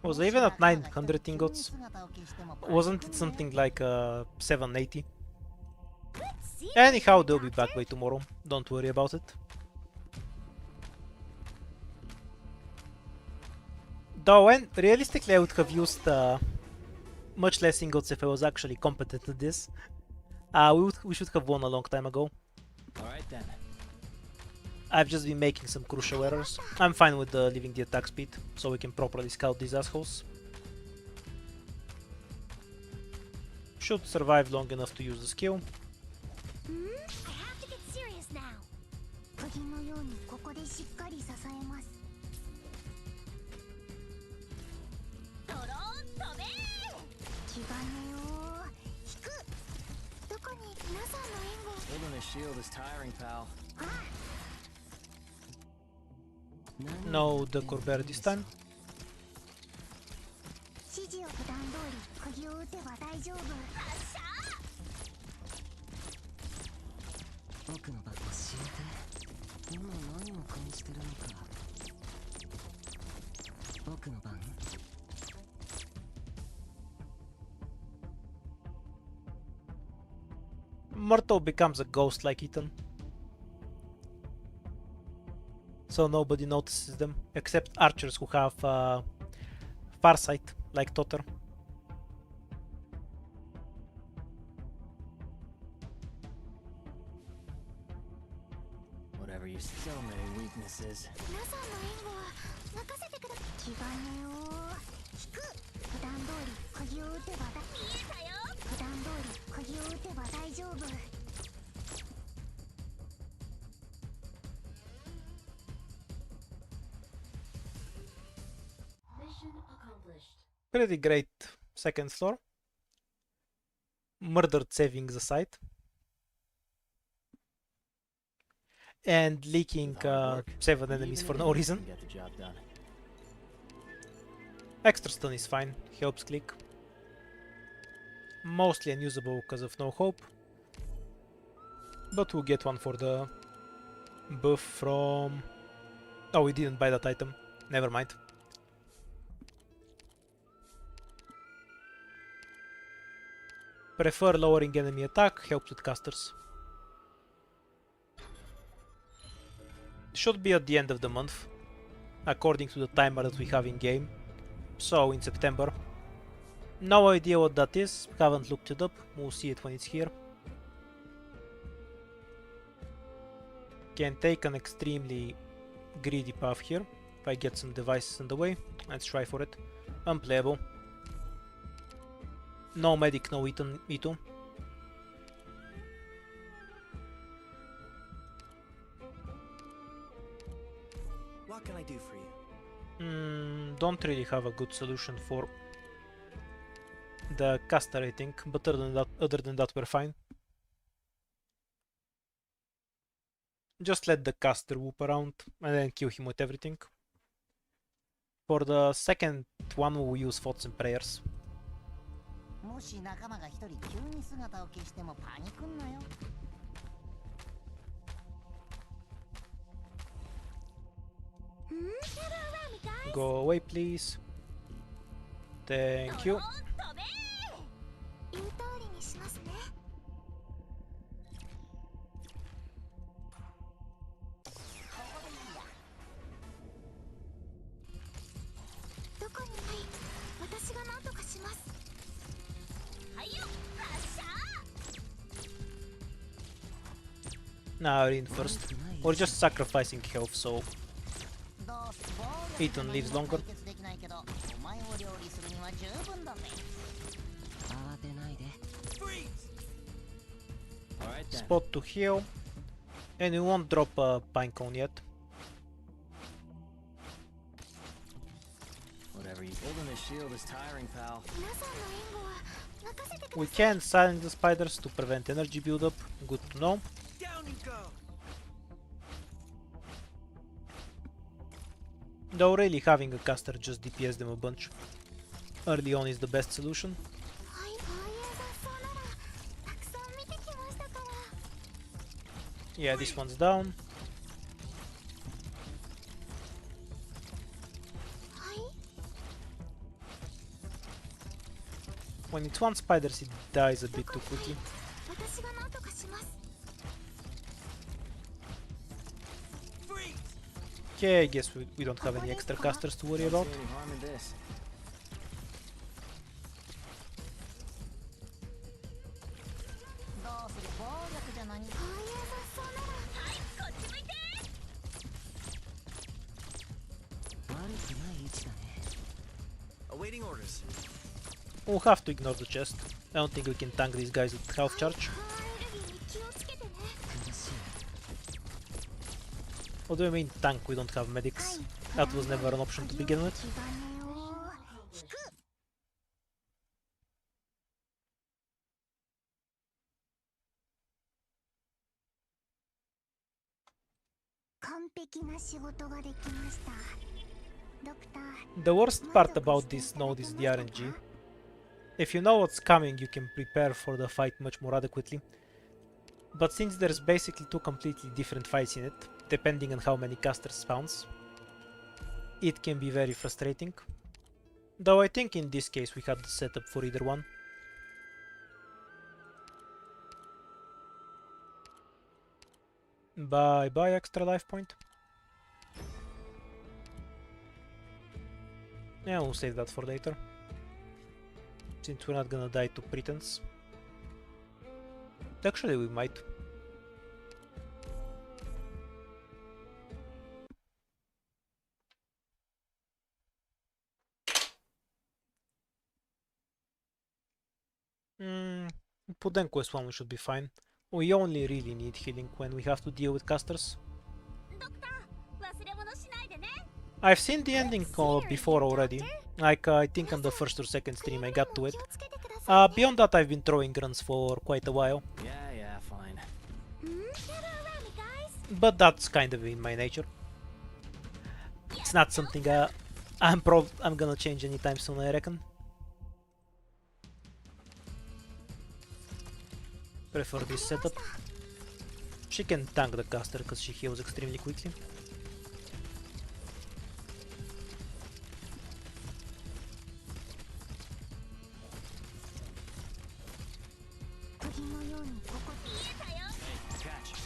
Was I even at 900 ingots? Wasn't it something like 780? Anyhow, they'll be back by tomorrow. Don't worry about it. Though, and realistically, I would have used much less ingots if I was actually competent at this. We should have won a long time ago. Alright then. I've just been making some crucial errors. I'm fine with leaving the attack speed, so we can properly scout these assholes. Should survive long enough to use the skill. I have to get serious now. 釘のようにここでしっかり支えます。ドローン飛べ！気兼ねを引く。どこに皆さんの援護。shield is tiring, pal. No decor bear this time. 指示を普段通り釘を打てば大丈夫。僕の場教えて。今何を感じてるのか。僕の番。Murto becomes a ghost like Ethan. So nobody notices them, except archers who have farsight, like Totter. Whatever you so many weaknesses. 皆さんの援護は任せてください。気兼ねを引く。普段通り釘を打てばだ。見えたよ。普段通り釘を打てば大丈夫。Pretty great second floor. Murdered savings aside. And leaking 7 enemies for no reason. Get the job done. Extra stun is fine, helps click. Mostly unusable because of no hope. But we'll get one for the buff from... Oh, we didn't buy that item. Never mind. Prefer lowering enemy attack, helps with casters. Should be at the end of the month, according to the timer that we have in game. So in September. No idea what that is, haven't looked it up, we'll see it when it's here. Can take an extremely greedy path here, if I get some devices in the way. Let's try for it. Unplayable. No medic, no E2. What can I do for you? Don't really have a good solution for the caster, I think, but other than that we're fine. Just let the caster whoop around and then kill him with everything. For the second one we'll use thoughts and prayers. もし仲間が一人急に姿を消してもパニクんなよ。Go away, please. Thank you. 言う通りにしますね。どこにない？私が何とかします。はいよ、発射。Nah, in first. We're just sacrificing health, so Ethan lives longer. Alright then. Spot to heal. And we won't drop a pinecone yet. Whatever you holding the shield is tiring, pal. 皆さんの援護は任せてください。 We can silence the spiders to prevent energy buildup. Good to know. Down you go. Though really having a caster just DPS them a bunch early on is the best solution. はい、こういう雑草ならたくさん見てきましたから。 Yeah, this one's down. はい。 When it's one spider, it dies a bit too quickly. 私が何とかします。 Okay, I guess we don't have any extra casters to worry about. Don't see any harm in this. どうする暴力じゃ何？こういう雑草なら。はい、こっち向いて。悪くない位置だね。 Awaiting orders. We'll have to ignore the chest. I don't think we can tank these guys with health charge. アレルギーに気をつけてね。苦しい。 What do you mean tank? We don't have medics. That was never an option to begin with. 気兼ねを引く。璧な仕事ができました。ドクター、 The worst part about this node is the RNG. If you know what's coming, you can prepare for the fight much more adequately. But since there's basically two completely different fights in it, depending on how many casters spawns, it can be very frustrating. Though I think in this case we had the setup for either one. Bye bye extra life point. Yeah, we'll save that for later, since we're not gonna die to pretense. Actually, we might. Puden quest 1 we should be fine. We only really need healing when we have to deal with casters. ドクター、忘れ物しないでね。 I've seen the ending before already. Like, I think on the first or second stream I got to it. 気をつけてください。 Beyond that I've been throwing runs for quite a while. Yeah, fine. Never around me, guys. But that's kind of in my nature. It's not something I'm gonna change anytime soon, I reckon. Prefer this setup. She can tank the caster because she heals extremely quickly.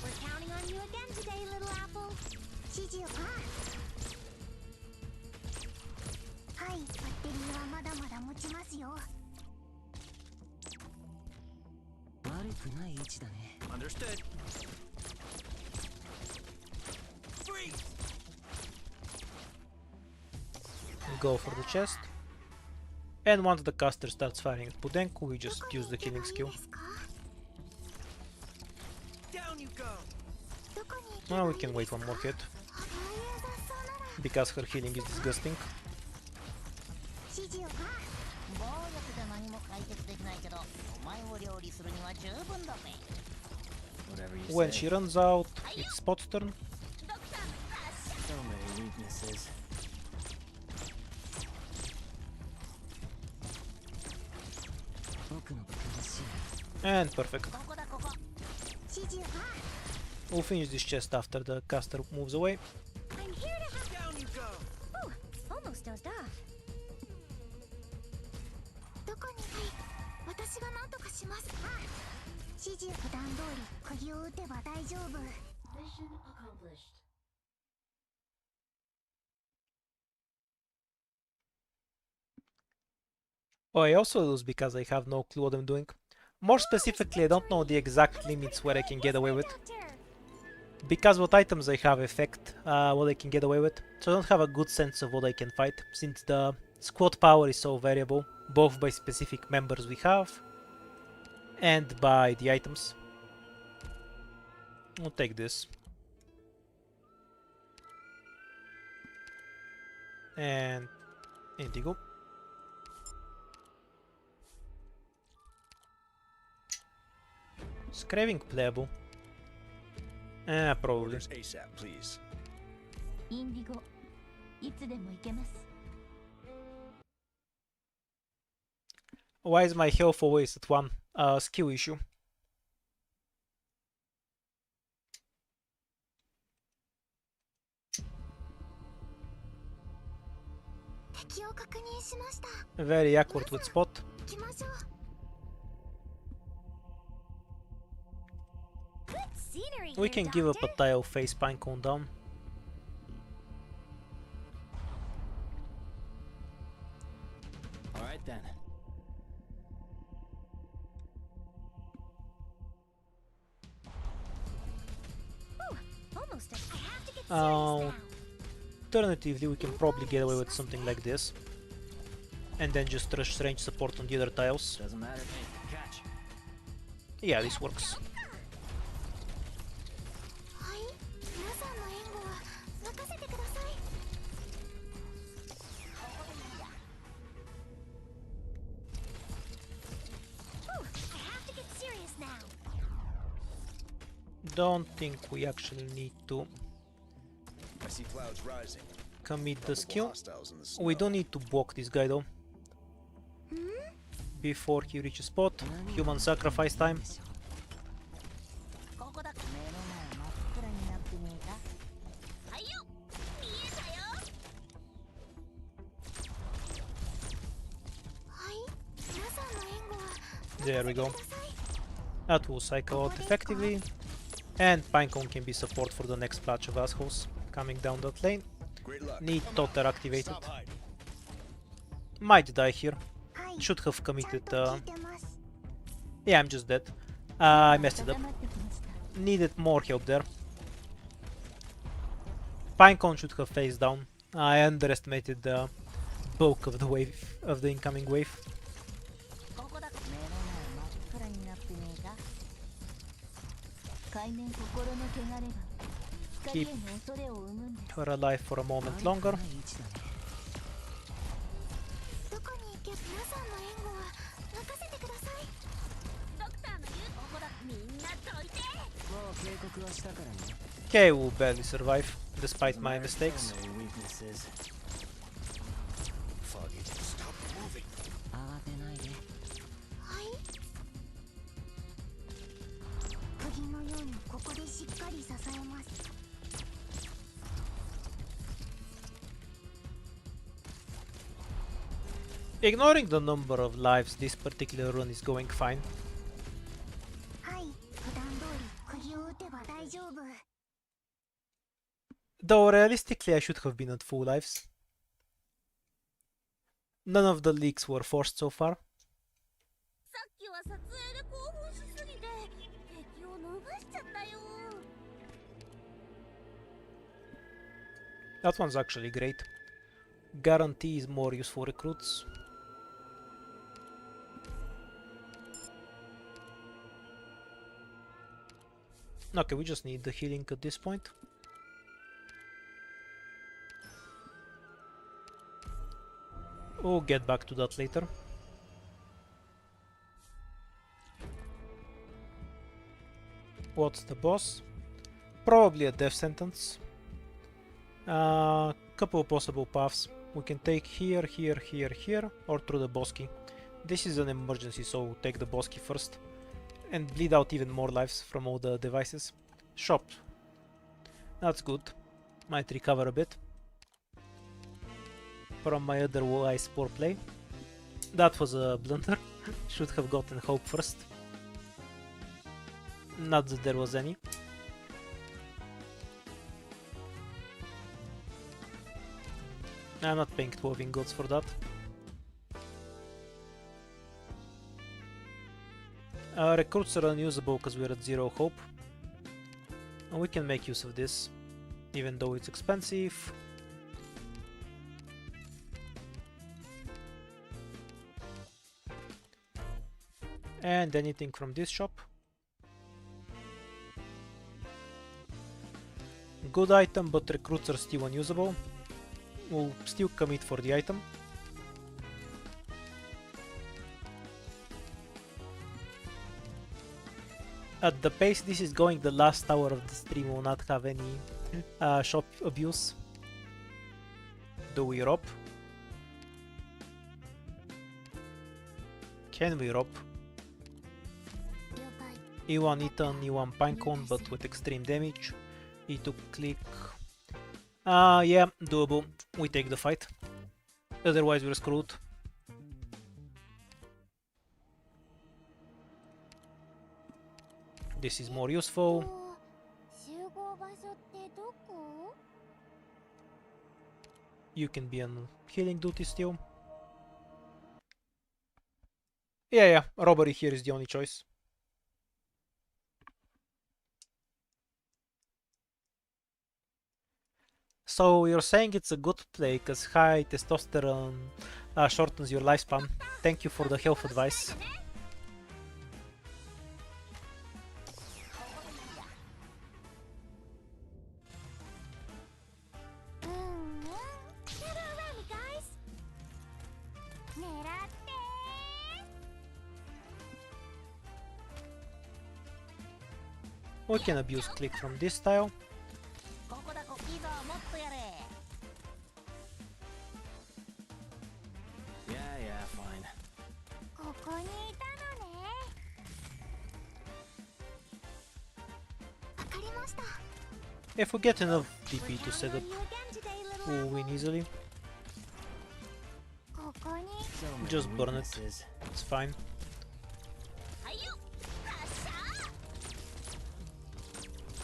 We're counting on you again today, little apple. 指示を。はい、バッテリーはまだまだ持ちますよ。悪くない位置だね。 Understood. Freeze! Go for the chest. And once the caster starts firing at Pudenku, we just use the healing skill. Down you go. どこに行け Well, we can wait one more hit, ば良さそうなら because her healing is disgusting. 指示を。暴力で何も解決できないけど、お前を料理するには十分だぜ。 Whatever you When say. she runs out, it's Spot's turn. So many weaknesses. 僕の部下らしい。 And perfect. ここだここ。指示を。 We'll finish this chest after the caster moves away. I'm here to help. Down you go. Oh, almost dozed off. どこに。私が何とかします。指示普段通り釘を打てば大丈夫。 Mission accomplished. Oh, I also lose because I have no clue what I'm doing. More specifically, I don't know the exact limits where I can get away with. Because what items I have affect what I can get away with. So I don't have a good sense of what I can fight, since the squad power is so variable, both by specific members we have and by the items. I'll take this. And Indigo. Scraving playable. Probably. Orders ASAP, please. インディゴ、いつでも行けます。 Why is my health always at 1? Skill issue. 敵を確認しました。 Very awkward with spot. 行きましょう。We can give up a tile face pinecone down. Alright then. Almost. I have to get serious now. Alternatively, we can probably get away with something like this. And then just rush range support on the other tiles. Doesn't matter. Hey, catch. Yeah, this works. はい、皆さんの援護は任せてください。Ooh, I have to get serious now. Don't think we actually need to I see clouds rising. Commit the Probable skill. hostiles in the snow. We don't need to block this guy though. Before he reaches spot, human sacrifice time. ここだ。目の前真っ暗になってねえか。はいよ、見えたよ。はい、皆さんの援護は There we go. ください。 That will cycle out effectively. And Pinecone can be support for the next batch of assholes coming down that lane. Great luck. Need Come on. Totter activated. Stop hiding. Might die here. はい、 Should have ちゃん committed. と聞いてます。 Yeah, I'm just dead. I messed it up. 温まってきました。 Needed more help there. Pinecone should have faced down. I underestimated the bulk of the wave, of the incoming wave. ここだ。目の前真っ暗になってねえか。海面心の汚れが光への恐れを生むんです。 Her alive for a moment longer. どこに行けば皆さんの援護は任せてください。ドクターの言うここだ。みんなどいて。もう警告はしたからね。 Okay, we'll barely survive, despite my mistakes. No weaknesses. Foggy, stop moving. 慌てないで。はい。釘のようにここでしっかり支えます。 Ignoring the number of lives, this particular run is going fine. はい、普段通り釘を打てば大丈夫。 Though realistically I should have been at full lives. None of the leaks were forced so far. さっきは撮影で興奮しすぎて敵を逃しちゃったよ。 That one's actually great. Guarantees more useful recruits. Okay, we just need the healing at this point. We'll get back to that later. What's the boss? Probably a death sentence. Couple possible paths. We can take here, here, here, here, or through the bosky. This is an emergency, so take the bosky first. And bleed out even more lives from all the devices. Shop. That's good. Might recover a bit from my otherwise poor play. That was a blunder. Should have gotten hope first. Not that there was any. I'm not paying 12 ingots for that. Recruits are unusable because we're at 0 hope. And we can make use of this, even though it's expensive. And anything from this shop. Good item, but recruits are still unusable. We'll still commit for the item. At the pace this is going, the last hour of the stream will not have any shop abuse. Do we rob? Can we rob? 了解。 E1 Eaton, E1 Pinecone, but with extreme damage. E2 click. Yeah, doable. We take the fight. Otherwise we're screwed. This is more useful. 集合場所ってどこ？ You can be on healing duty still. Yeah, robbery here is the only choice. So you're saying it's a good play because high testosterone shortens your lifespan. Thank you for the health advice. Get around, guys. 狙ってー。 We can abuse click from this style. ここだこ。いざもっとや If we get enough DP to set up, we'll win easily. So many Just burn it. weaknesses. It's fine.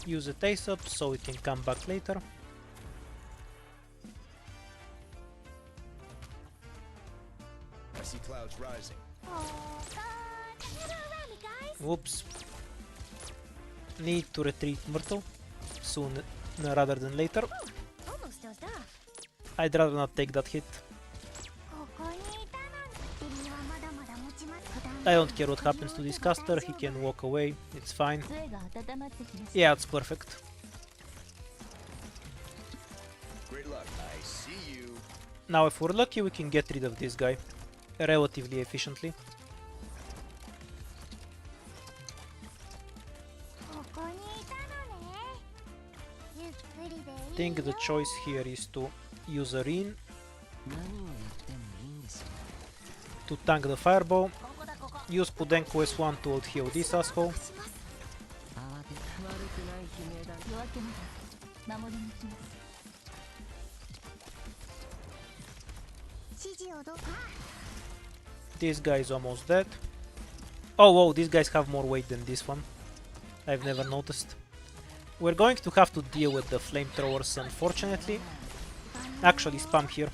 Use it ASAP so we can come back later. I see clouds rising. Whoops. Need to retreat Myrtle soon rather than later. I'd rather not take that hit. I don't care what happens to this caster, he can walk away, it's fine. 杖が温まってきました。 Yeah, it's perfect. Great luck. I see you. Now if we're lucky we can get rid of this guy relatively efficiently. I think the choice here is to use a Rin 何をやってもいいんですよ。 to tank the fireball. Use Pudenko S1 to out heal this asshole. 慌て悪くない悲鳴だ。夜明けまで守りに行きます。 This guy is almost dead. Oh whoa, these guys have more weight than this one. I've never noticed. We're going to have to deal with the flamethrowers, unfortunately. Actually, spam here.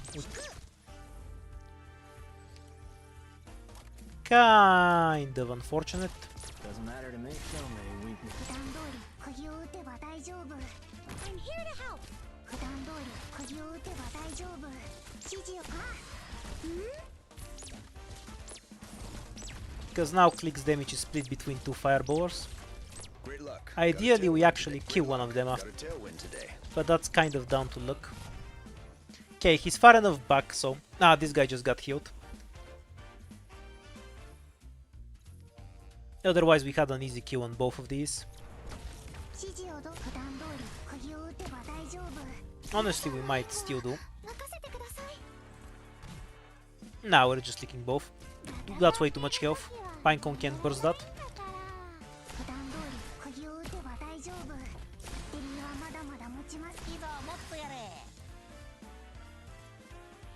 Kind of unfortunate. Doesn't matter to me. So many weaknesses. Because now Click's damage is split between two fireballers. Great luck. Ideally, we actually kill one of them Got after, a tailwind today. but that's kind of down to luck. Okay, he's far enough back, so... Ah, this guy just got healed. Otherwise, we had an easy kill on both of these. Honestly, we might still do. Nah, we're just licking both. That's way too much health. Pinecone can't burst that.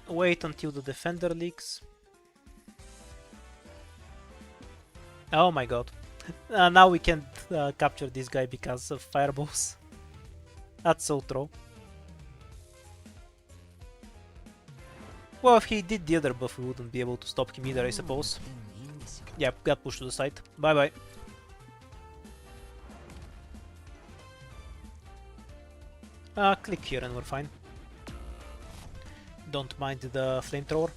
Wait until the defender leaks. Oh my god. Now we can't capture this guy because of fireballs. That's so true. Well, if he did the other buff, we wouldn't be able to stop him either, I suppose. Yeah, got pushed to the side. Bye bye. Click here and we're fine. Don't mind the flamethrower.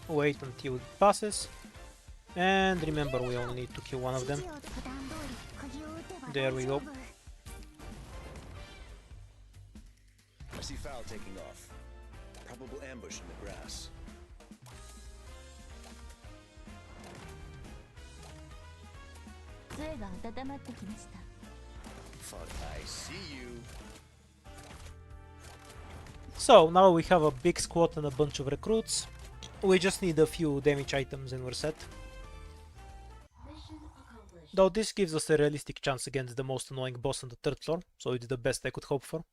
Wait until it passes. And remember, we only need to kill one of them. There we go. I see foul taking off. Probable ambush in the grass. Fuck, I see you. So now we have a big squad and a bunch of recruits. We just need a few damage items and we're set. Though this gives us a realistic chance against the most annoying boss on the third floor, so it's the best I could hope for.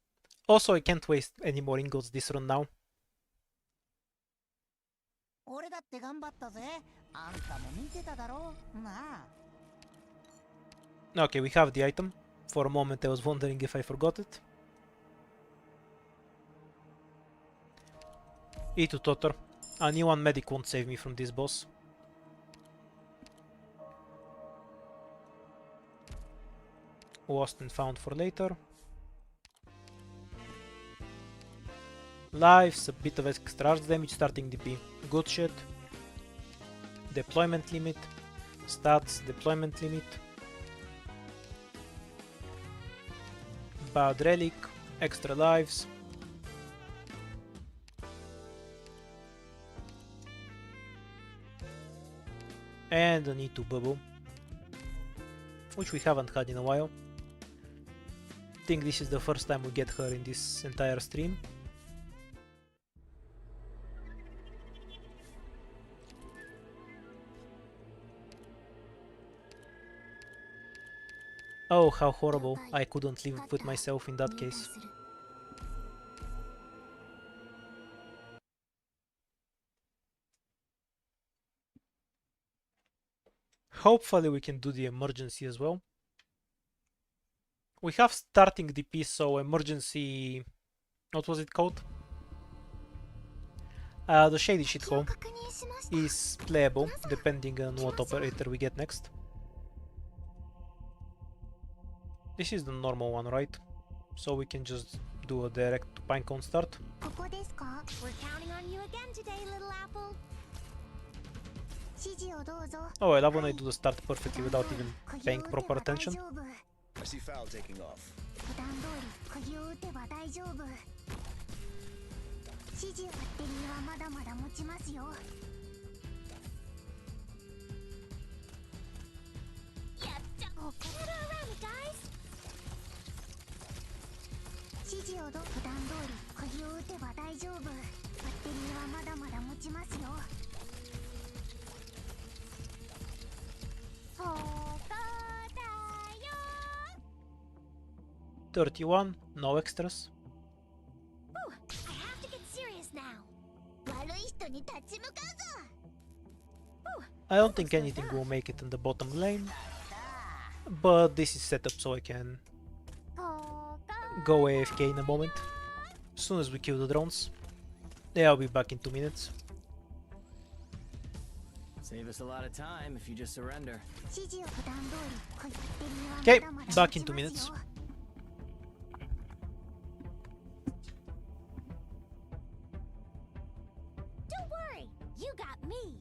Also, I can't waste any more ingots this run now. Okay, we have the item. For a moment I was wondering if I forgot it. E2 Totter. A new one medic won't save me from this boss. Lost and found for later. Lives, a bit of extra arts damage, starting DP. Good shit. Deployment limit. Stats, deployment limit. Bad relic, extra lives. And a need to bubble, which we haven't had in a while. I think this is the first time we get her in this entire stream. Oh, how horrible. I couldn't live with myself in that case. Hopefully we can do the emergency as well. We have starting DP, so emergency... What was it called? The Shady Shithole is playable, depending on what operator we get next. This is the normal one, right? So we can just do a direct to Pinecone start. We're counting on you again today, little apple. Oh, I love when I do the start perfectly without even paying proper attention. I see foul taking off. $31, no extras. I have to get serious now. I don't think anything will make it in the bottom lane, but this is set up so I can go AFK in a moment. As soon as we kill the drones. Yeah, I'll be back in 2 minutes. Save us a lot of time if you just surrender. Okay, back in 2 minutes. Don't worry, you got me.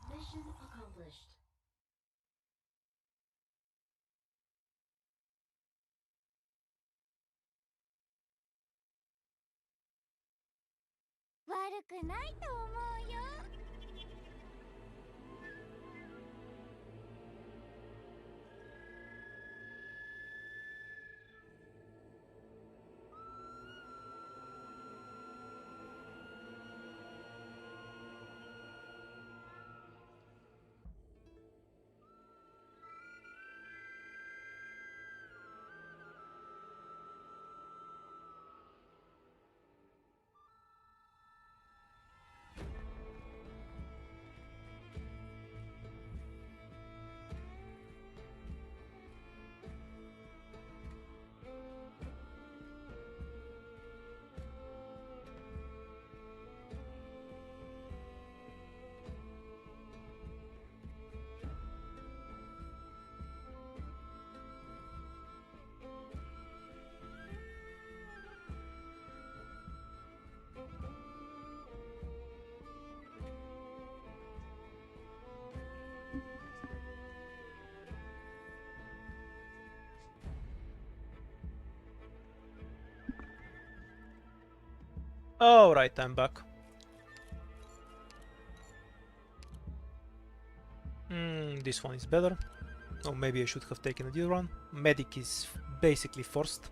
Mission accomplished. Alright, I'm back. This one is better. Or maybe I should have taken a deal run. Medic is basically forced.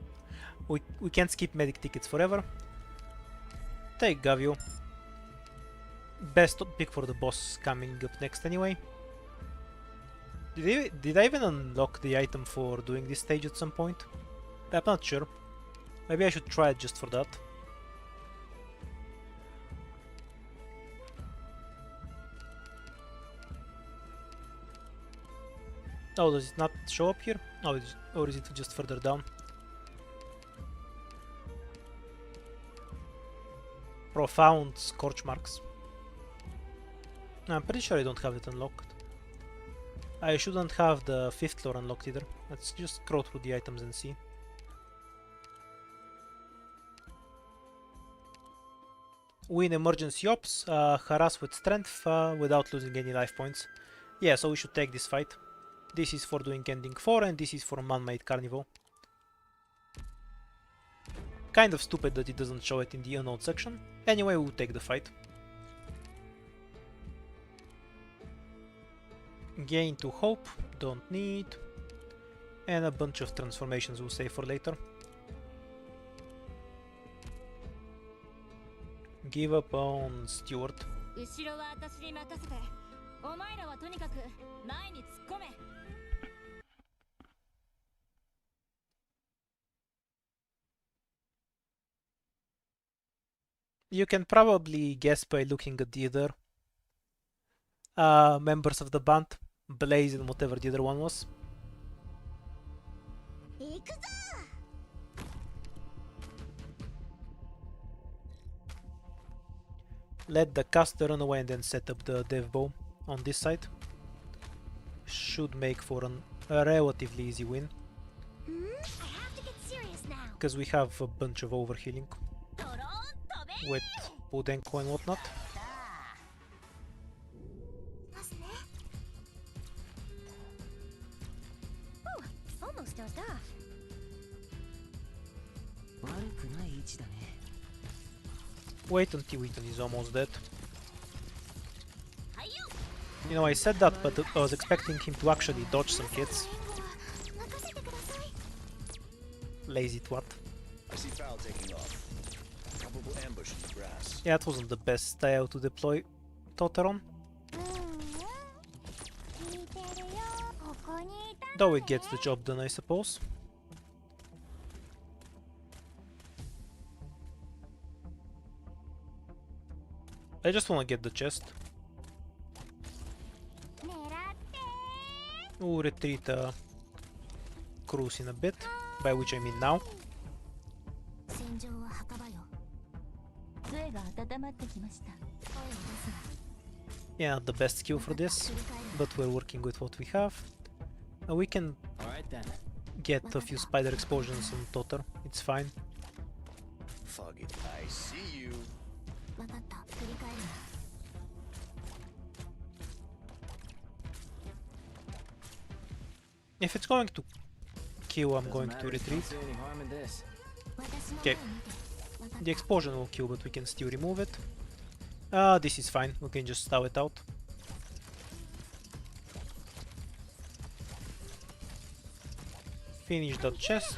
We can't skip medic tickets forever. Take Gavio. Best pick for the boss coming up next anyway. Did I even unlock the item for doing this stage at some point? I'm not sure. Maybe I should try it just for that. Oh, does it not show up here? Oh, or is it just further down? Profound scorch marks. I'm pretty sure I don't have it unlocked. I shouldn't have the 5th floor unlocked either. Let's just scroll through the items and see. Win emergency ops, harass with strength without losing any life points. Yeah, so we should take this fight. This is for doing ending 4 and this is for man-made carnival. Kind of stupid that it doesn't show it in the unknown section. Anyway, we'll take the fight. Gain to hope, don't need. And a bunch of transformations we'll save for later. Give up on Stewart. 後ろは私に任せて。お前らはとにかく前に突っ込め。You can probably guess by looking at the other members of the band, Blaze and whatever the other one was. 行くぞ。 Let the caster run away and then set up the dev bow on this side. Should make for a relatively easy win. I have to get serious now. Because we have a bunch of overhealing with Budenko and whatnot. ますね。Oh, almost dozed off. 悪くない位置だね。 Wait until Ethan is almost dead. You know, I said that, but I was expecting him to actually dodge some hits. 任せてください。 Lazy twat. I see Foul taking off. Probable ambush in the grass. Yeah, it wasn't the best style to deploy Toteron, 聞いてるよ。ここにいた。 though it gets the job done, I suppose. I just wanna get the chest. 狙って。 We'll retreat Cruise in a bit, by which I mean now. 戦場は墓場よ。杖が温まってきました。声を出すな。 Yeah, not the best skill for this, but we're working with what we have. We can Alright then. get a few spider explosions on Toter, it's fine. Fuck it. I see you. 分かった。振り返るな。 If it's going to kill, I'm Doesn't going to matter, retreat. don't see any harm in this. 私の Okay. 前を見て。分かった。 The explosion will kill, but we can still remove it. This is fine, we can just stall it out. Finish that chest.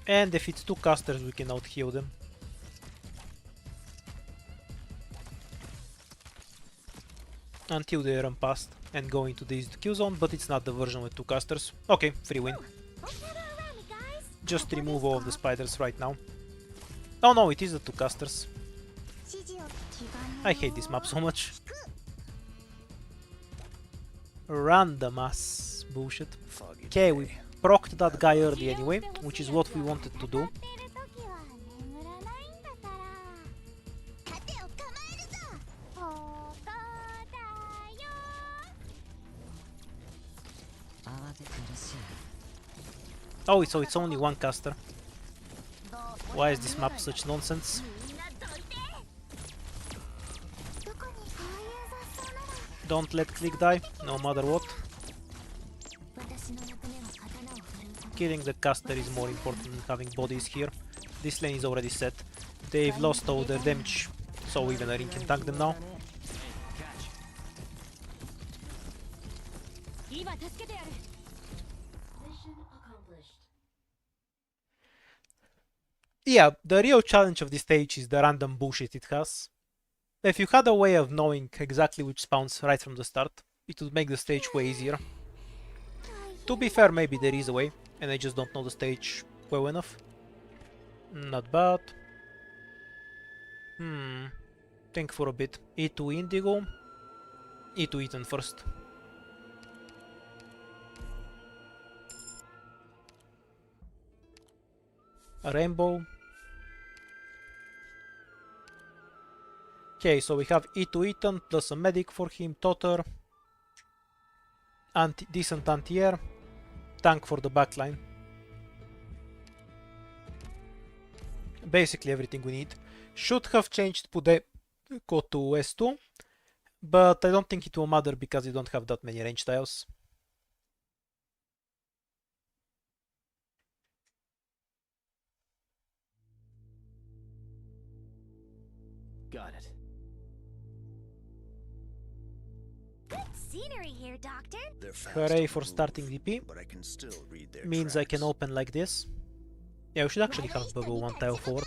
And if it's two casters, we can out-heal them. Until they run past and go into the easy to kill zone, but it's not the version with two casters. Okay, free win. Don't gather around me, guys. Just remove all of the spiders right now. Oh no, it is the two casters. 指示を気が I hate this map so much. Random ass bullshit. Fuck it. Okay, we procced that guy early anyway, which is what we wanted to do. 戦っている時は眠らないんだから盾を構えるぞここだよ慌て苦しい。 Oh, so it's only one caster. Why is this map such nonsense? みんなどいてどこにこういう雑草なら Don't let click die, no matter what. 私の役目は刀を振るうこと Killing the caster is more important than having bodies here. This lane is already set. They've lost all their damage, so even a ring can tank them now. 今助けてやる。 Yeah, the real challenge of this stage is the random bullshit it has. If you had a way of knowing exactly which spawns right from the start, it would make the stage way easier. To be fair, maybe there is a way, and I just don't know the stage well enough. Not bad. Think for a bit. E2 Indigo. E2 Ethan first. A rainbow. Okay, so we have E2 Ethan plus a medic for him, Totter. Decent anti-air. Tank for the backline. Basically everything we need. Should have changed Pudeko to S2, but I don't think it will matter because you don't have that many range tiles. Got it. scenery here, Doctor. They're fast Hooray on for the starting move, DP. but I can still read their Means I can tracks. open like this. Yeah, we should actually have bubble one tile forward.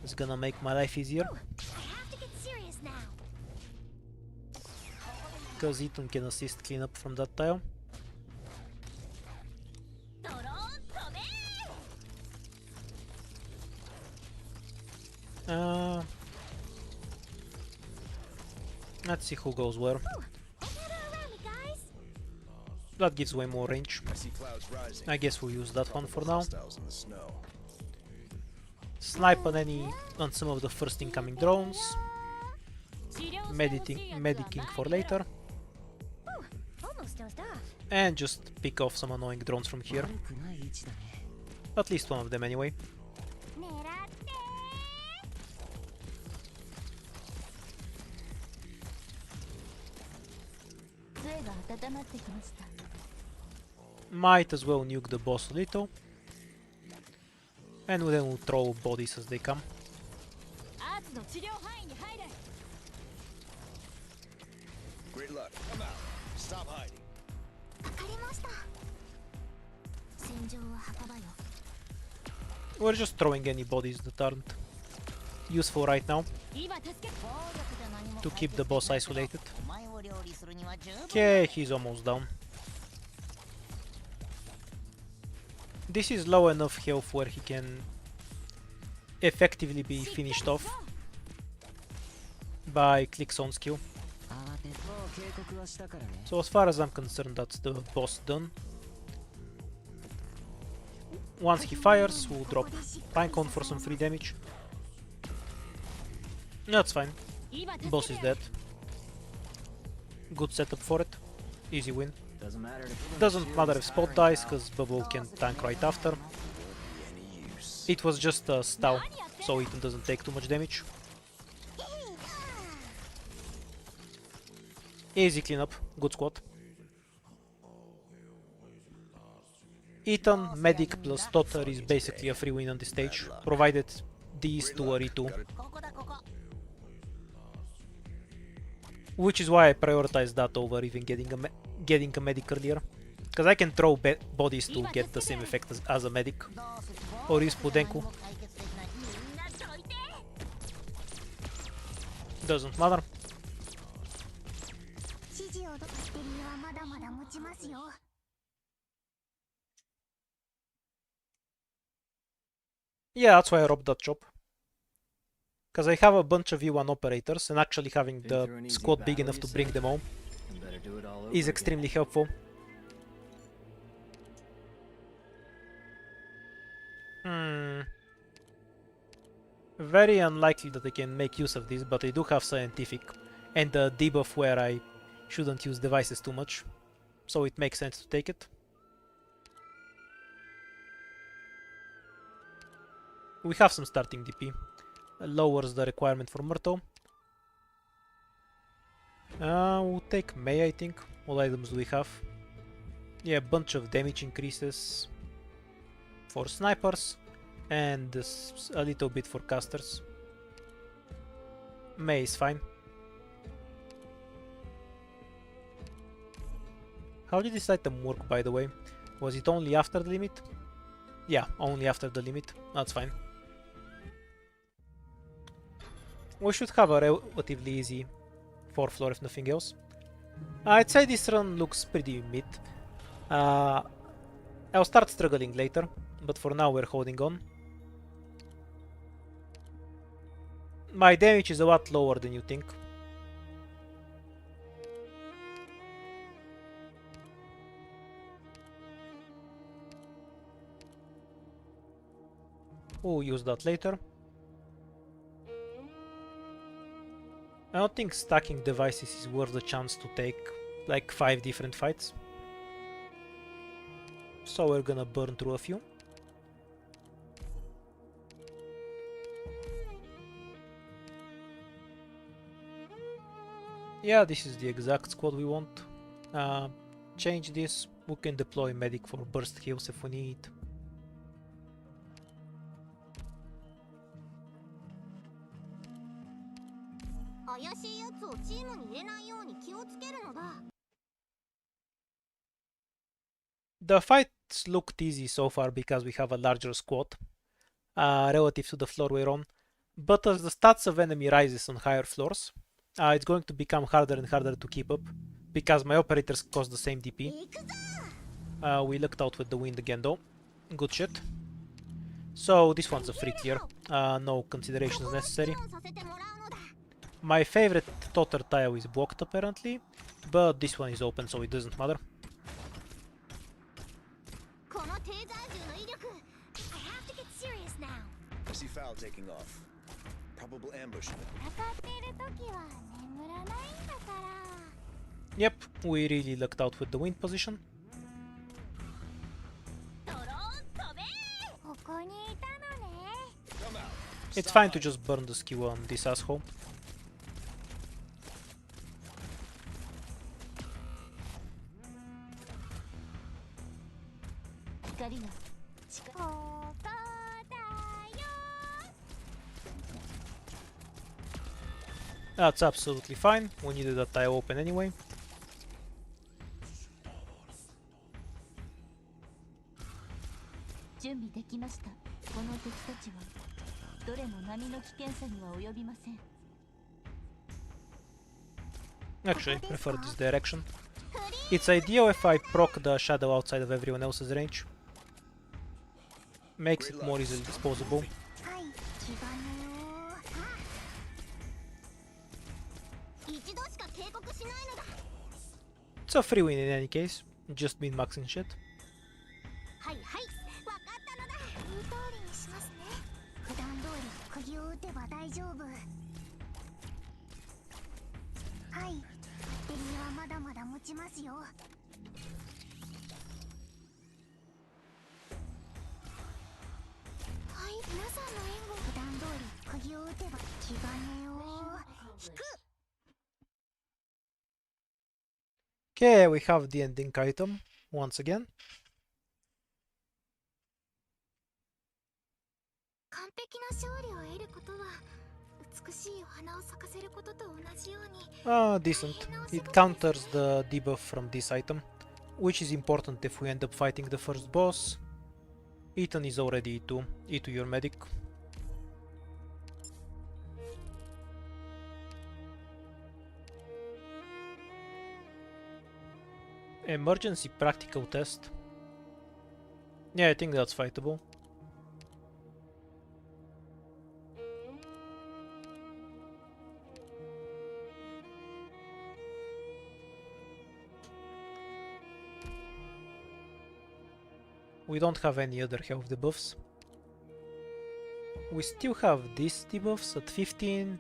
It's gonna make my life easier. I have to get serious now. Because Ethan can assist clean up from that tile. Let's see who goes where. That gives way more range. I see clouds rising. I guess we'll use that one for now. Hostiles in the snow. Snipe on some of the first incoming drones. Medicing for later. Almost dozed off. And just pick off some annoying drones from here. At least one of them anyway. Might as well nuke the boss a little. And then we'll throw bodies as they come. Great luck. Come out. Stop hiding. わかりました。戦場は墓場よ。 We're just throwing any bodies that aren't useful right now to keep the boss isolated. お前を料理するには十分 Okay, he's almost down. This is low enough health where he can effectively be finished off by clicks on skill. So as far as I'm concerned, that's the boss done. Once he fires, we'll drop Pinecone for some free damage. That's fine. Boss is dead. Good setup for it. Easy win. Doesn't matter if Spot dies, cause Bubble can tank right after. It was just a stall, so Ethan doesn't take too much damage. Easy cleanup, good squad. Ethan, Medic plus Totter is basically a free win on this stage, provided these two are E2. ここだここ Which is why I prioritized that over even getting a medic earlier. Because I can throw bodies to get the same effect as a medic. どうせ Or use Pudenku. 解決できない Doesn't matter. 指示をバッテリーはまだまだ持ちますよ。 Yeah, that's why I robbed that chop. Because I have a bunch of E1 operators, and actually having the squad big enough to bring them all is extremely helpful. Very unlikely that I can make use of this, but I do have scientific and the debuff where I shouldn't use devices too much, so it makes sense to take it. We have some starting DP. Lowers the requirement for Myrtle. We'll take May, I think. What items do we have? Yeah, a bunch of damage increases for snipers and a little bit for casters. May is fine. How did this item work, by the way? Was it only after the limit? Yeah, only after the limit. That's fine. We should have a relatively easy 4th floor if nothing else. I'd say this run looks pretty mid. I'll start struggling later, but for now we're holding on. My damage is a lot lower than you think. We'll use that later. I don't think stacking devices is worth the chance to take like 5 different fights. So we're gonna burn through a few. Yeah, this is the exact squad we want. Change this. We can deploy medic for burst heals if we need. The fights looked easy so far because we have a larger squad relative to the floor we're on, but as the stats of enemy rises on higher floors, it's going to become harder and harder to keep up because my operators cost the same DP. We lucked out with the wind again though. Good shit. So this one's a free clear, no considerations necessary. My favorite Totter tile is blocked apparently, but this one is open so it doesn't matter. I see Foul taking off. Probable ambush in the Yep, we really lucked out with the wind position. It's fine to just burn the skew on this asshole. That's absolutely fine, we needed that tile open anyway. Actually, I prefer this direction. It's ideal if I proc the shadow outside of everyone else's range. Makes it more easily disposable. It's a free win in any case, just min-maxing shit. Okay, we have the ending item once again. Decent. It counters the debuff from this item, which is important if we end up fighting the first boss. Ethan is already E2. E2 your medic. Emergency practical test. Yeah, I think that's fightable. We don't have any other health debuffs. We still have these debuffs at 15.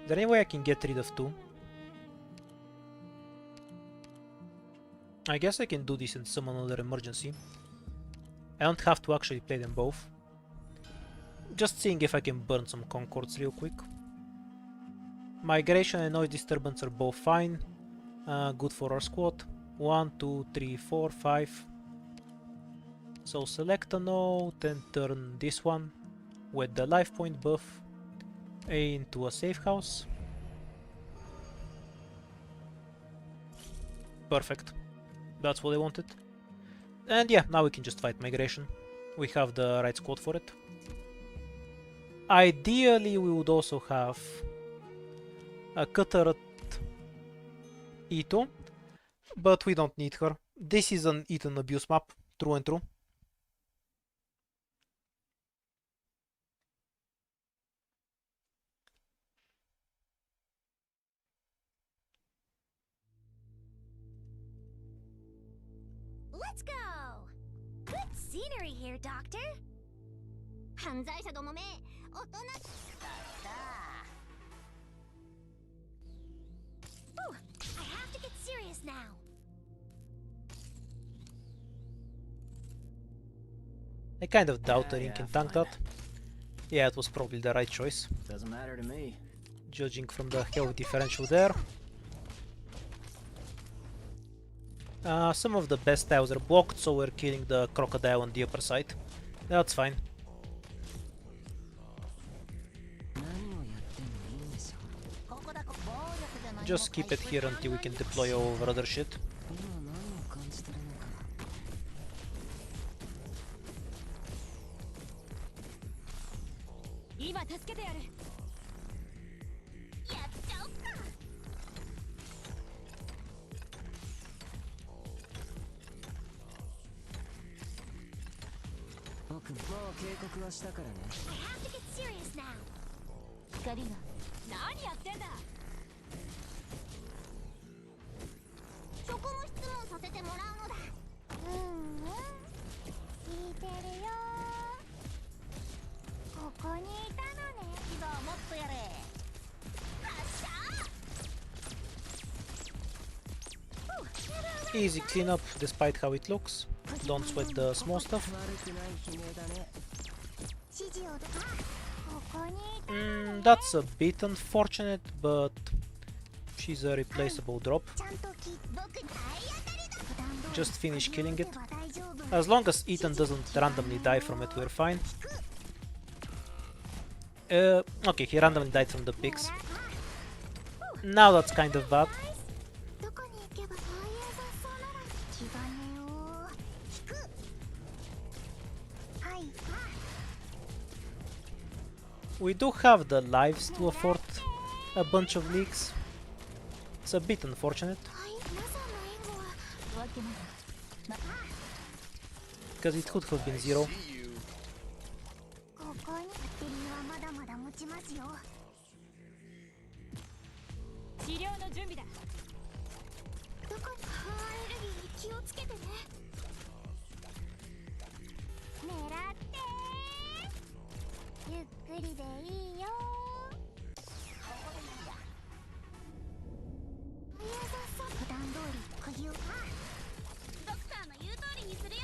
Is there any way I can get rid of 2? I guess I can do this and summon another emergency. I don't have to actually play them both. Just seeing if I can burn some concords real quick. Migration and noise disturbance are both fine. Good for our squad. 1, 2, 3, 4, 5. So select a node and turn this one with the life point buff into a safe house. Perfect. That's what I wanted. And yeah, now we can just fight migration. We have the right squad for it. Ideally, we would also have a cutter at E2, but we don't need her. This is an Eton abuse map, true and true. Let's go! Good scenery here, Doctor! 犯罪者どもめ、大人... Oh, I have to get serious now! I kind of doubt the ring can tank that. Yeah, it was probably the right choice. Doesn't matter to me. Judging from the health differential there. Some of the best tiles are blocked, so we're killing the crocodile on the upper side. That's fine. Just keep it here until we can deploy over other shit. 今助けてやる。やっちゃおっか。僕もう警告はしたからね。 I have to get serious now. 光が何やってんだ。そこも質問させてもらうのだ。聞いてるよ。ここにいたのね。いざもっとやれ。発射。 Easy cleanup despite how it looks. Don't sweat the small stuff. 悪くない悲鳴だね。指示をどか。ここにいた。That's a bit unfortunate, but she's a replaceable drop. ちゃんと聞いて。僕体当たりだ。普段通り Just finish killing it. 大丈夫。 As long as Ethan doesn't randomly die from it, we're fine. Okay, he randomly died from the pigs. Now that's kind of bad. どこに行けばそういう雑草なら気兼ねを引く。はい。 We do have the lives to afford a bunch of leaks. It's a bit unfortunate, はい。皆さんの援護はわけない。 because it could have been zero. See you. ここに。バッテリーはまだまだ持ちますよ。治療の準備だ。どこにアレルギーに気をつけてね。狙ってゆっくりでいいよ。そういう雑草。普段通り釘を。ドクターの言う通りにするよ。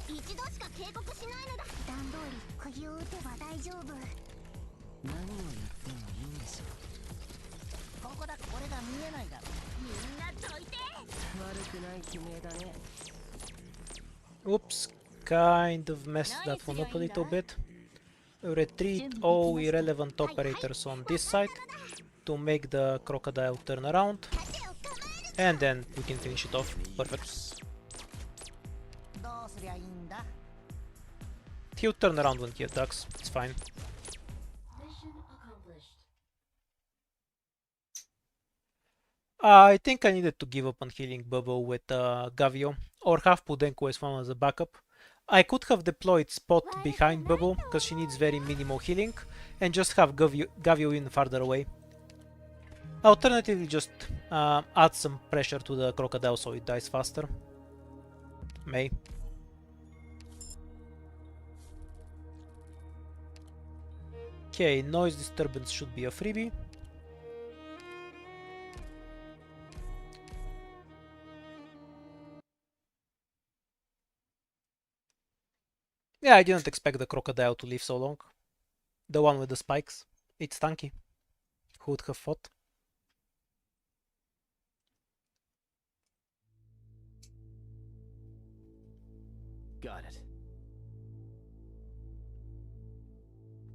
一度しか警告しないのだ。普段通り釘を打てば大丈夫。何をやってもいいんでしょ。ここだ。これが見えないだろ。みんなどいて。悪くない悲鳴だね。 Oops, kind of messed that one up a little bit. Retreat all irrelevant operators on this side to make the crocodile turn around, 盾を構える。 and then we can finish it off. Perfect. どうすりゃいいんだ。 He'll turn around when he attacks, it's fine. I think I needed to give up on healing Bubble with Gavio, or have Pudenko as one as a backup. I could have deployed Spot behind Bubble, because she needs very minimal healing, and just have Gavio in farther away. Alternatively, just add some pressure to the crocodile so it dies faster. May. Okay, noise disturbance should be a freebie. Yeah, I didn't expect the crocodile to live so long. The one with the spikes. It's tanky. Who would have thought? Got it.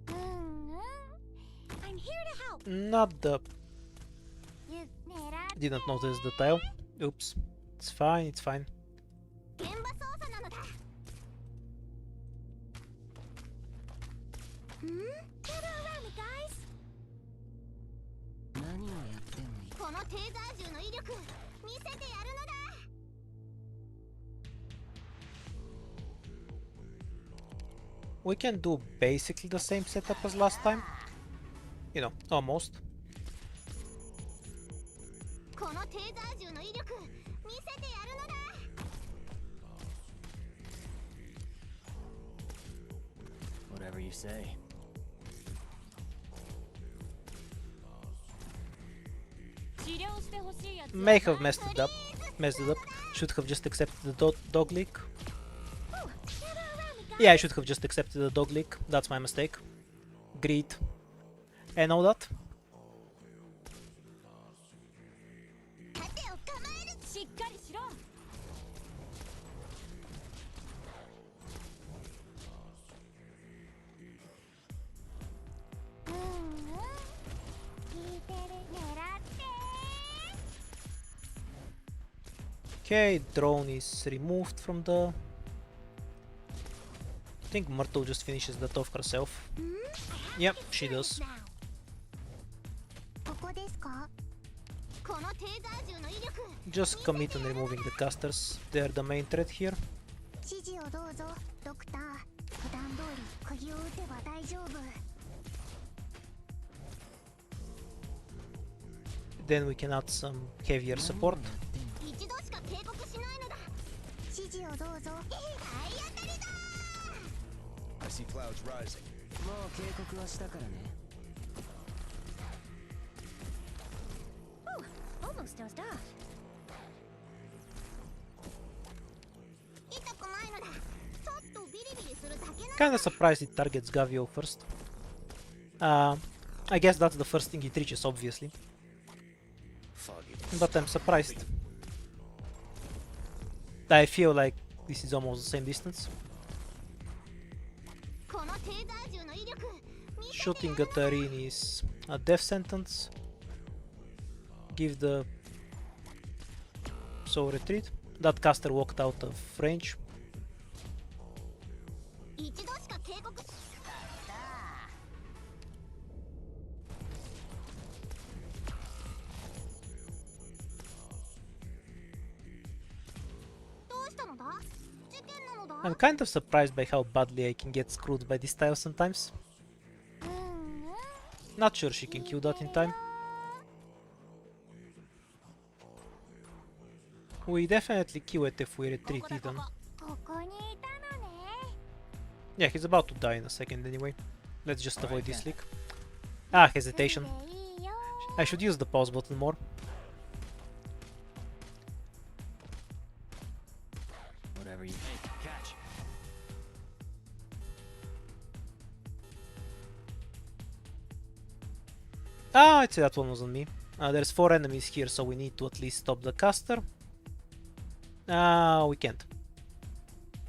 I'm here to help. Not the... ゆ狙っ Didn't notice the tile. Oops. It's fine, it's fine. 現場操作なのだ。Gather around me, guys. 何をやってもいい。このテーザー銃の威力見せてやるのだ。 We can do basically the same setup as last time. You know, almost. このテーザー銃の威力見せてやるのだ。 Whatever you say. May have messed it up. Should have just accepted the dog leak. Yeah, I should have just accepted the dog leak. That's my mistake. Greed. And all that. 盾を構える。しっかりしろ。 聞いてる。狙って Okay, drone is removed from the think Myrtle just finishes that off herself. Yep, she does. ここですか？このテーザー銃の威力 Just commit on removing the casters. They're the main threat here. 指示をどうぞドクター。普段通り釘を打てば大丈夫。 Then we can add some heavier support. 一度しか警告しないのだ。指示をどうぞ。体当たりだ。 I see clouds rising. もう警告はしたからね。Almost dozed off. 痛くないのだ。ちょっとビリビリするだけな。 Kinda surprised it targets Gavio first. I guess that's the first thing it reaches, obviously. Foggy. But I'm surprised. I feel like this is almost the same distance. このテーザー銃の威力。 Shooting at the arena is a death sentence. Give the soul retreat. That caster walked out of range. 一度しか警告し。 どうしたのだ？事件なのだ？ I'm kind of surprised by how badly I can get screwed by this tile sometimes. Not sure she can kill that in time. We definitely kill it if we retreat Ethan. ここにいたのね。 Yeah, he's about to die in a second anyway. Let's just avoid this leak. Ah, hesitation. いいよ。 I should use the pause button more. Whatever you think. Catch. Ah, I'd say that one wasn't me. There's 4 enemies here, so we need to at least stop the caster. We can't.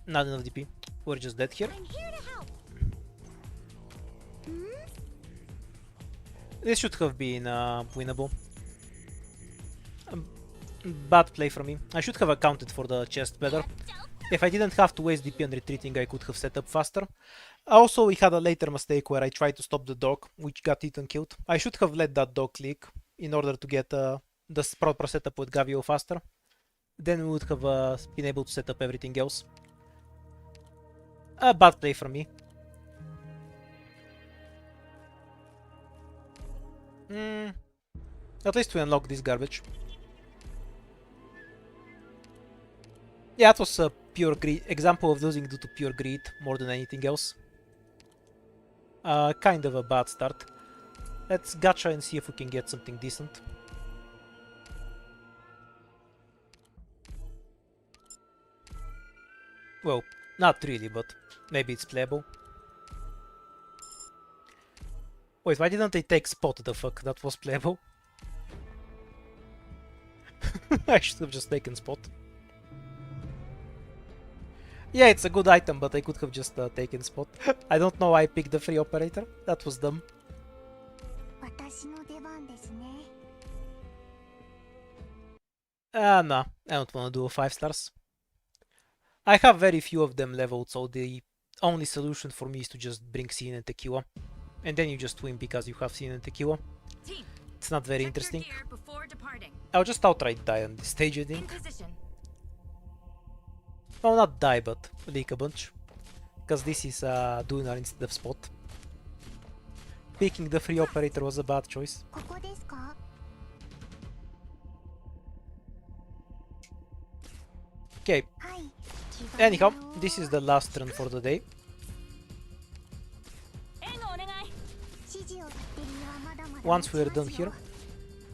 Not enough DP. We're just dead here. I'm here to help. This should have been winnable. Bad play from me. I should have accounted for the chest better. If I didn't have to waste DP on retreating, I could have set up faster. Also, we had a later mistake where I tried to stop the dog, which got Ethan killed. I should have let that dog click in order to get the proper setup with Gavio faster. Then we would have been able to set up everything else. A bad play from me. At least we unlocked this garbage. Yeah, it was a pure greed example of losing due to pure greed more than anything else. Kind of a bad start. Let's gacha and see if we can get something decent. Well, not really, but maybe it's playable. Wait, why didn't they take spot? The fuck, that was playable. I should have just taken spot. Yeah, it's a good item, but I could have just taken spot. I don't know why I picked the free operator. That was dumb. 私の出番ですね。 Nah, I don't wanna do a 5 stars. I have very few of them leveled, so the only solution for me is to just bring Scene and Tequila. And then you just win because you have Scene and Tequila. It's not very interesting. I'll just outright die on this stage, I think. No, not die, but leak a bunch. Because this is Dunar instead of Spot. Picking the free operator was a bad choice. ここですか？ Okay, はい。 anyhow, this is the last run for the day. 指示を振ってるのはまだまだ Once we're 持ちます done よ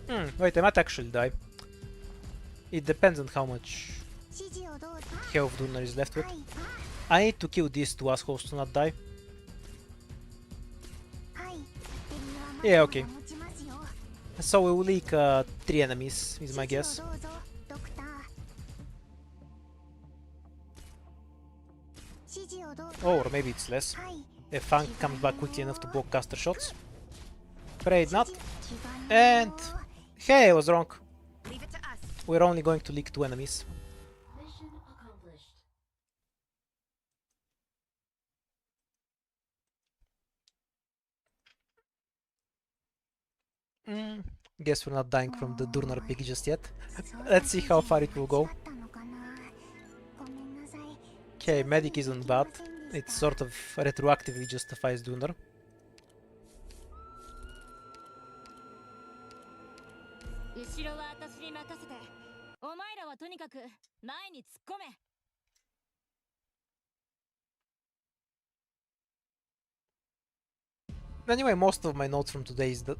here. Wait, I might actually die. It depends on how much 指示をどうぞ。 health Dunar is left with. はい。 I need to kill these two assholes to not die. はい。振ってるのはま Yeah, だ okay. まだ持ちますよ。 So we will leak 3 enemies, is my 指 guess. 示をどうぞドクター。指示をどうぞ。 Or maybe it's less. はい。 If Fang comes back quickly enough to block caster shots. Prayed not. 気がね And よ hey, I was wrong. We're only going to leak 2 enemies. Guess we're not dying from the Durnar pig just yet. Let's see how far it will go. Okay, medic isn't bad. It sort of retroactively justifies Durnar. Anyway, most of my notes from today is that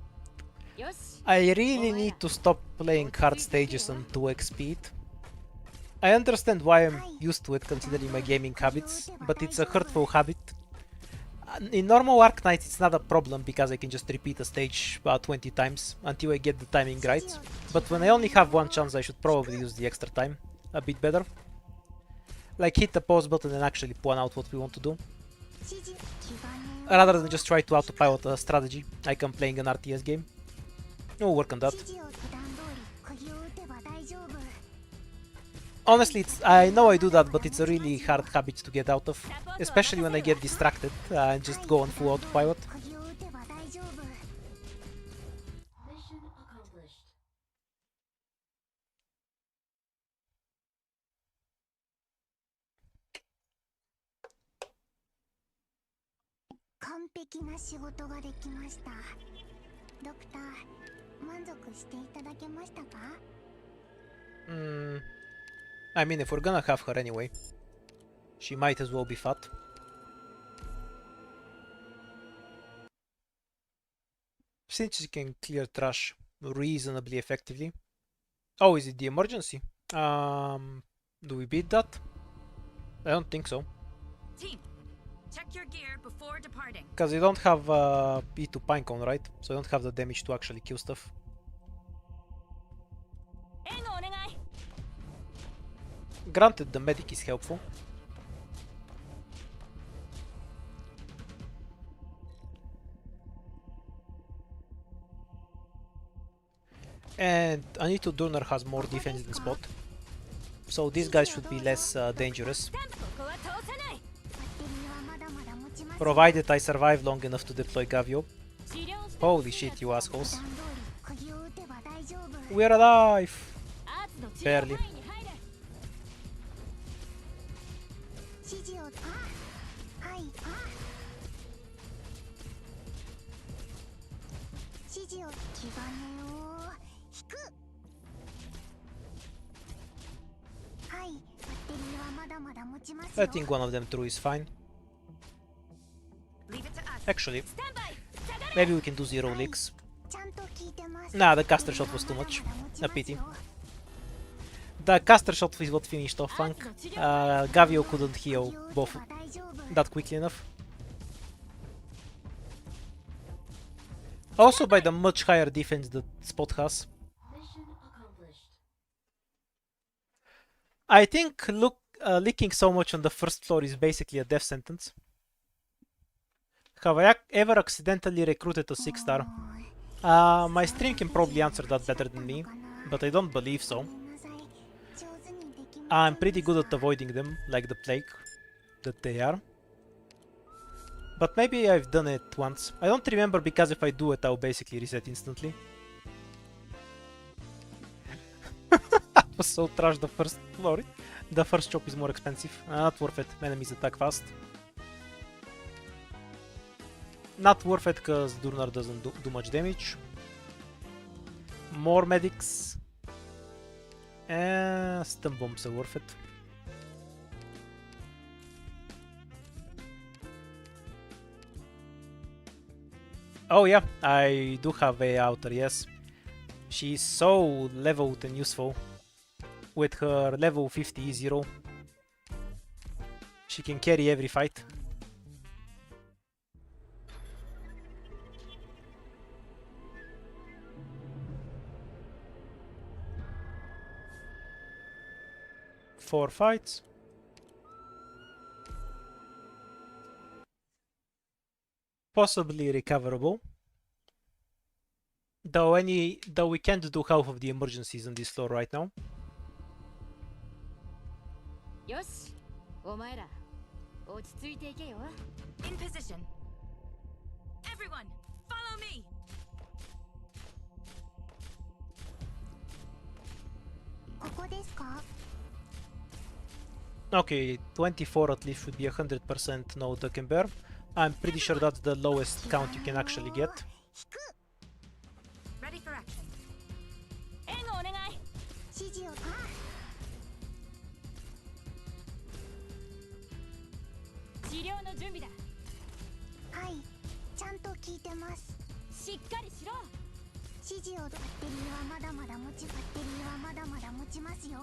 I really need to stop playing hard stages on 2x speed. I understand why I'm used to it considering my gaming habits, but it's a hurtful habit. In normal Arknight it's not a problem because I can just repeat a stage about 20 times until I get the timing right, but when I only have one chance I should probably use the extra time a bit better. Like hit the pause button and actually plan out what we want to do. Rather than just try to autopilot a strategy like I'm playing an RTS game. We'll work on that. Honestly, I know I do that, but it's a really hard habit to get out of. Especially when I get distracted and just go on full autopilot. I mean, if we're gonna have her anyway, she might as well be fat. Since she can clear trash reasonably effectively. Oh, is it the emergency? Do we beat that? I don't think so. Team, check your gear before departing. Because I don't have E2 Pinecone, right? So I don't have the damage to actually kill stuff. Granted, the medic is helpful. And Anito Durnar has more defense than Spot. So these guys should be less dangerous. Provided I survive long enough to deploy Gavio. Holy shit, you assholes. We're alive! Barely. I think one of them through is fine. Actually, maybe we can do 0 leaks. Nah, the caster shot was too much. A pity. The caster shot is what finished off Funk. Gavio couldn't heal both that quickly enough. Also by the much higher defense that Spot has. I think leaking so much on the first floor is basically a death sentence. Have I ever accidentally recruited a 6-star? My stream can probably answer that better than me, but I don't believe so. I'm pretty good at avoiding them, like the plague that they are. But maybe I've done it once. I don't remember because if I do it, I'll basically reset instantly. That was so trash the first floor. The first chop is more expensive. Not worth it. Enemies attack fast. Not worth it because Durnar doesn't do much damage. More medics. Stun bombs are worth it. Oh yeah, I do have a outer, yes. She's so leveled and useful. With her level 50 E0, she can carry every fight. Four fights. Possibly recoverable. Though we can't do half of the emergencies on this floor right now. In position. Everyone, follow me. ですか？ Okay, 24 at least should be 100% no duck and bear. I'm pretty sure that's the lowest count you can actually get. Ready for action. 援護お願い。指示を治療の準備だ。はい、ちゃんと聞いてます。しっかりしろ。指示をバッテリーはまだまだ持ちバッテリーはまだまだ持ちますよ。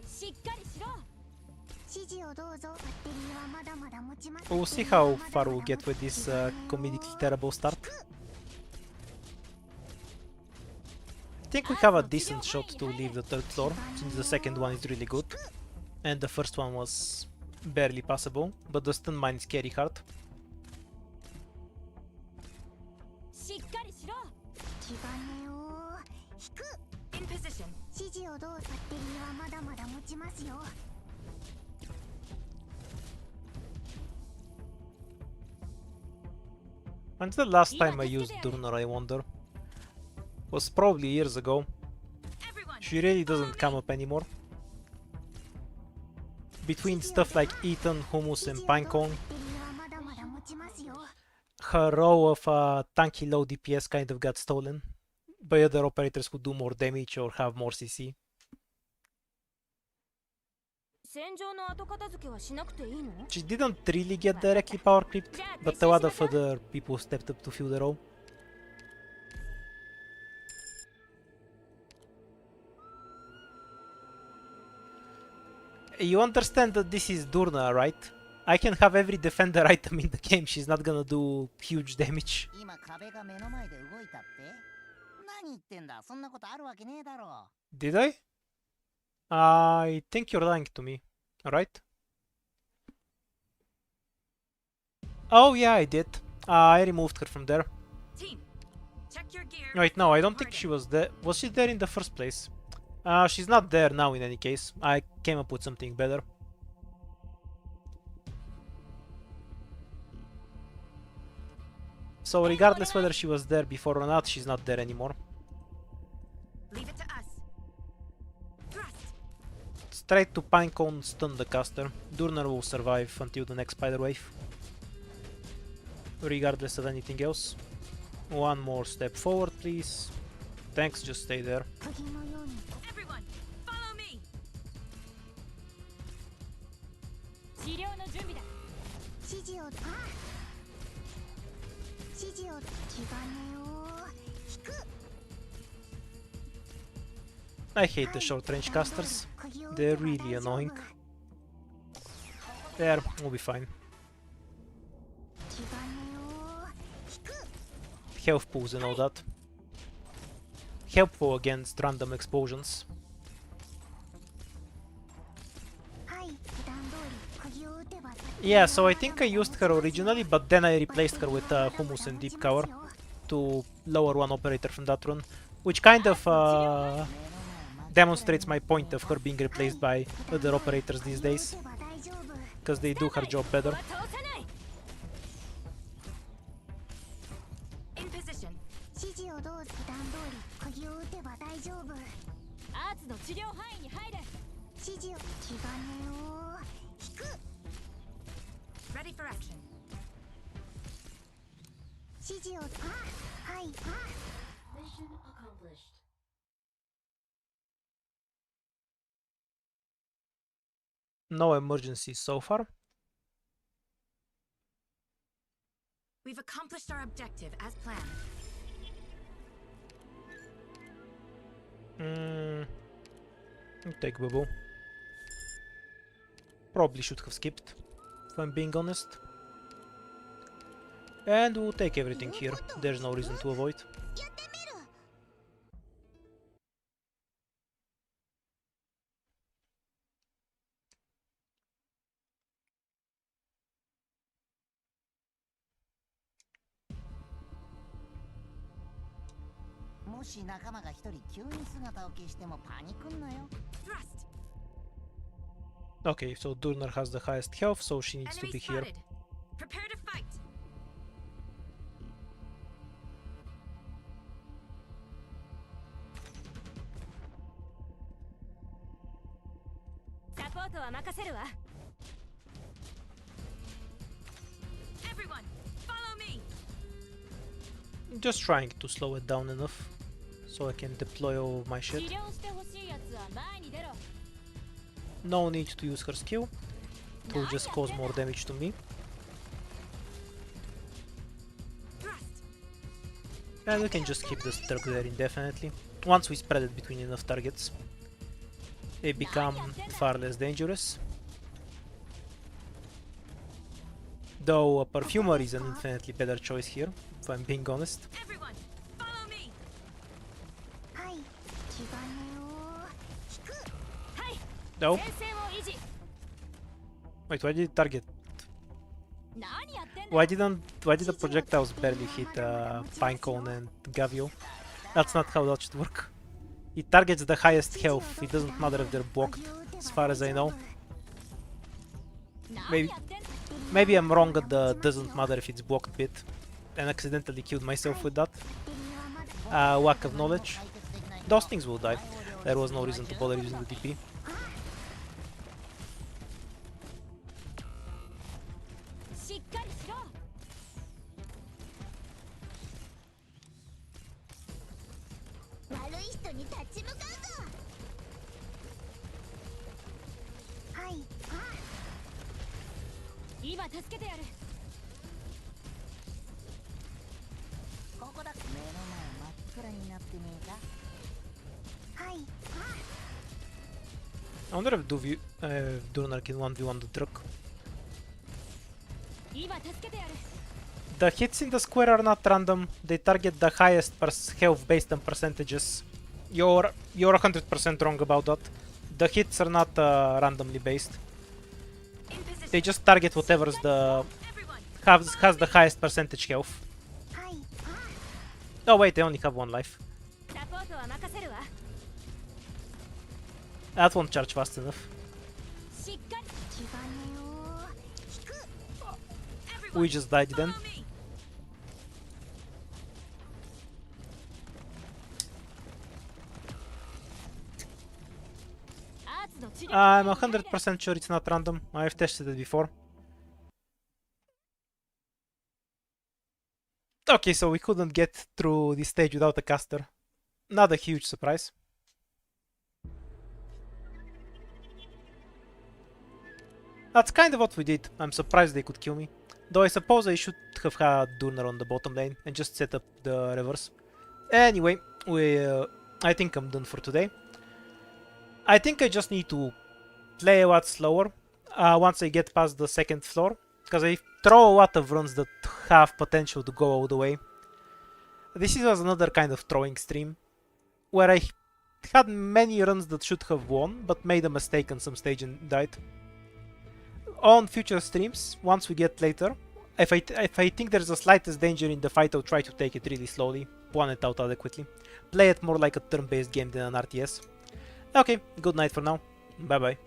しっかりしろ。指示をどうぞ。バッテリーはまだまだ持ちます。 We'll see how far we'll get with this comedically terrible start. I think we have a decent shot to leave the third floor, since the second one is really good. And the first one was barely passable, but the stun mine is scary hard. しっかりしろ。気金を引く。 In position. 指示をどうぞ。バッテリーはまだまだ持ちますよ。 When's the last time I used Durnar, I wonder? Was probably years ago. Everyone. She really doesn't come up anymore. Between stuff like Eaton, Hummus and Pinecone, バッテリーはまだまだ持ちますよ。 her row of tanky low DPS kind of got stolen by other operators who do more damage or have more CC. 戦場の後片付けはしなくていいの？ She didn't really get directly power creeped, but a lot of other people stepped up to fill the row. You understand that this is Durna, right? I can have every defender item in the game, she's not gonna do huge damage. 今壁が目の前で動いたって何言ってんだ、そんなことあるわけねえだろ。 Did I? I think you're lying to me, right? Oh yeah, I did. I removed her from there. Team. Check your gear. Wait, no, I don't think Departing. she was there. Was she there in the first place? She's not there now in any case. I came up with something better. So regardless whether she was there before or not, she's not there anymore. Leave it to us. Thrust. Straight to Pinecone, stun the caster. Durner will survive until the next spider wave. Regardless of anything else. One more step forward, please. Thanks, just stay there. 釘のように Everyone, follow me. 治療の準備だ。指示を指示を気金を引く。 I hate the short range casters. They're really annoying. There, we'll be fine. 気金を引く。 Health pools and all that. Helpful against random explosions. はい、普段通り釘を打てば Yeah, so I think I used her originally, but then I replaced her with Hummus and Deep Cover to lower one operator from that run, which kind of demonstrates my point of her being replaced by other operators these days, 打てば大丈夫。 because they do her job better. は倒さない。 In position. 指示をどうぞ。普段通り釘を打てば大丈夫。アーツの治療範囲に入れ。指示を気金を引く。 Ready for action. 指示をはい。 No emergencies so far. We've accomplished our objective as planned. Take bubble. Probably should have skipped, if I'm being honest. And we'll take everything here. There's no reason to avoid. やってみる。 もし仲間が一人急に姿を消してもパニクんなよ。 Thrust. Okay, so Durner has the highest health, so she needs to Enemy be here. spotted. Prepare to fight. Everyone, follow me. Just trying to slow it down enough so I can deploy all of my shit. No need to use her skill. It will just cause more damage to me. And we can just keep this truck there indefinitely. Once we spread it between enough targets, they become far less dangerous. Though a perfumer is an infinitely better choice here, if I'm being honest. Everyone, follow me. はい気兼ねを引く No. Wait, why did it target? Why did the projectiles barely hit Pinecone and Gavio? That's not how that should work. It targets the highest health. It doesn't matter if they're blocked, as far as I know. Maybe I'm wrong at the doesn't matter if it's blocked bit, and accidentally killed myself with that. Lack of knowledge. Those things will die. There was no reason to bother using the DP. I wonder if Durnar can 1v1 the truck. The hits in the square are not random. They target the highest health based on percentages. You're 100% wrong about that. The hits are not randomly based. They just target whatever's has the highest percentage health. Oh wait, they only have 1 life. That won't charge fast enough. We just died then. I'm 100% sure it's not random. I've tested it before. Okay, so we couldn't get through this stage without a caster. Not a huge surprise. That's kind of what we did. I'm surprised they could kill me. Though I suppose I should have had Durnar on the bottom lane and just set up the reverse. Anyway, I think I'm done for today. I think I just need to play a lot slower once I get past the 2nd floor, because I throw a lot of runs that have potential to go all the way. This was another kind of throwing stream, where I had many runs that should have won, but made a mistake on some stage and died. On future streams, once we get later, if I think there's the slightest danger in the fight, I'll try to take it really slowly, plan it out adequately, play it more like a turn-based game than an RTS. Okay, good night for now, bye bye.